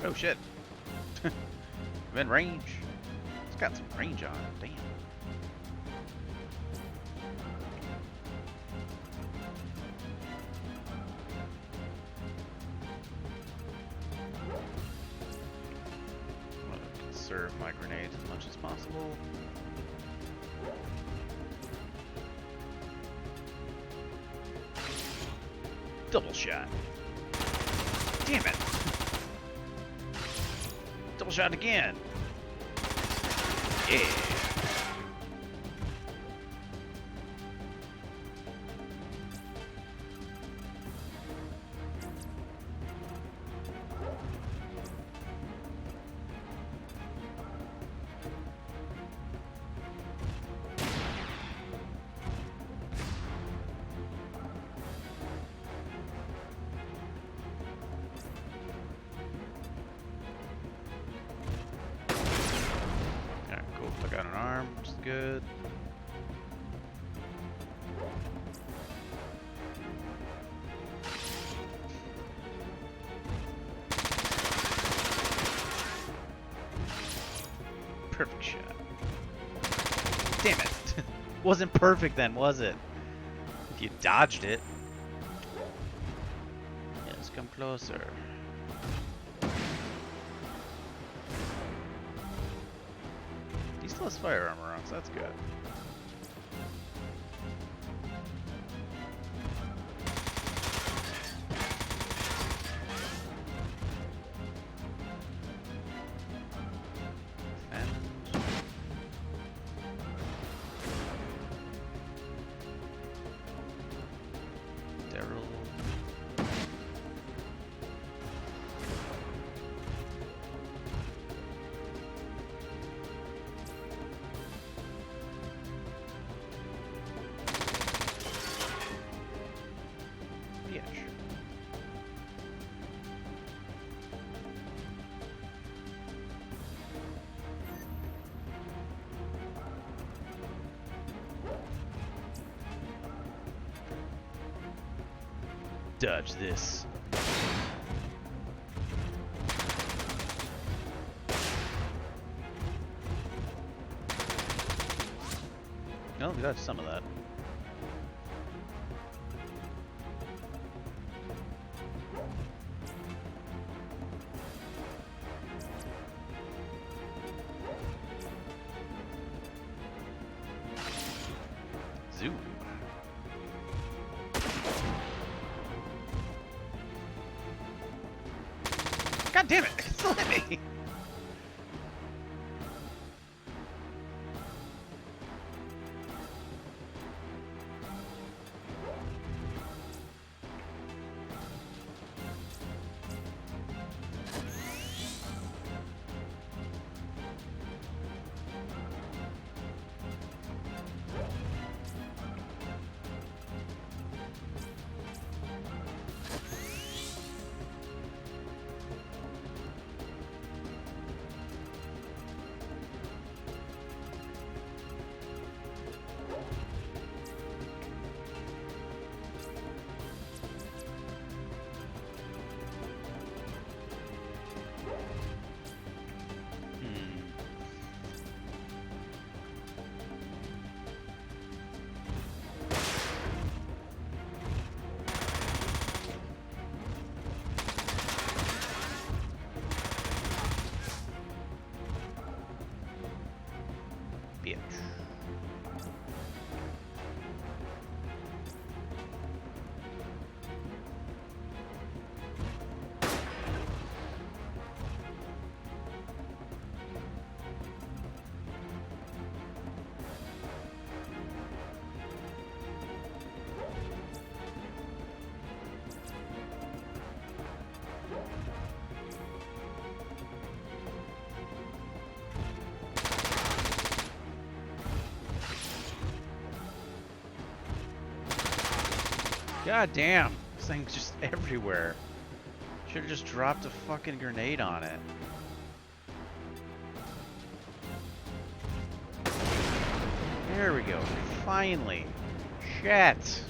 Oh shit. I'm in range. It's got some range on it. Damn. I want to conserve my grenades as much as possible. Double shot. Damn it. Double shot again. Yeah. Took out an arm, which is good. Perfect shot. Damn it. Wasn't perfect then, was it? If you dodged it. Yes, come closer. He still has fire armor on, so that's good. Dodge this. No, we got some of that. Zoo. God damn it! It still hit me! Bitch. God damn, this thing's just everywhere. Should have just dropped a fucking grenade on it. There we go, finally. Shit.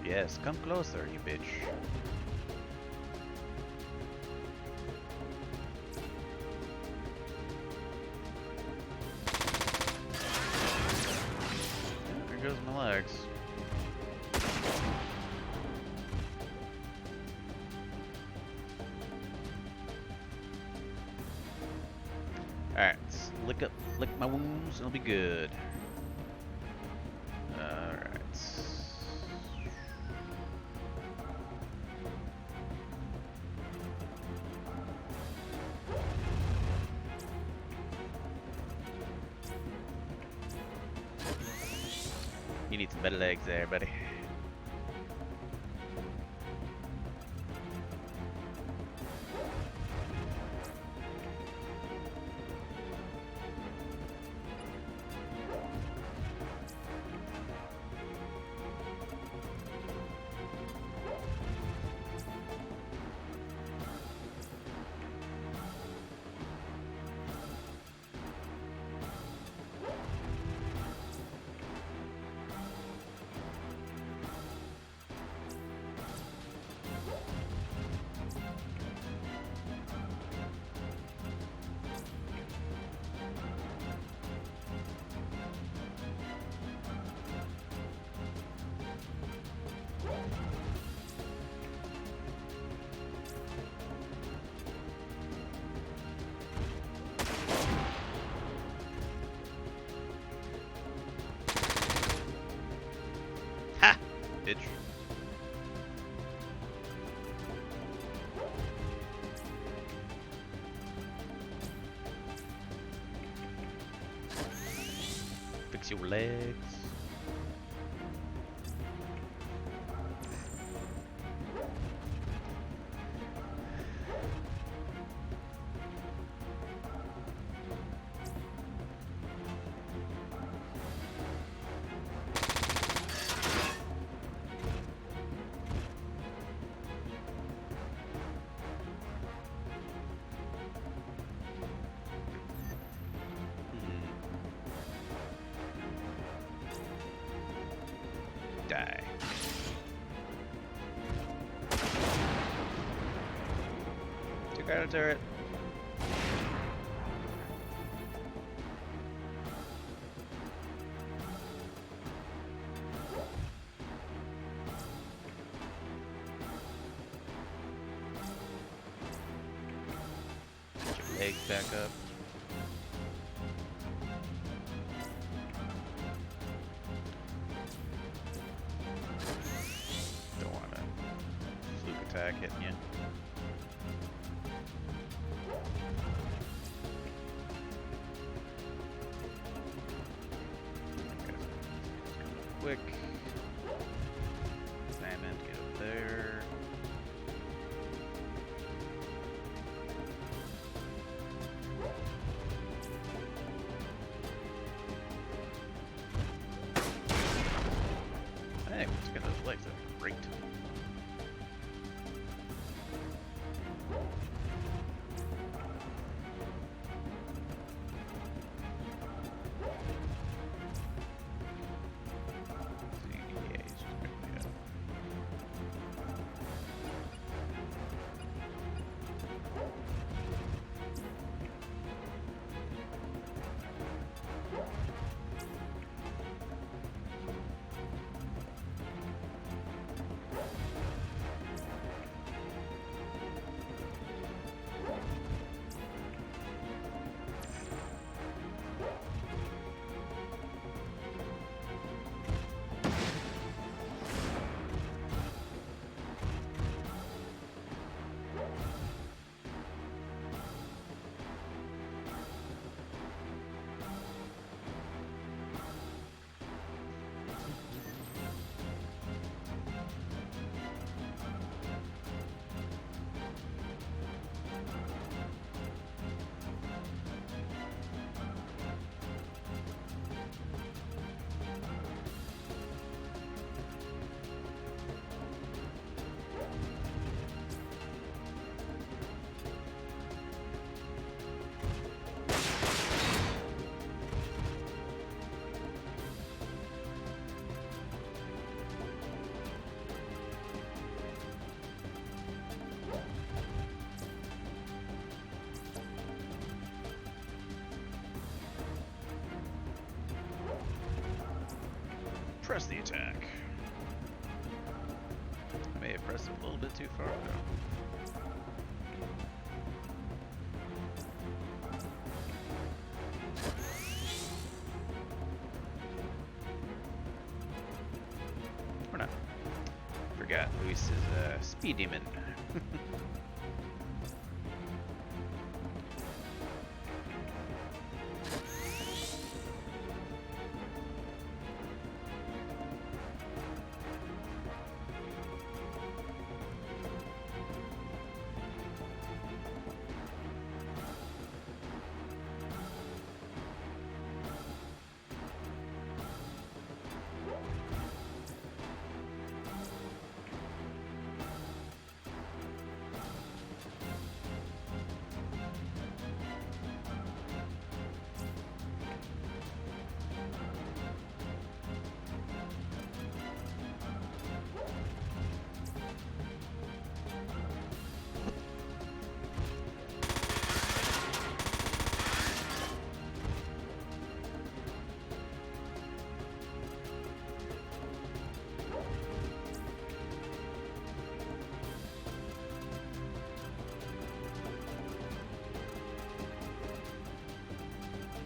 Yes, come closer, you bitch. There goes my legs. Alright, lick my wounds, and it'll be good. Alright. You need some better legs there, buddy. Ha! Bitch. Fix your legs. Die. Took out a turret. Get your legs back up. Don't want a fluke attack hitting you. Quick. Salmon, get up there. Hey, let's get those legs up. Great. Yeah, he's just barely up. Press the attack. I may have pressed it a little bit too far though. Or not. Forgot Luis is a speed demon.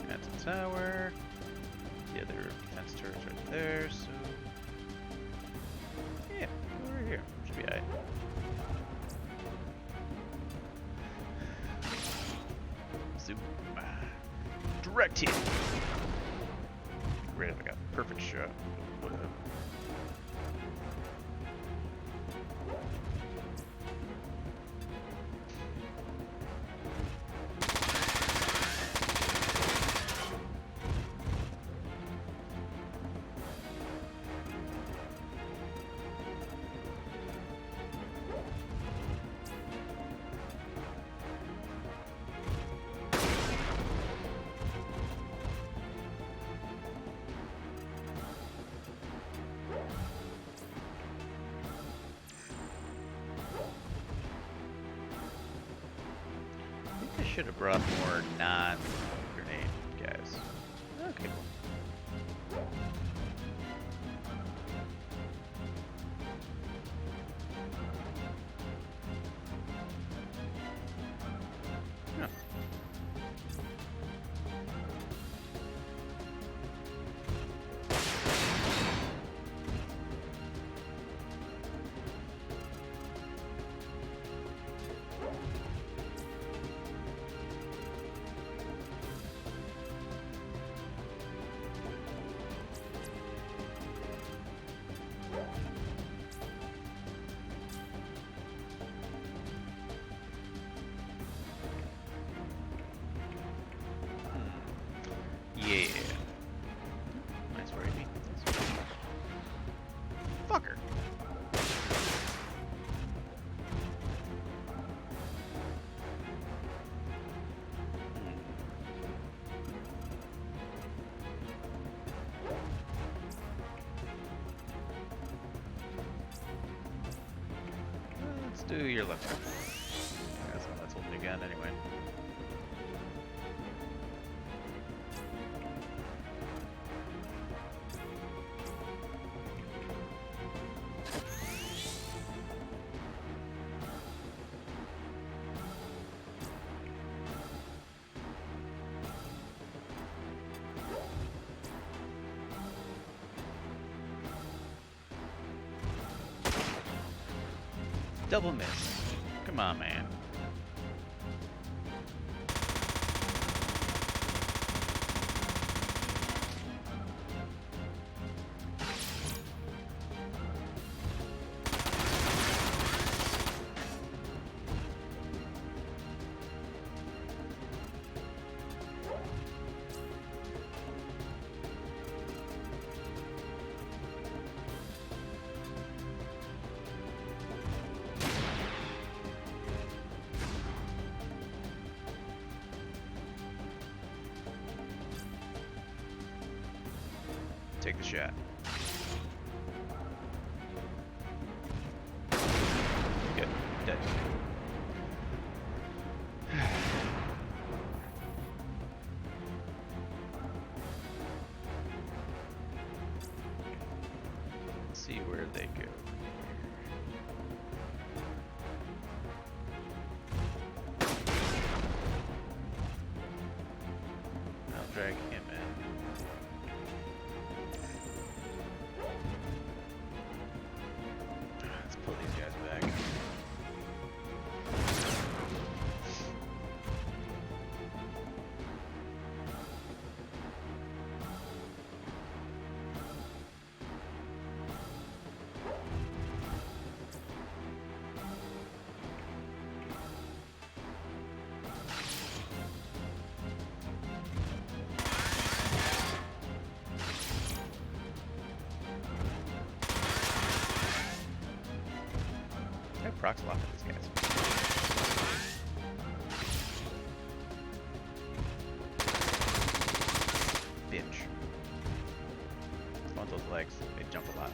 That's a tower. The other defense turret's right there, so yeah, go over here. Should be alright. Zoom. Direct hit. Great, I got a perfect shot. Whatever. should have brought more non-grenade guys. Okay, cool. Huh. Yeah. Nice where he fucker. Let's do your left side. That's the one that's holding your gun anyway. Double miss. Come on, man. Take the shot. Good. Dead. Let's see where they go. I'll drag him in. Let's pull these guys back. I have procs locked with these guys. Binge. Want those legs? They jump a lot.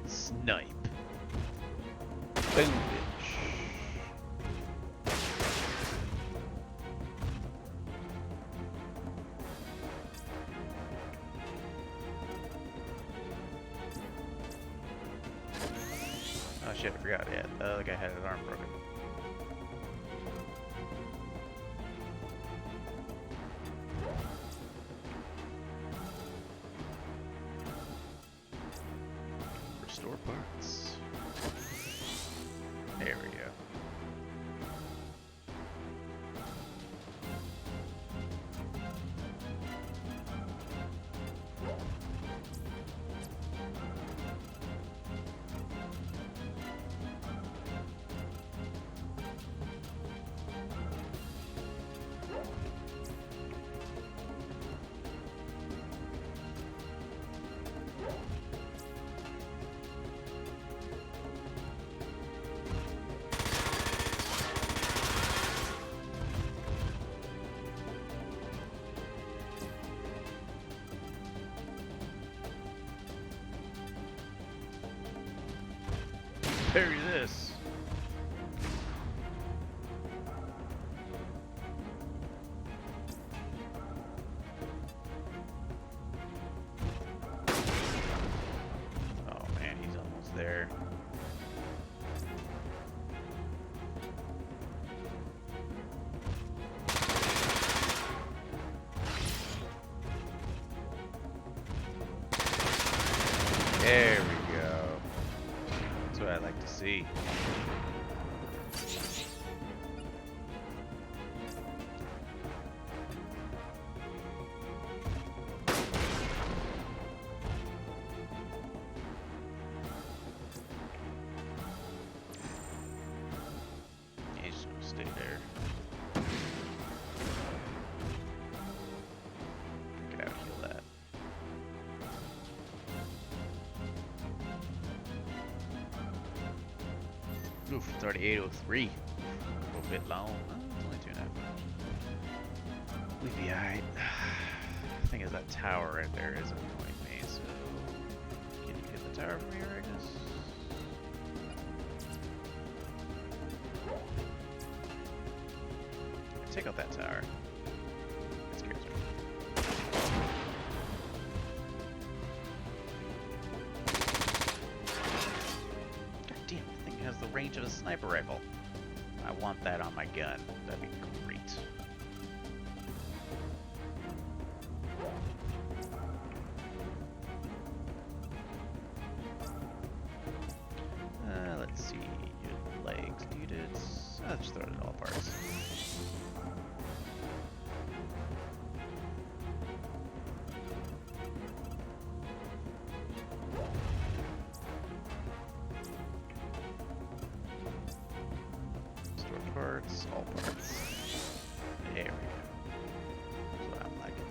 Snipe. Boom, bitch. Oh shit, I forgot. Yeah, the other guy had his arm broken. Restore parts. There we go. Parry this. Oh man, he's almost there. There we go. That's what I like to see. He's just gonna stay there. Get out, heal that. Oof, it's already 8:03. A little bit long. Oh, it's only 2.5 hours. We'd be alright. The thing is, that tower right there is annoying me, so... Can you get the tower from here, Agnes? Take out that tower. That scares me. God damn, the thing has the range of a sniper rifle. I want that on my gun. That'd be great. Let's see. Your legs needed. I'll just throw it in all parts. Store parts, all parts. There we go. That's what I'm liking.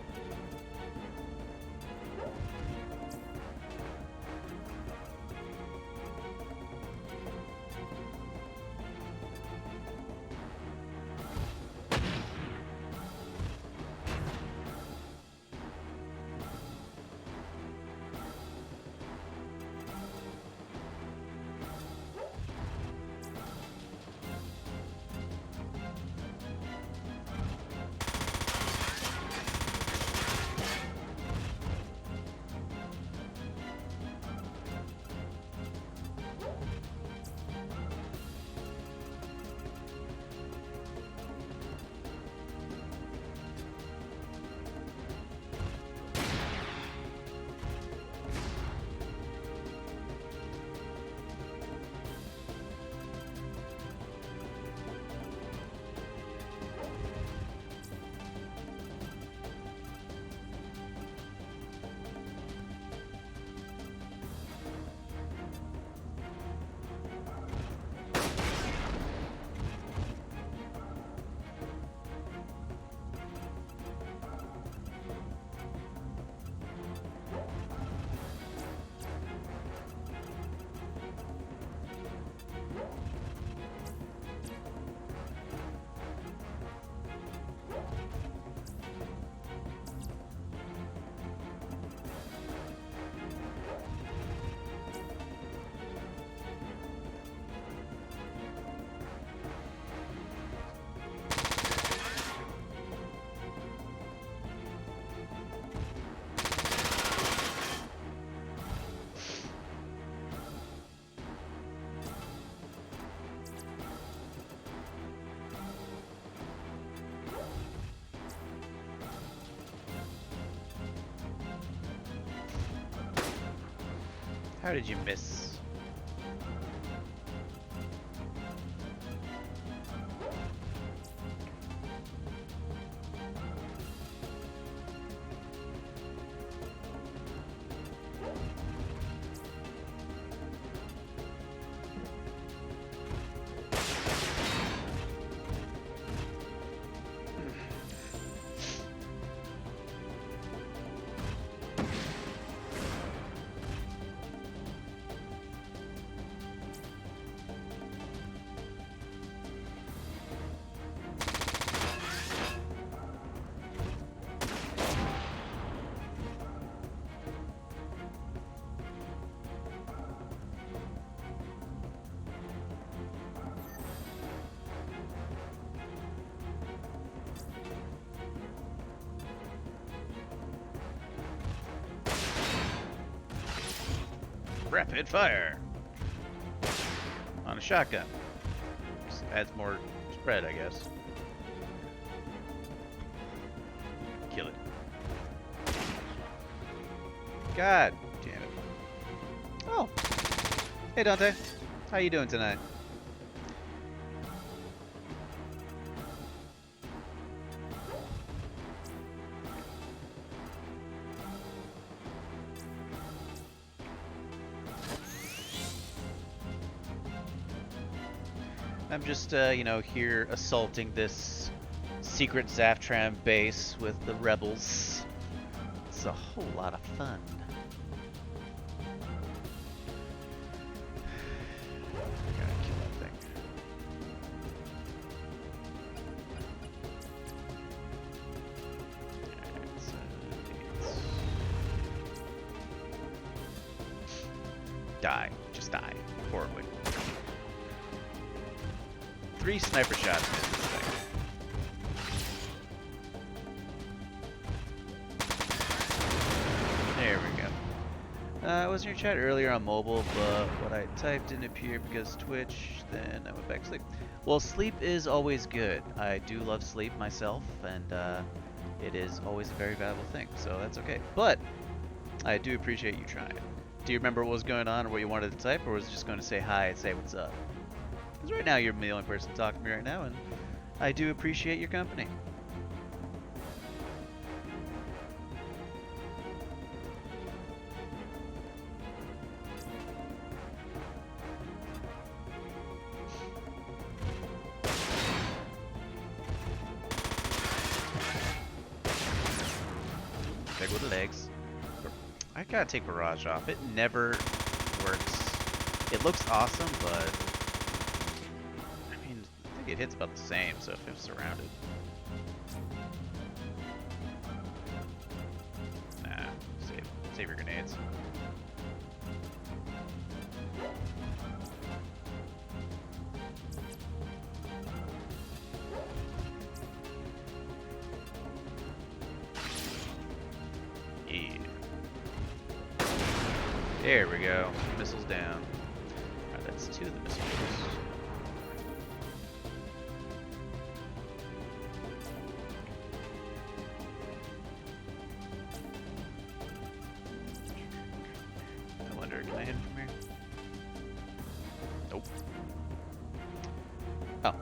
How did you miss? Rapid fire on a shotgun. Just adds more spread, I guess. Kill it. God damn it. Oh. Hey Dante. How you doing tonight? I'm just, you know, here assaulting this secret Zaftran base with the rebels. It's a whole lot of fun. Gotta kill that thing. Alright, so die. Just die. Horribly. 3 sniper shots missed this thing. There we go. I was in your chat earlier on mobile, but what I typed didn't appear because Twitch, then I went back to sleep. Well, sleep is always good. I do love sleep myself, and it is always a very valuable thing, so that's okay. But I do appreciate you trying. Do you remember what was going on or what you wanted to type, or was it just going to say hi and say what's up? Because right now you're the only person talking to me right now, and I do appreciate your company. Big with the legs. I gotta take Barrage off. It never works. It looks awesome, but I mean, I think it hits about the same, so if it's surrounded. Nah, save your grenades. Yeah. There we go. Missiles down. Alright, that's 2 of the missiles. I wonder, can I hit from here? Nope. Oh,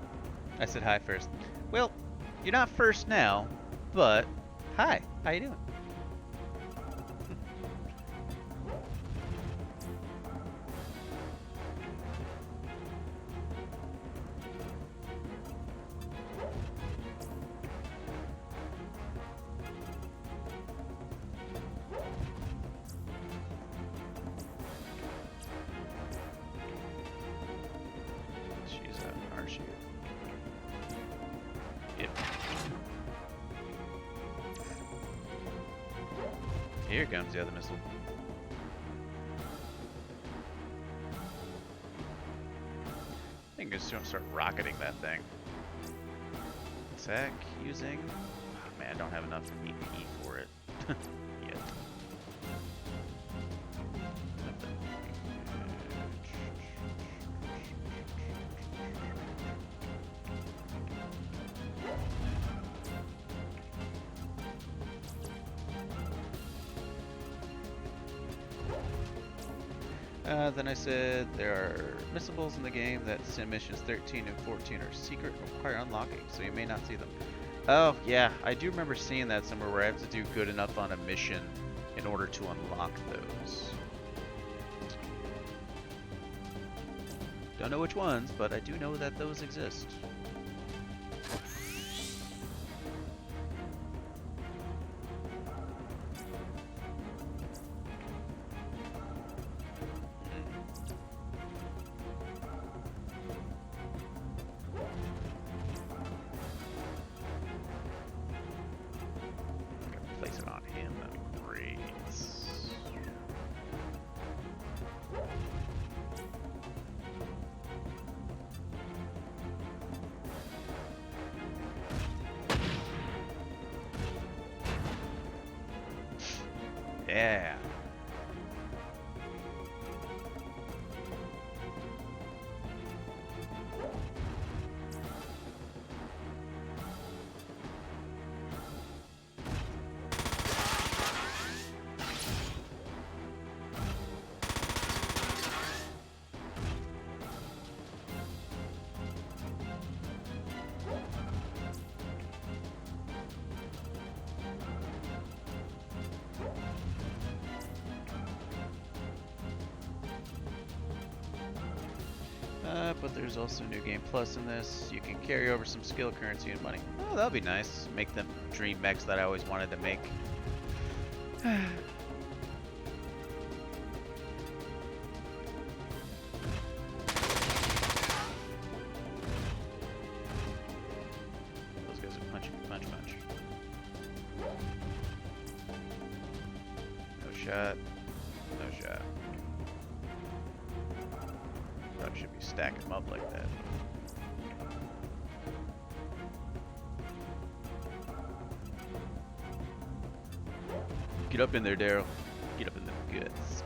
I said hi first. Well, you're not first now, but hi. How you doing? Here comes the other missile. I think I'm just gonna start rocketing that thing. Attack using. Oh, man, I don't have enough EP for it yet. Then I said there are missiles in the game that sim missions 13 and 14 are secret and require unlocking, so you may not see them. Oh, yeah, I do remember seeing that somewhere where I have to do good enough on a mission in order to unlock those. Don't know which ones, but I do know that those exist. Place it on him, though. Great. Yeah. But there's also New Game Plus in this. You can carry over some skill currency and money. Oh, that'll be nice. Make them dream mechs that I always wanted to make. Those guys are punching, punch. No shot. No shot. Probably should be stacking them up like that. Get up in there, Daryl. Get up in the guts.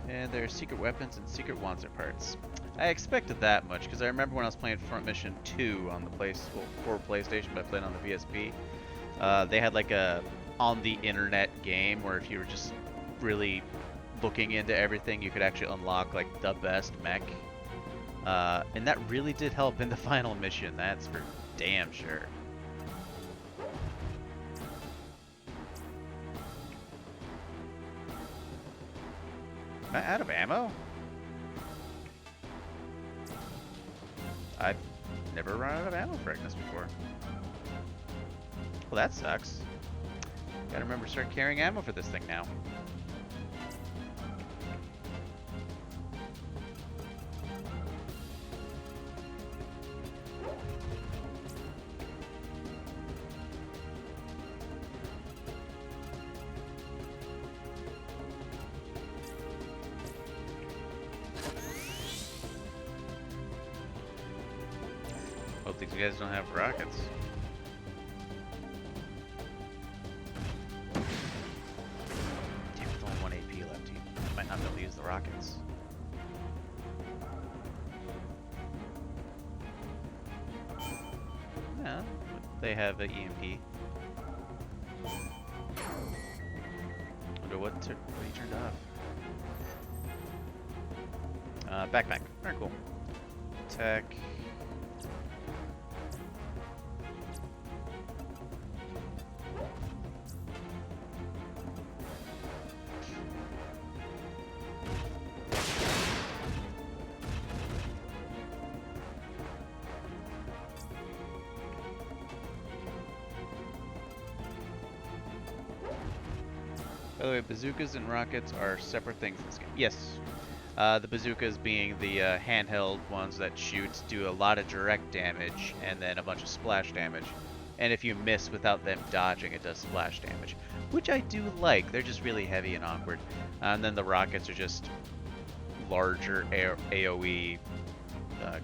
And there's secret weapons and secret Wanzer parts. I expected that much because I remember when I was playing Front Mission 2 on the for PlayStation, but I played on the PSP. They had like a on the internet game where if you were just really looking into everything, you could actually unlock like the best mech. And that really did help in the final mission. That's for damn sure. Am I out of ammo? I've never run out of ammo for Ignis before. Well, that sucks. Gotta remember to start carrying ammo for this thing now. Hope these guys don't have rockets. Damn, with only 1 AP left, you might not be able to use the rockets. No, they have an EMP. Wonder what he turned off. Backpack. Very cool. Tech. By the way, bazookas and rockets are separate things in this game. Yes. The bazookas being the handheld ones that shoot, do a lot of direct damage and then a bunch of splash damage. And if you miss without them dodging, it does splash damage. Which I do like. They're just really heavy and awkward. And then the rockets are just larger AoE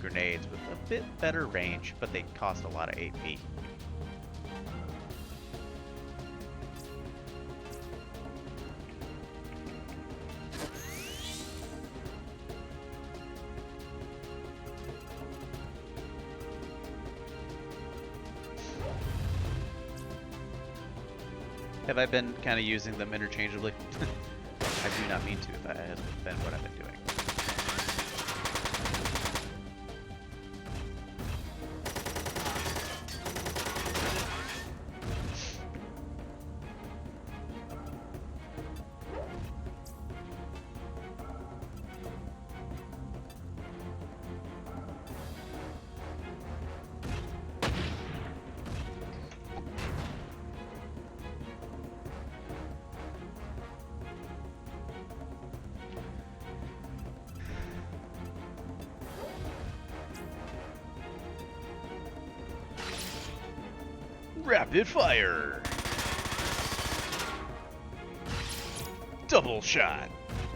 grenades with a bit better range, but they cost a lot of AP. Have I been kind of using them interchangeably? I do not mean to if that has been what I've been doing. Rapid fire! Double shot!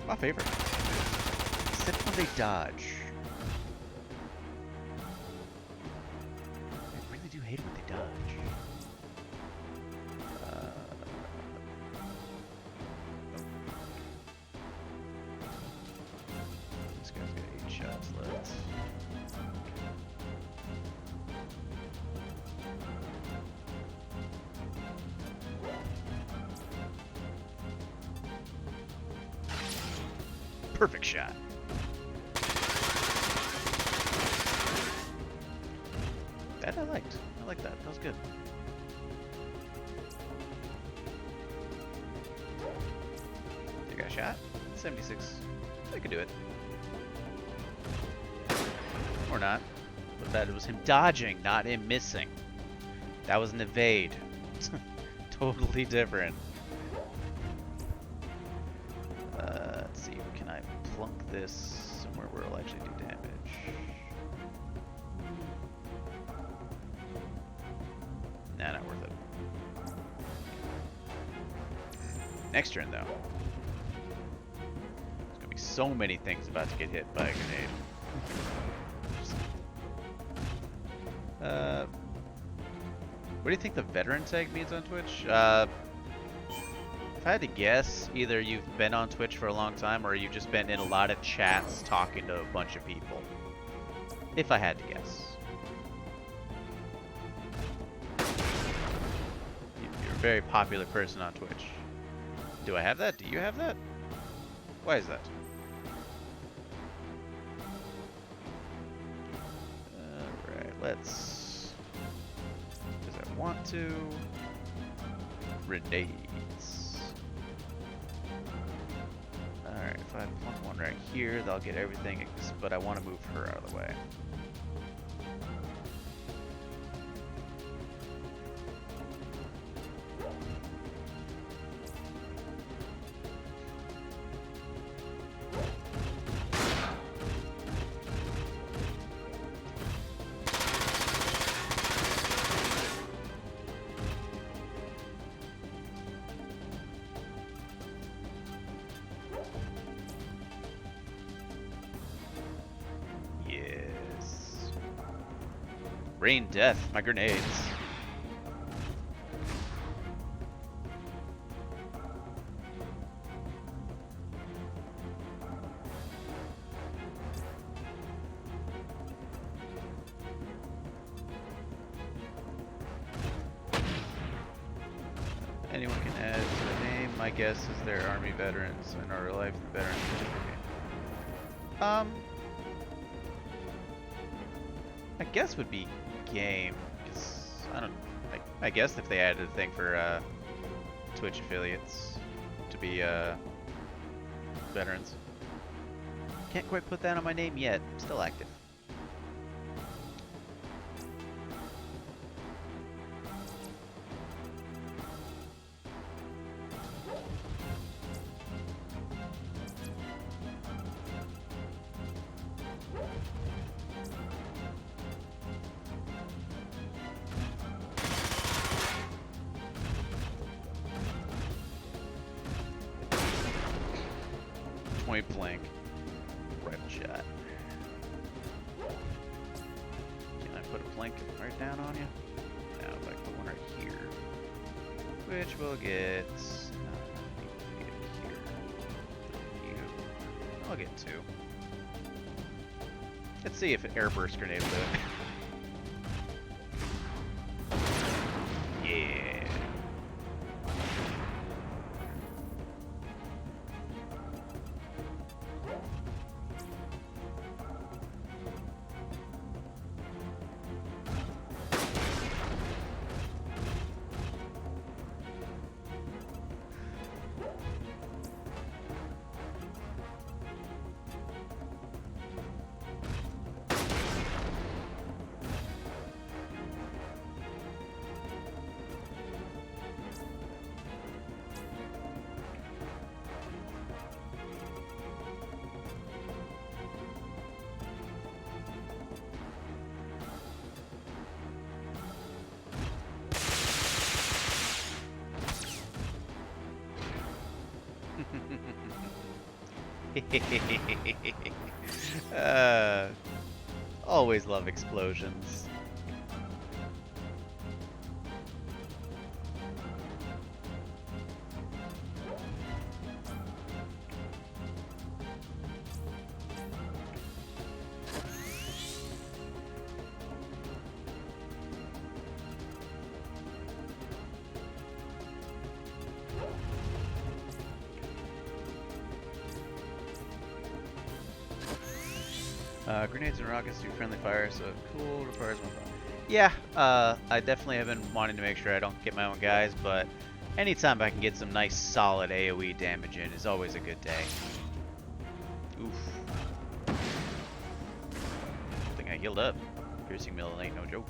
My favorite. Except when they dodge. I really do hate it when they dodge. This guy's got 8 shots left. Perfect shot. That I liked. I like that. That was good. shot. 76. I could do it. Or not. But that was him dodging, not him missing. That was an evade. Totally different. Let's see. Can I plunk this somewhere where it'll actually do damage? Nah, not worth it. Next turn, though. There's gonna be so many things about to get hit by a grenade. What do you think the veteran tag means on Twitch? If I had to guess, either you've been on Twitch for a long time or you've just been in a lot of chats talking to a bunch of people. If I had to guess. You're a very popular person on Twitch. Do I have that? Do you have that? Why is that? Alright, let's... because I want to... Grenades. Alright, if I plunk one right here, they'll get everything, but I want to move her out of the way. Rain death, my grenades. Anyone can add to the name. My guess is they're Army veterans and are alive the veterans certificate. I guess would be game, because I don't. I guess if they added a thing for Twitch affiliates to be veterans. Can't quite put that on my name yet. I'm still active. Point blank rifle shot. Can I put a plank right down on you? No, if I put one right here, which will get. I'll get two. Let's see if an airburst grenade will do it. Yeah. Always love explosions. Grenades and rockets do friendly fire, so cool, requires one. Yeah, I definitely have been wanting to make sure I don't get my own guys, but Anytime I can get some nice solid AoE damage in is always a good day. Oof. I think I healed up. Piercing mill ain't no joke.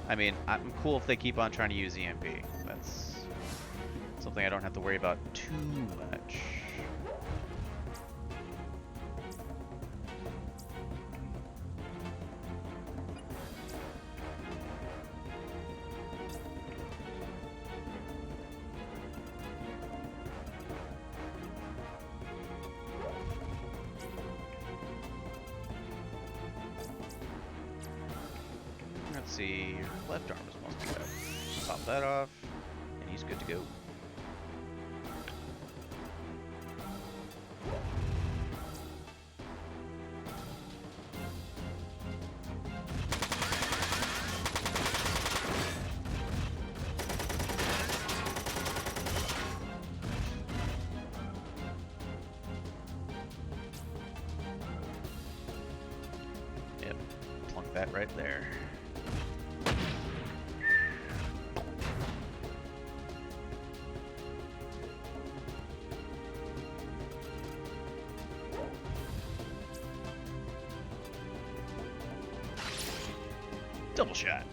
I mean, I'm cool if they keep on trying to use EMP. That's something I don't have to worry about too much. Let's see, your left arm is mostly cut. Pop that off, and he's good to go. Yep, plunk that right there. Double shot.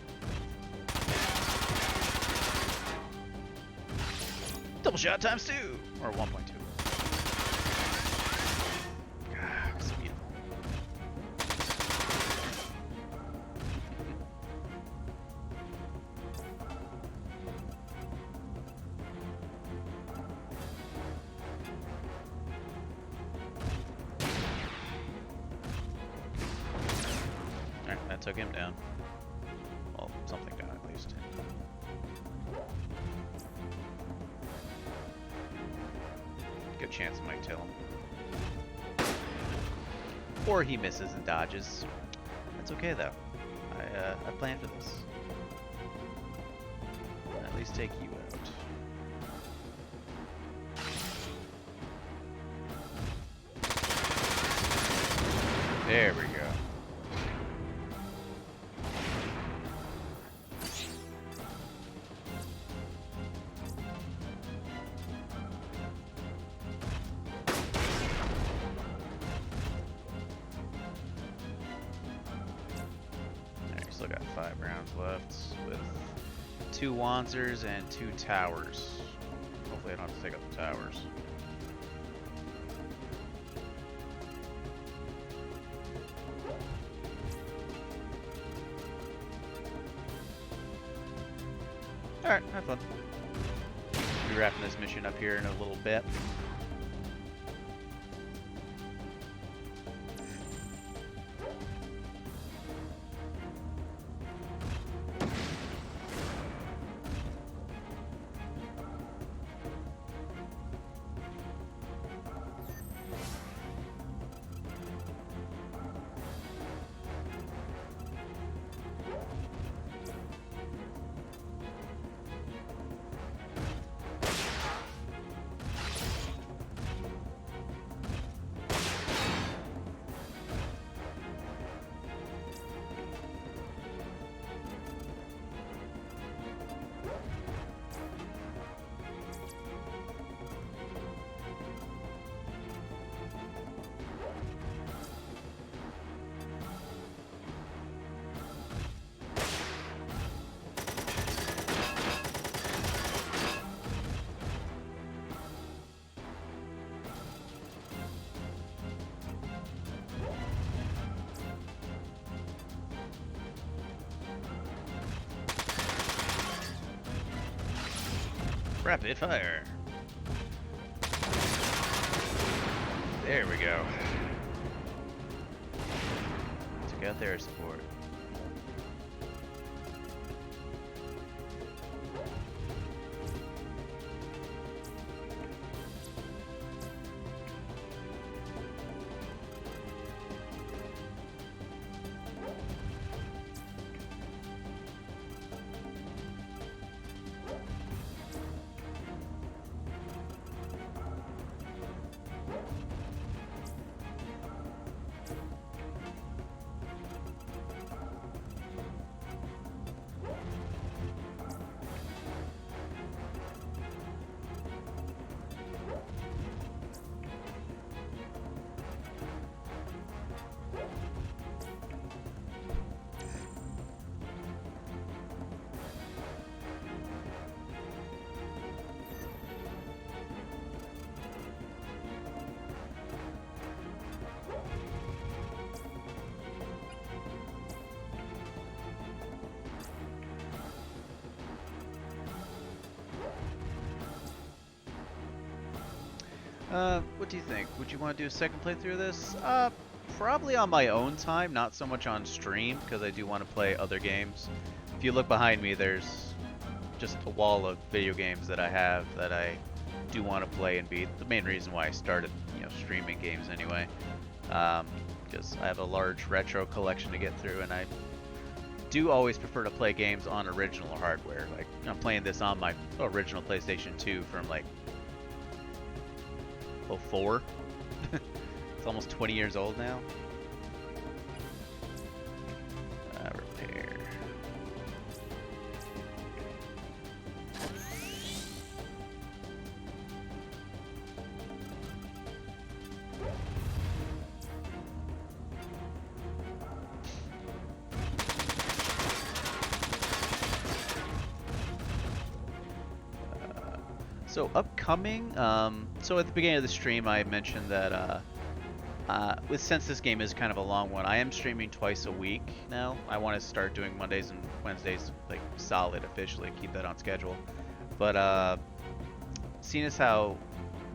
Double shot times 2, or 1.2. Ah, so beautiful. Alright, that took him down. Well, something down at least. Good chance it might kill him. Or he misses and dodges. That's okay though. I planned for this. At least take you out. There we go. Still got 5 rounds left with 2 Wanzers and 2 towers. Hopefully I don't have to take up the towers. Alright, have fun. Be wrapping this mission up here in a little bit. Rapid fire. There we go. Took out their support. What do you think? Would you want to do a second playthrough of this? Probably on my own time, not so much on stream, because I do want to play other games. If you look behind me, there's just a wall of video games that I have that I do want to play and beat. The main reason why I started, streaming games anyway, because I have a large retro collection to get through, and I do always prefer to play games on original hardware. Like, I'm playing this on my original PlayStation 2 from like '04. It's almost 20 years old now. Repair. So upcoming, so at the beginning of the stream I mentioned that since this game is kind of a long one, I am streaming twice a week now. I want to start doing Mondays and Wednesdays like solid officially, keep that on schedule. But seeing as how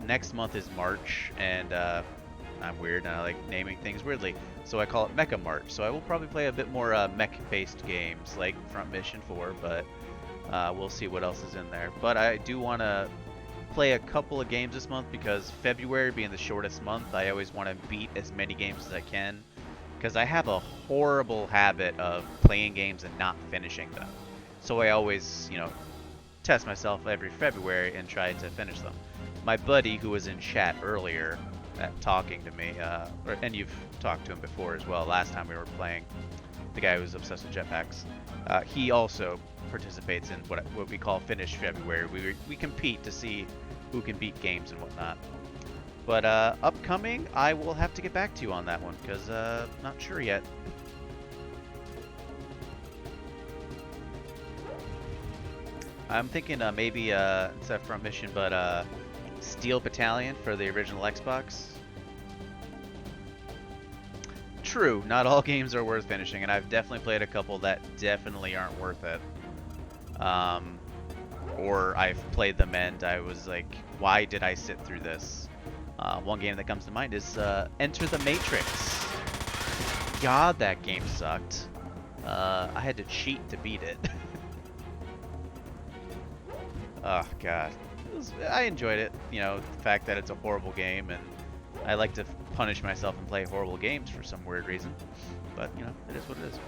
next month is March, and I'm weird and I like naming things weirdly, so I call it Mecha March. So I will probably play a bit more mech-based games like Front Mission 4, but we'll see what else is in there. But I do want to play a couple of games this month because February being the shortest month, I always want to beat as many games as I can, because I have a horrible habit of playing games and not finishing them. So I always, test myself every February and try to finish them. My buddy who was in chat earlier talking to me, and you've talked to him before as well, last time we were playing, the guy who was obsessed with jetpacks, he also participates in what we call Finish February. We compete to see who can beat games and whatnot. But upcoming, I will have to get back to you on that one because not sure yet. I'm thinking maybe instead of Front Mission, but Steel Battalion for the original Xbox. True, not all games are worth finishing, and I've definitely played a couple that definitely aren't worth it. Or I've played them and I was like, why did I sit through this? One game that comes to mind is Enter the Matrix. God, that game sucked. I had to cheat to beat it. Oh god, I enjoyed it. The fact that it's a horrible game, and I like to punish myself and play horrible games for some weird reason. But it is what it is.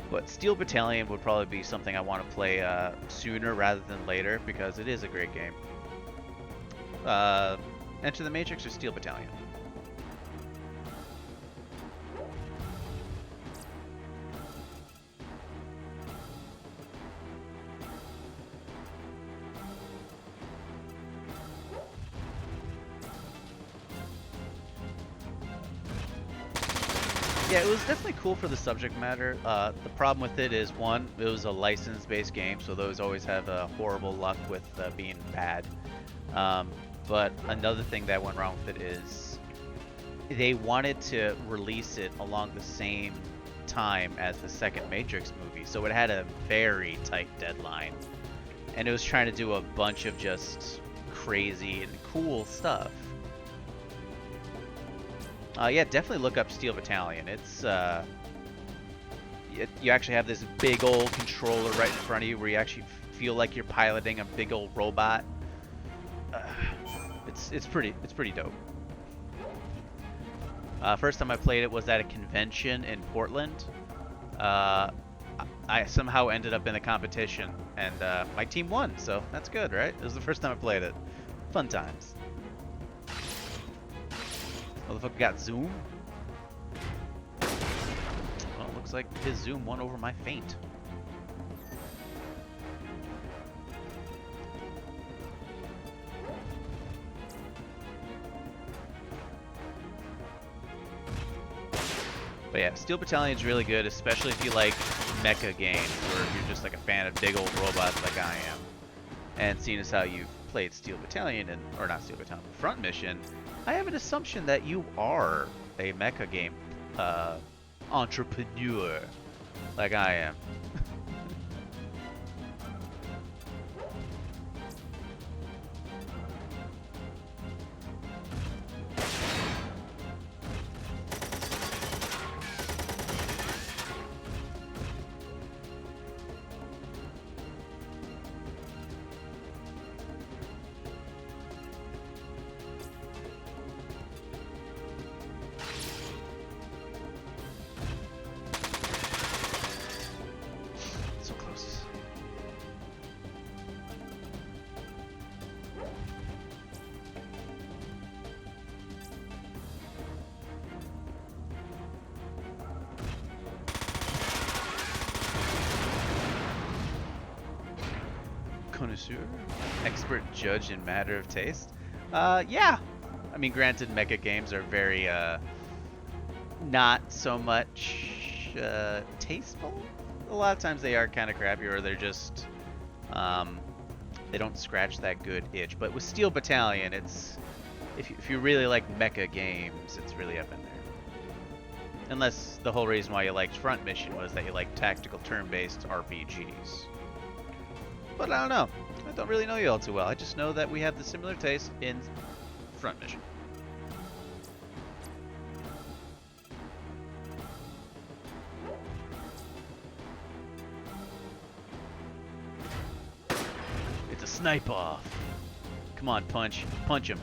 But Steel Battalion would probably be something I want to play sooner rather than later because it is a great game. Enter the Matrix or Steel Battalion? Yeah, it was definitely cool for the subject matter. The problem with it is, one, it was a license-based game, so those always have horrible luck with being bad. But another thing that went wrong with it is they wanted to release it along the same time as the second Matrix movie, so it had a very tight deadline. And it was trying to do a bunch of just crazy and cool stuff. Yeah, definitely look up Steel Battalion. It's you actually have this big old controller right in front of you where you actually feel like you're piloting a big old robot. It's pretty dope. First time I played it was at a convention in Portland. I somehow ended up in the competition, and my team won, so that's good, right? It was the first time I played it. Fun times. Motherfucker got zoom. Well, looks like his zoom won over my feint. But yeah, Steel Battalion is really good, especially if you like mecha games, or if you're just like a fan of big old robots like I am. And seeing as how you've played Steel Battalion, or not Steel Battalion, Front Mission, I have an assumption that you are a mecha game entrepreneur, like I am. connoisseur, expert judge in matter of taste. Yeah. I mean, granted, mecha games are very not so much tasteful. A lot of times they are kind of crappy, or they're just they don't scratch that good itch. But with Steel Battalion, it's if you really like mecha games, it's really up in there. Unless the whole reason why you liked Front Mission was that you liked tactical turn-based RPGs. But I don't know. I don't really know you all too well. I just know that we have the similar taste in Front Mission. It's a snipe off. Come on, punch. Punch him.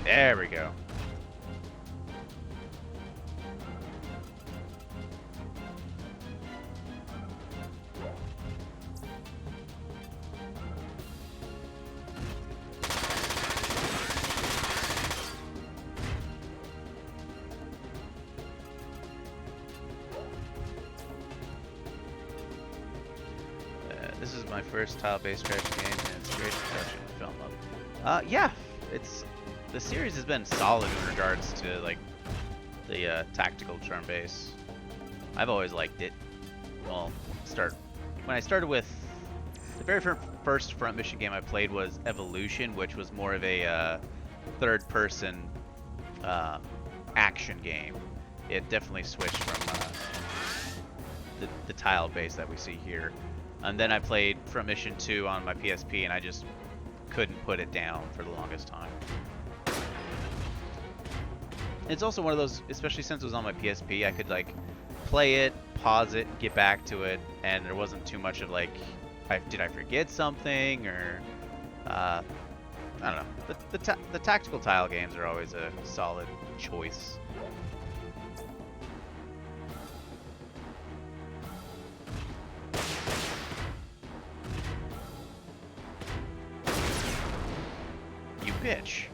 There we go. This is my first tile-based strategy game, and it's great production. Fell in love. Yeah, the series has been solid in regards to like the tactical turn-based. I've always liked it. Well, when I started with the very first Front Mission game I played was Evolution, which was more of a third-person action game. It definitely switched from the tile base that we see here. And then I played Front Mission 2 on my PSP, and I just couldn't put it down for the longest time. It's also one of those, especially since it was on my PSP, I could like play it, pause it, get back to it, and there wasn't too much of like, did I forget something, or I don't know. The tactical tile games are always a solid choice. Bitch.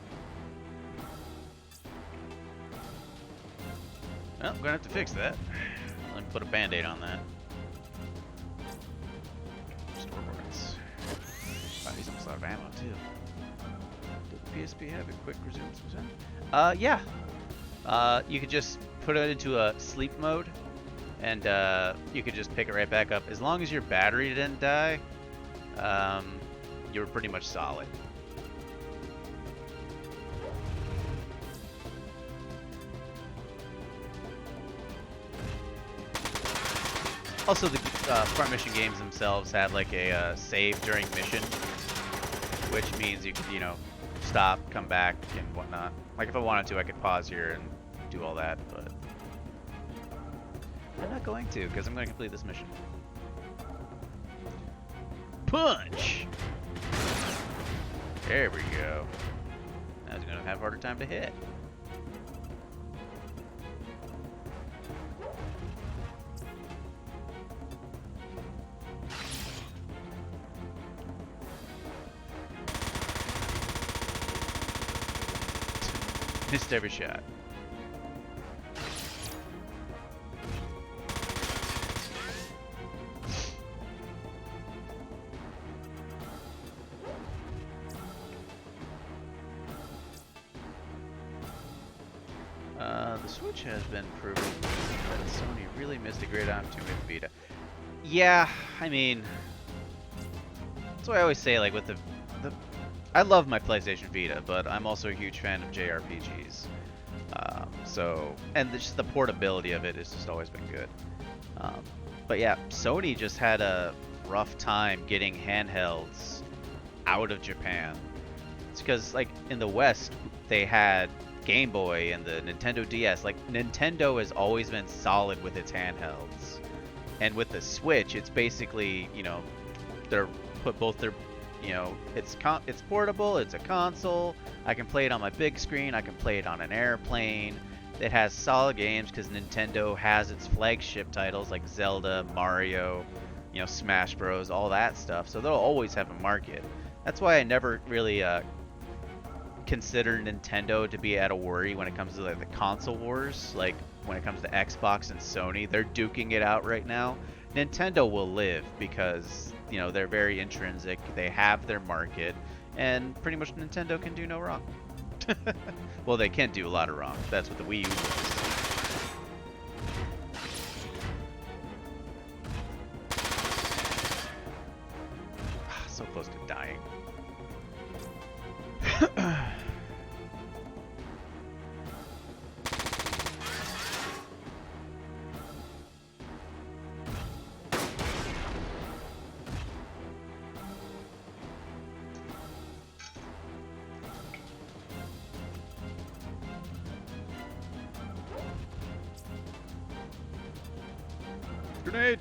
Well, I'm gonna have to fix that. Let me put a band-aid on that. Store boards. Wow, he's almost out of ammo too. Did the PSP have a quick resume? Yeah. You could just put it into a sleep mode, and you could just pick it right back up. As long as your battery didn't die, you were pretty much solid. Also, the Front Mission games themselves have like a save during mission, which means you could, stop, come back, and whatnot. Like if I wanted to, I could pause here and do all that, but I'm not going to, because I'm going to complete this mission. Punch! There we go. Now he's going to have a harder time to hit. Missed every shot. The Switch has been proven that Sony really missed a great opportunity with Vita. Yeah, I mean, that's why I always say, like, with the I love my PlayStation Vita, but I'm also a huge fan of JRPGs. And just the portability of it has just always been good. But yeah, Sony just had a rough time getting handhelds out of Japan. It's because, like, in the West, they had Game Boy and the Nintendo DS. Like, Nintendo has always been solid with its handhelds. And with the Switch, it's basically, they're put both their it's portable, it's a console, I can play it on my big screen, I can play it on an airplane. It has solid games because Nintendo has its flagship titles like Zelda, Mario, Smash Bros, all that stuff, so they'll always have a market. That's why I never really consider Nintendo to be at a worry when it comes to like the console wars. Like when it comes to Xbox and Sony, they're duking it out right now. Nintendo will live because, they're very intrinsic. They have their market, and pretty much Nintendo can do no wrong. Well, they can do a lot of wrong. That's what the Wii U was. So close to dying. Grenade!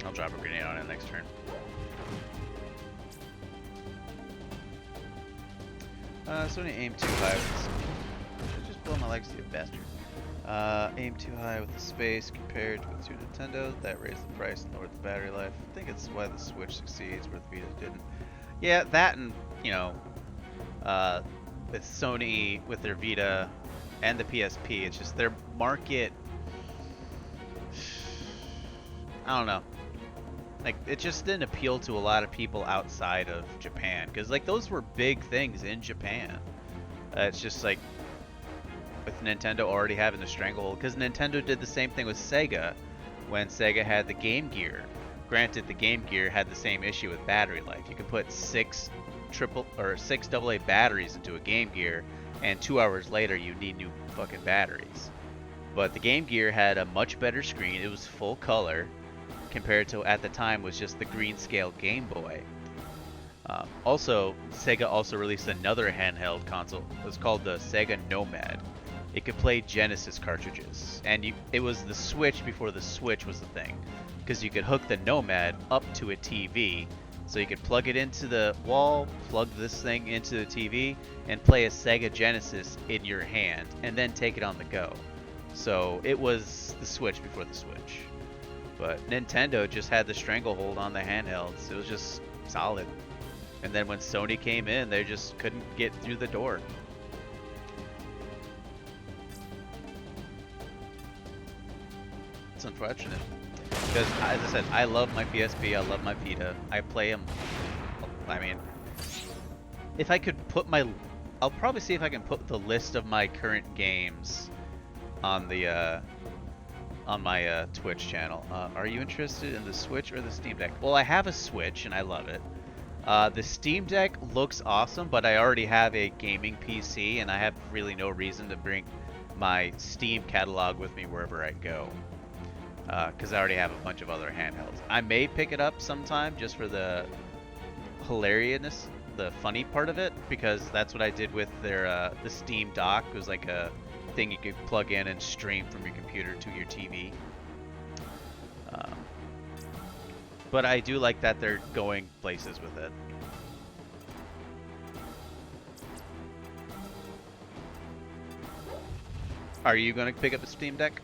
I'll drop a grenade on it next turn. Sony aim too high with the just blow my legs, you bastard. Aim too high with the space compared with two Nintendos. That raised the price and lowered the battery life. I think it's why the Switch succeeds where the Vita didn't. Yeah, that and, with Sony, with their Vita and the PSP, it's just their market, I don't know. Like, it just didn't appeal to a lot of people outside of Japan. Because, like, those were big things in Japan. It's just, like, with Nintendo already having the stranglehold. Because Nintendo did the same thing with Sega when Sega had the Game Gear. Granted, the Game Gear had the same issue with battery life. You could put six AA batteries into a Game Gear, and 2 hours later, you need new fucking batteries. But the Game Gear had a much better screen. It was full color, compared to at the time was just the green scale Game Boy. Also, Sega also released another handheld console. It was called the Sega Nomad. It could play Genesis cartridges, and it was the Switch before the Switch was the thing, because you could hook the Nomad up to a TV, so you could plug it into the wall, plug this thing into the TV, and play a Sega Genesis in your hand, and then take it on the go. So it was the Switch before the Switch. But Nintendo just had the stranglehold on the handhelds. It was just solid. And then when Sony came in, they just couldn't get through the door. It's unfortunate. Because, as I said, I love my PSP, I love my Vita. I play them. I mean, if I could put I'll probably see if I can put the list of my current games on the, on my Twitch channel. Are you interested in the Switch or the Steam Deck? Well, I have a Switch and I love it. The Steam Deck looks awesome, but I already have a gaming PC and I have really no reason to bring my Steam catalog with me wherever I go. Because I already have a bunch of other handhelds. I may pick it up sometime just for the hilariousness, the funny part of it, because that's what I did with their the Steam Dock. It was like a thing you could plug in and stream from your computer to your TV. But I do like that they're going places with it. Are you going to pick up a Steam Deck?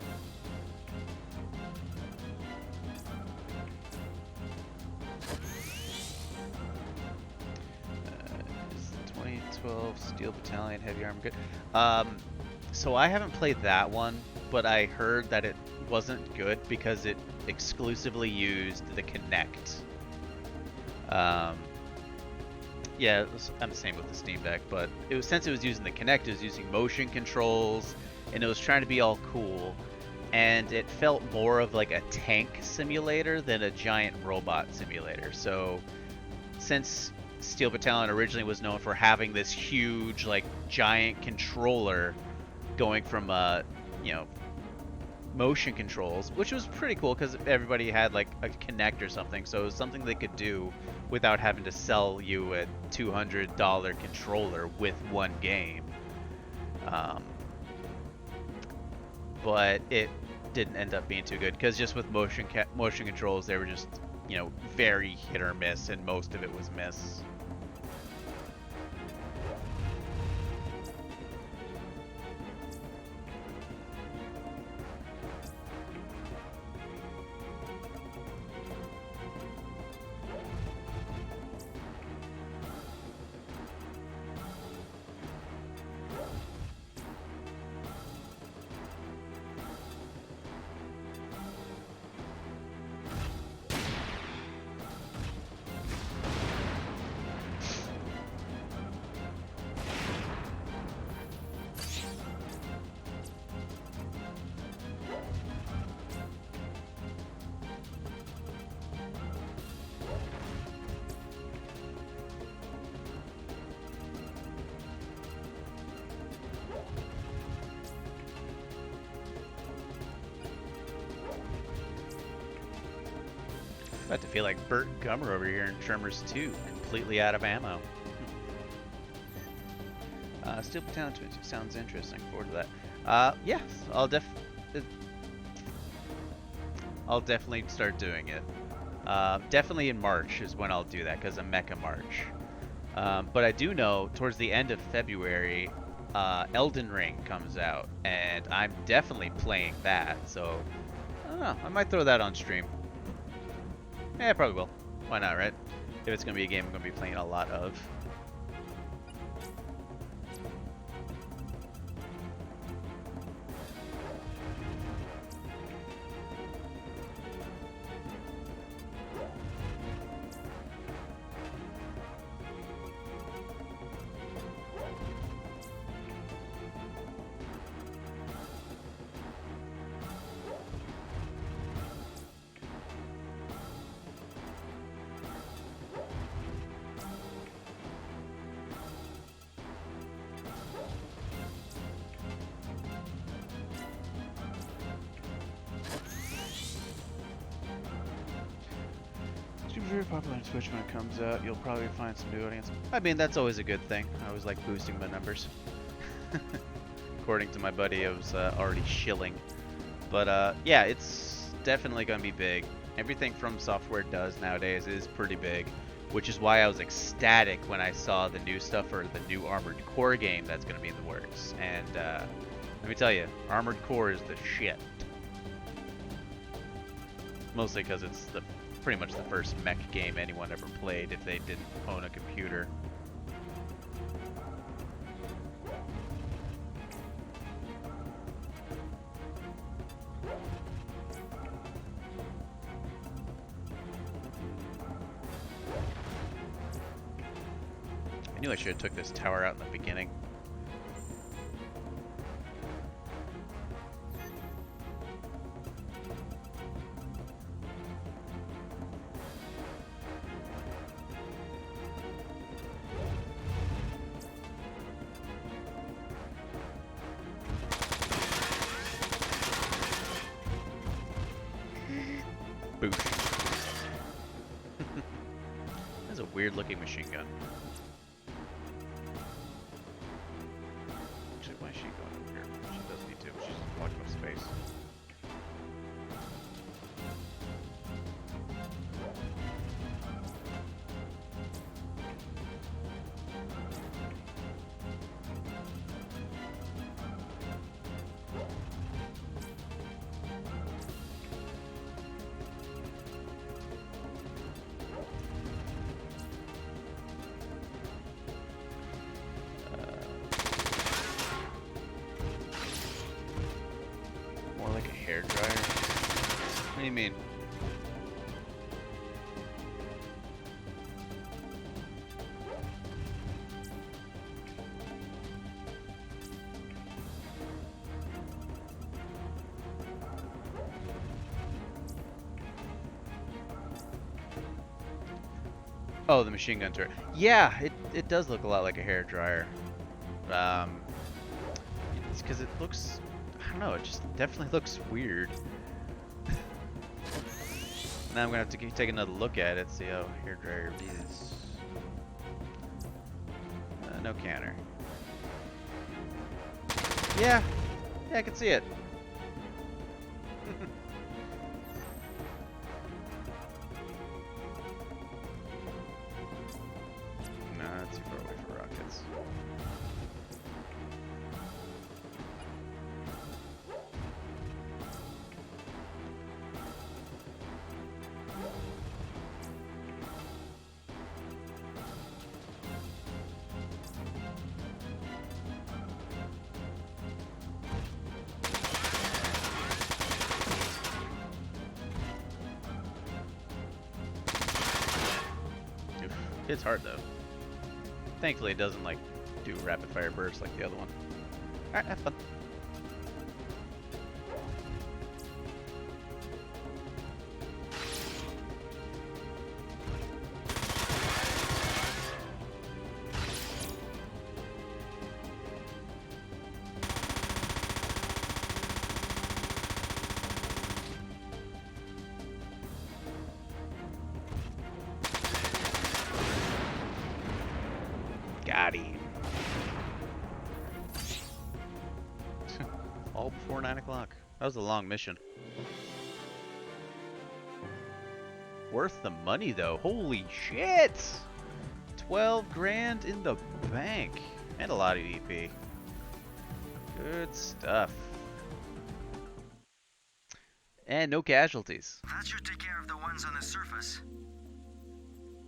Is 2012 Steel Battalion Heavy Armor good? So I haven't played that one, but I heard that it wasn't good because it exclusively used the Kinect. Yeah, I'm the same with the Steam Deck, but since it was using the Kinect, it was using motion controls, and it was trying to be all cool, and it felt more of like a tank simulator than a giant robot simulator. So, since Steel Battalion originally was known for having this huge, like, giant controller going from, motion controls, which was pretty cool because everybody had like a Kinect or something, so it was something they could do without having to sell you a $200 controller with one game. But it didn't end up being too good because just with motion controls, they were just, very hit or miss, and most of it was miss. About to feel like Bert Gummer over here in Tremors 2, completely out of ammo. Steel Battalion 22 sounds interesting. Forward to that. Yes, I'll definitely start doing it. Definitely in March is when I'll do that, because of Mecha March. But I do know towards the end of February, Elden Ring comes out, and I'm definitely playing that. So I don't know. I might throw that on stream. Yeah, I probably will. Why not, right? If it's gonna be a game I'm gonna be playing a lot of. Stream's very popular on Twitch when it comes out. You'll probably find some new audience. I mean, that's always a good thing. I always like boosting my numbers. According to my buddy, I was already shilling. But yeah, it's definitely going to be big. Everything From Software does nowadays is pretty big, which is why I was ecstatic when I saw the new stuff for the new Armored Core game that's going to be in the works. And let me tell you, Armored Core is the shit. Mostly because it's pretty much the first mech game anyone ever played if they didn't own a computer. I knew I should have took this tower out in the beginning. Boosh. That's a weird looking machine gun. Actually, why is she going over here? She does need to, but she's blocking up space. More like a hair dryer. What do you mean? Oh, the machine gun turret. Yeah, it does look a lot like a hair dryer. It's because it looks, I don't know, it just definitely looks weird. Now I'm gonna have to take another look at it, see how hair dryer is. No counter. Yeah, I can see it. No, that's too far away for rockets. Oof. It's hard though. Thankfully, it doesn't like do rapid fire bursts like the other one. Alright, have fun. before 9 o'clock. That was a long mission. Worth the money though. Holy shit! 12 grand in the bank. And a lot of EP. Good stuff. And no casualties. That should take care of the ones on the surface.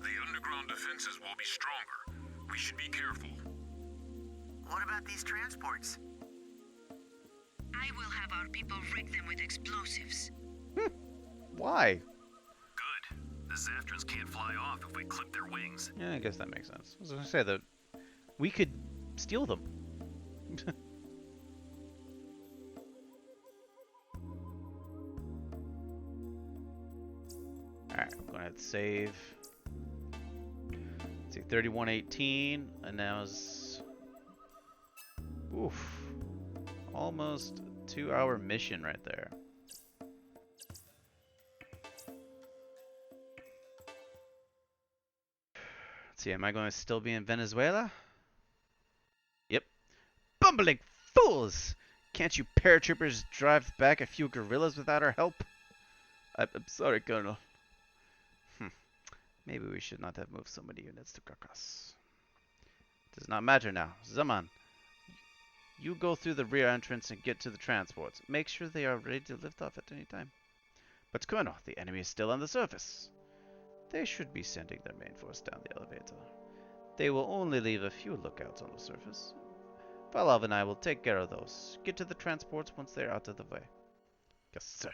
The underground defenses will be stronger. We should be careful. What about these transports? I will have our people rig them with explosives. Why? Good. The Zaftrans can't fly off if we clip their wings. Yeah, I guess that makes sense. I was gonna say that we could steal them. Alright, I'm gonna hit save. Let's see, 3118, and now is oof. Almost 2-hour mission right there. Let's see, am I going to still be in Venezuela? Yep. Bumbling fools! Can't you paratroopers drive back a few guerrillas without our help? I'm sorry, Colonel. Maybe we should not have moved so many units to Caracas. Does not matter now. Zaman, you go through the rear entrance and get to the transports. Make sure they are ready to lift off at any time. But Colonel, the enemy is still on the surface. They should be sending their main force down the elevator. They will only leave a few lookouts on the surface. Valov and I will take care of those. Get to the transports once they're out of the way. Yes, sir.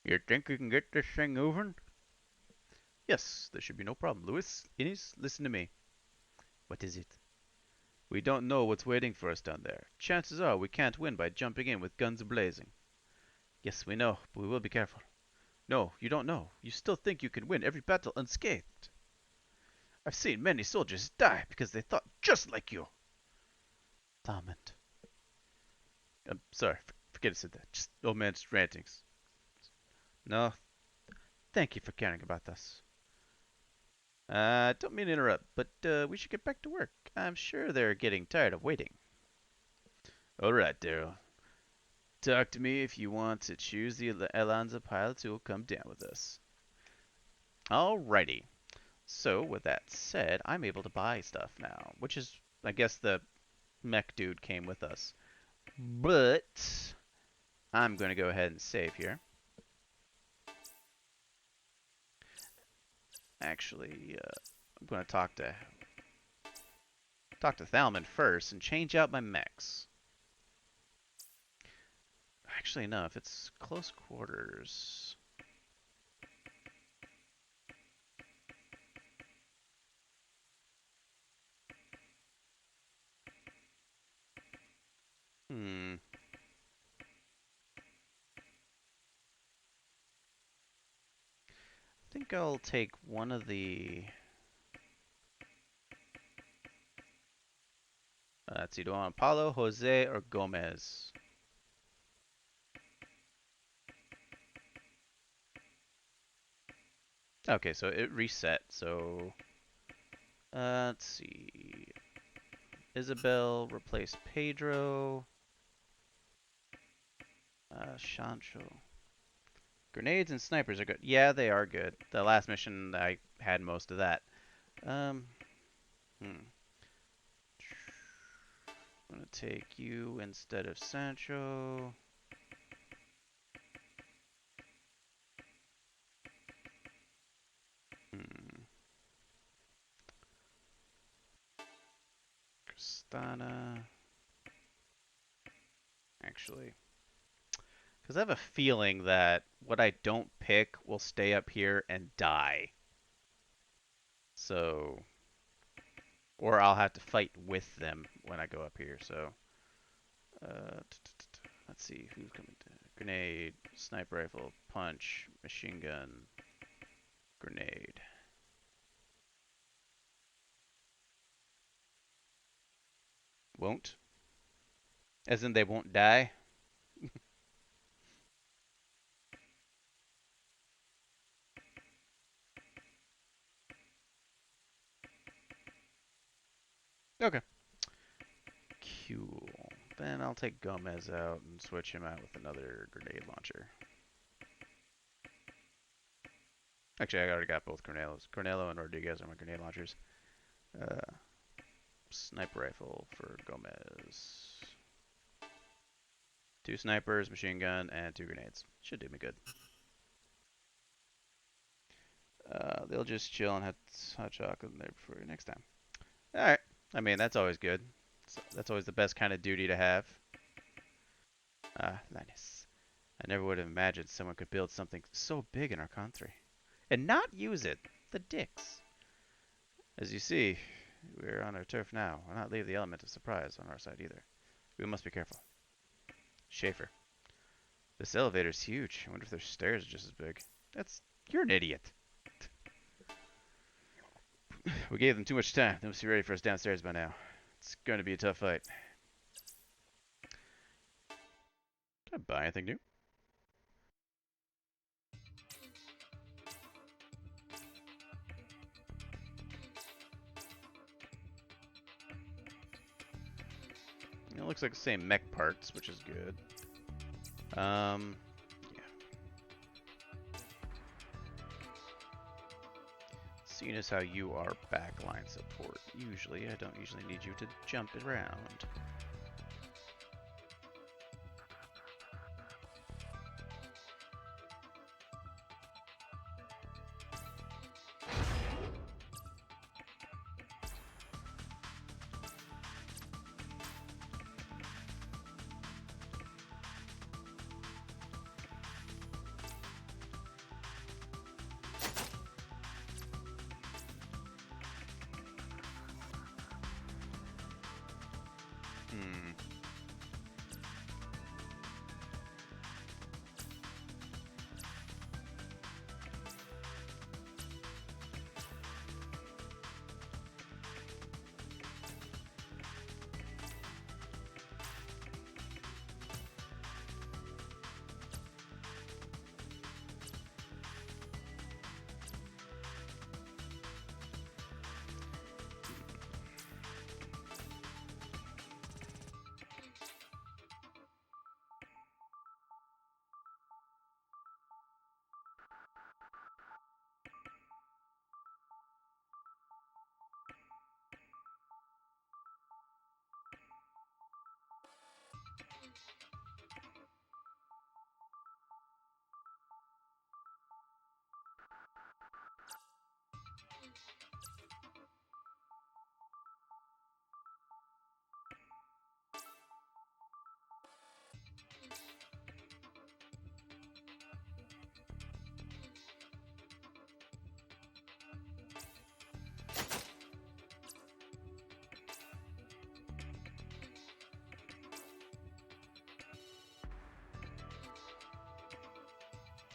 You think you can get this thing moving? Yes, there should be no problem. Louis, Innes, listen to me. What is it? We don't know what's waiting for us down there. Chances are we can't win by jumping in with guns blazing. Yes, we know, but we will be careful. No, you don't know. You still think you can win every battle unscathed. I've seen many soldiers die because they thought just like you. Torment. I'm sorry, forget I said that. Just old man's rantings. No, thank you for caring about us. Don't mean to interrupt, but we should get back to work. I'm sure they're getting tired of waiting. Alright, Daryl. Talk to me if you want to choose the Alonza pilots who will come down with us. Alrighty. So, with that said, I'm able to buy stuff now, which is, I guess the mech dude came with us. But, I'm going to go ahead and save here. Actually, I'm going to talk to Thalman first and change out my mechs. Actually, no, if it's close quarters. I think I'll take one of the... let's see, do I want Paulo, Jose, or Gomez? Okay, so it reset, so... let's see... Isabel, replace Pedro... Shancho... Grenades and snipers are good. Yeah, they are good. The last mission, I had most of that. I'm gonna take you instead of Sancho. Cristana. Actually. Because I have a feeling that what I don't pick will stay up here and die. So, or I'll have to fight with them when I go up here. So, let's see who's coming. Grenade, sniper rifle, punch, machine gun, grenade. Won't? As in they won't die? Okay. Cool. Then I'll take Gomez out and switch him out with another grenade launcher. Actually, I already got both Cornelos. Cornelo and Rodriguez are my grenade launchers. Sniper rifle for Gomez. 2 snipers, machine gun, and 2 grenades. Should do me good. They'll just chill and have hot chocolate in there for next time. Alright. I mean, that's always good. That's always the best kind of duty to have. Linus. I never would have imagined someone could build something so big in our country. And not use it. The dicks. As you see, we're on our turf now. We'll not leave the element of surprise on our side either. We must be careful. Schaefer. This elevator's huge. I wonder if their stairs are just as big. You're an idiot. We gave them too much time. They must be ready for us downstairs by now. It's going to be a tough fight. Can I buy anything new? It looks like the same mech parts, which is good. Yeah. Seeing as how you are backline support, I don't usually need you to jump around.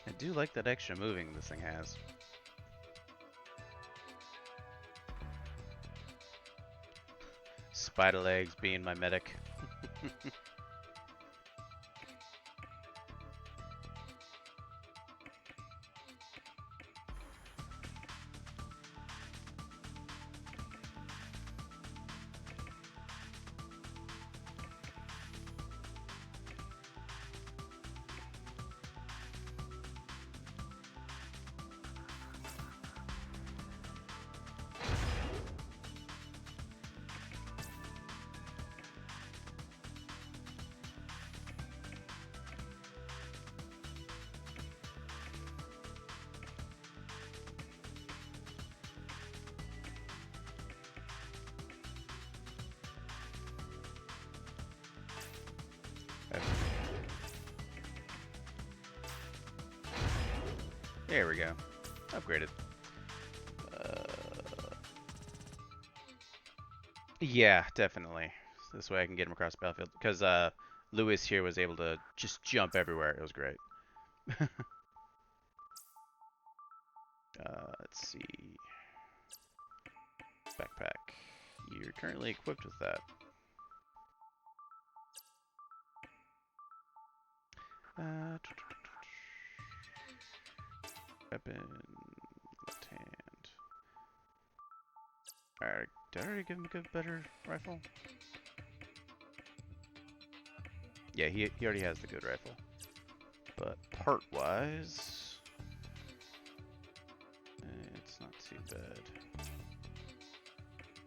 I do like that extra moving this thing has. Spider legs being my medic. There we go. Upgraded. Yeah, definitely. This way I can get him across the battlefield. Because Lewis here was able to just jump everywhere. It was great. Let's see. Backpack. You're currently equipped with that. Weapon. Left hand. Alright, Did I already give him a good, better rifle? Yeah, he already has the good rifle. But part-wise, it's not too bad.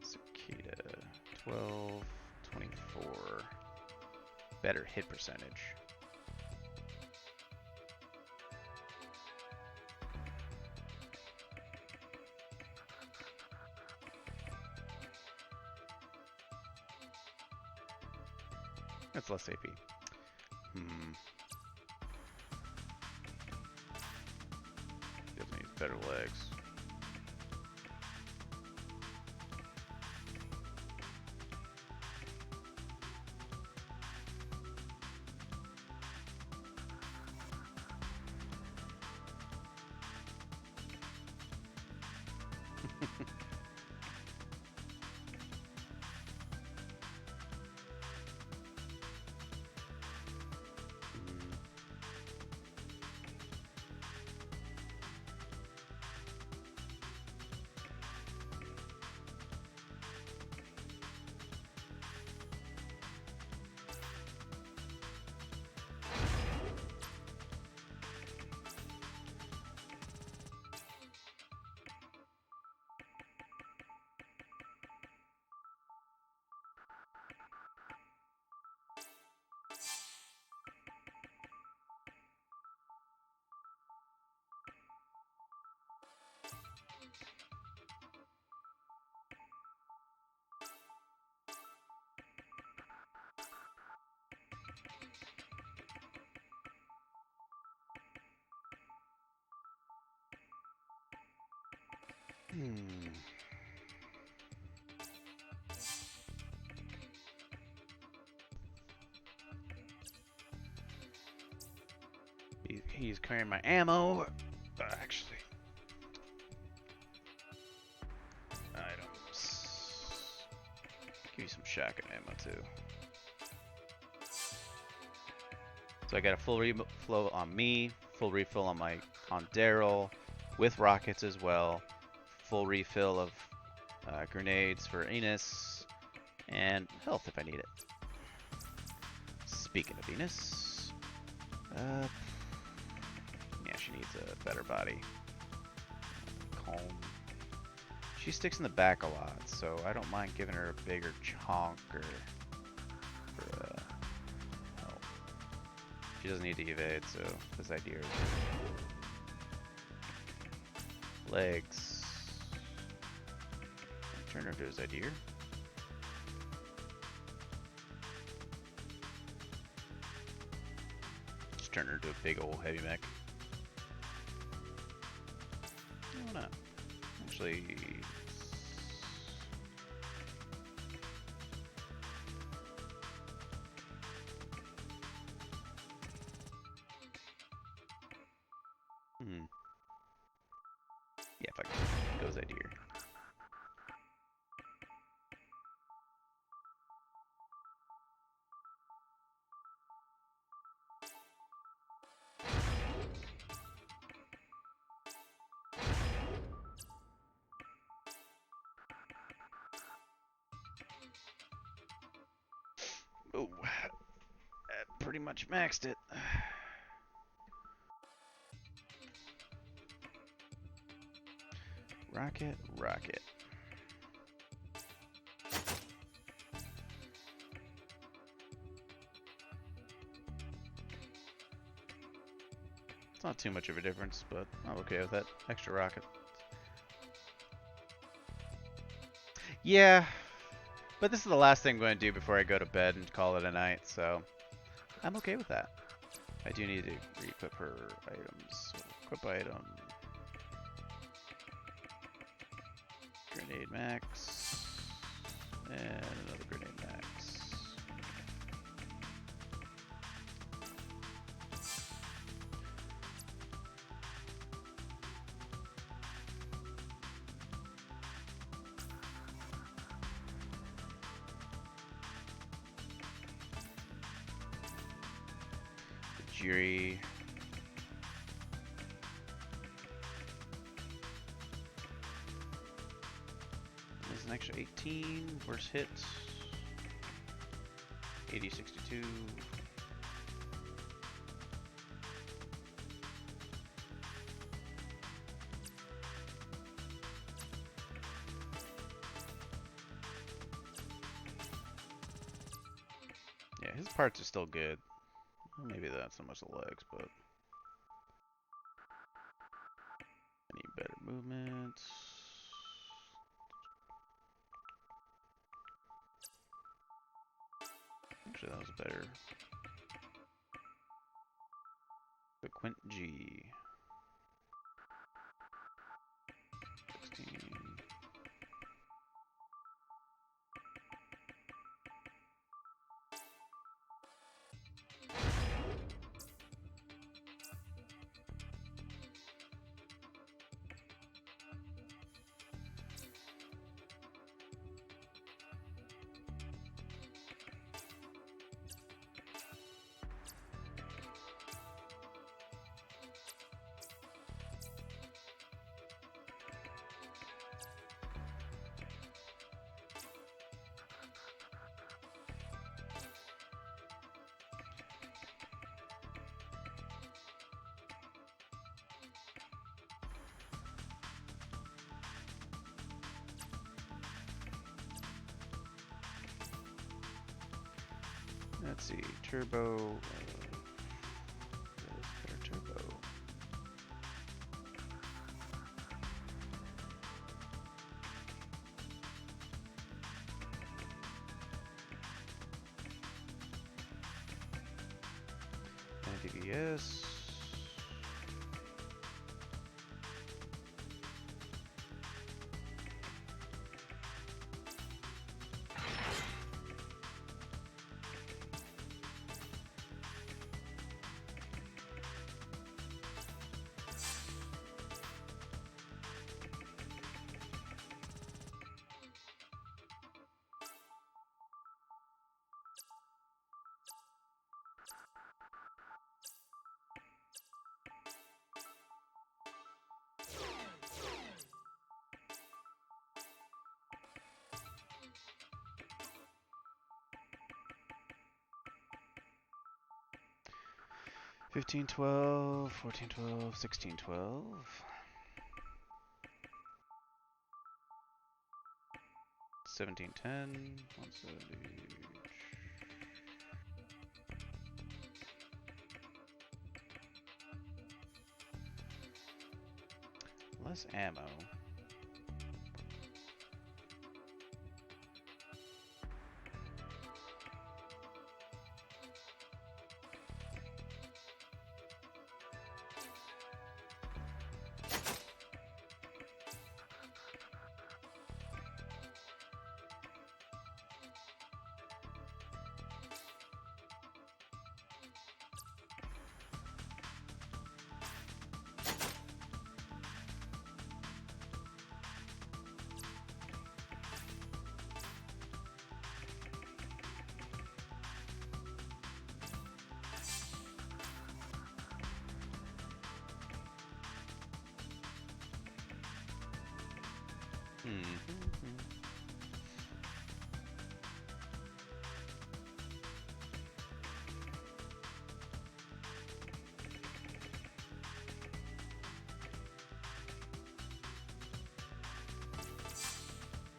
Cicada, 12, 24. Better hit percentage. That's less AP. Gives me better legs. He's carrying my ammo. Actually, items. Give you some shotgun ammo too. So I got a full refill on me, full refill on Daryl, with rockets as well. Full refill of grenades for Enos, and health if I need it. Speaking of Enos, yeah, she needs a better body. Calm. She sticks in the back a lot, so I don't mind giving her a bigger chonker for help. She doesn't need to evade, so this idea is legs. Turn her to his idea. Just turn her into a big old heavy mech. Why not? Actually, yeah, fuck it. Goes idea. Oh, that pretty much maxed it. Rocket, rocket. It's not too much of a difference, but I'm okay with that extra rocket. Yeah, but this is the last thing I'm going to do before I go to bed and call it a night, so I'm okay with that. I do need to re-equip her items. So equip item. Grenade max. And another grenade max. Jury. Isn't extra 18. Worst hits. 80, 62. Yeah, his parts are still good. Maybe not so much the legs, but I need better movement. Actually, that was better. The Quint G. 16. Let's see, turbo. Better turbo. DPS. Fifteen, 12, 14, 12, 16, 12. 17, 10, 170. Less ammo.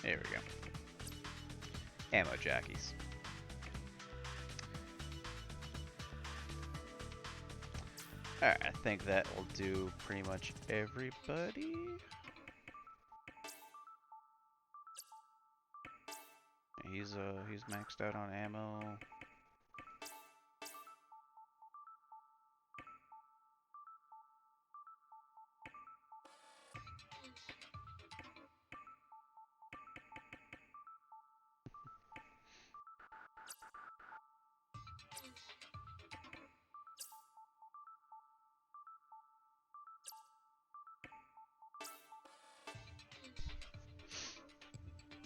There we go. Ammo jockeys. Alright, I think that will do pretty much everybody. He's maxed out on ammo.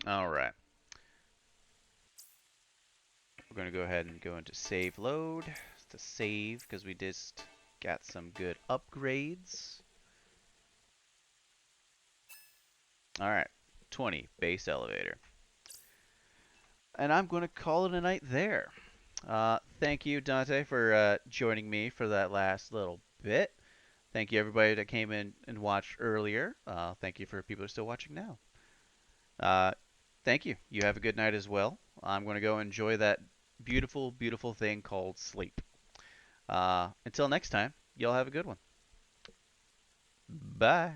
Alright. We're going to go ahead and go into save load to save because we just got some good upgrades. Alright. 20 base elevator. And I'm going to call it a night there. Thank you, Dante, for joining me for that last little bit. Thank you, everybody that came in and watched earlier. Thank you for people who are still watching now. Thank you. You have a good night as well. I'm going to go enjoy that beautiful, beautiful thing called sleep. Until next time, y'all have a good one. Bye.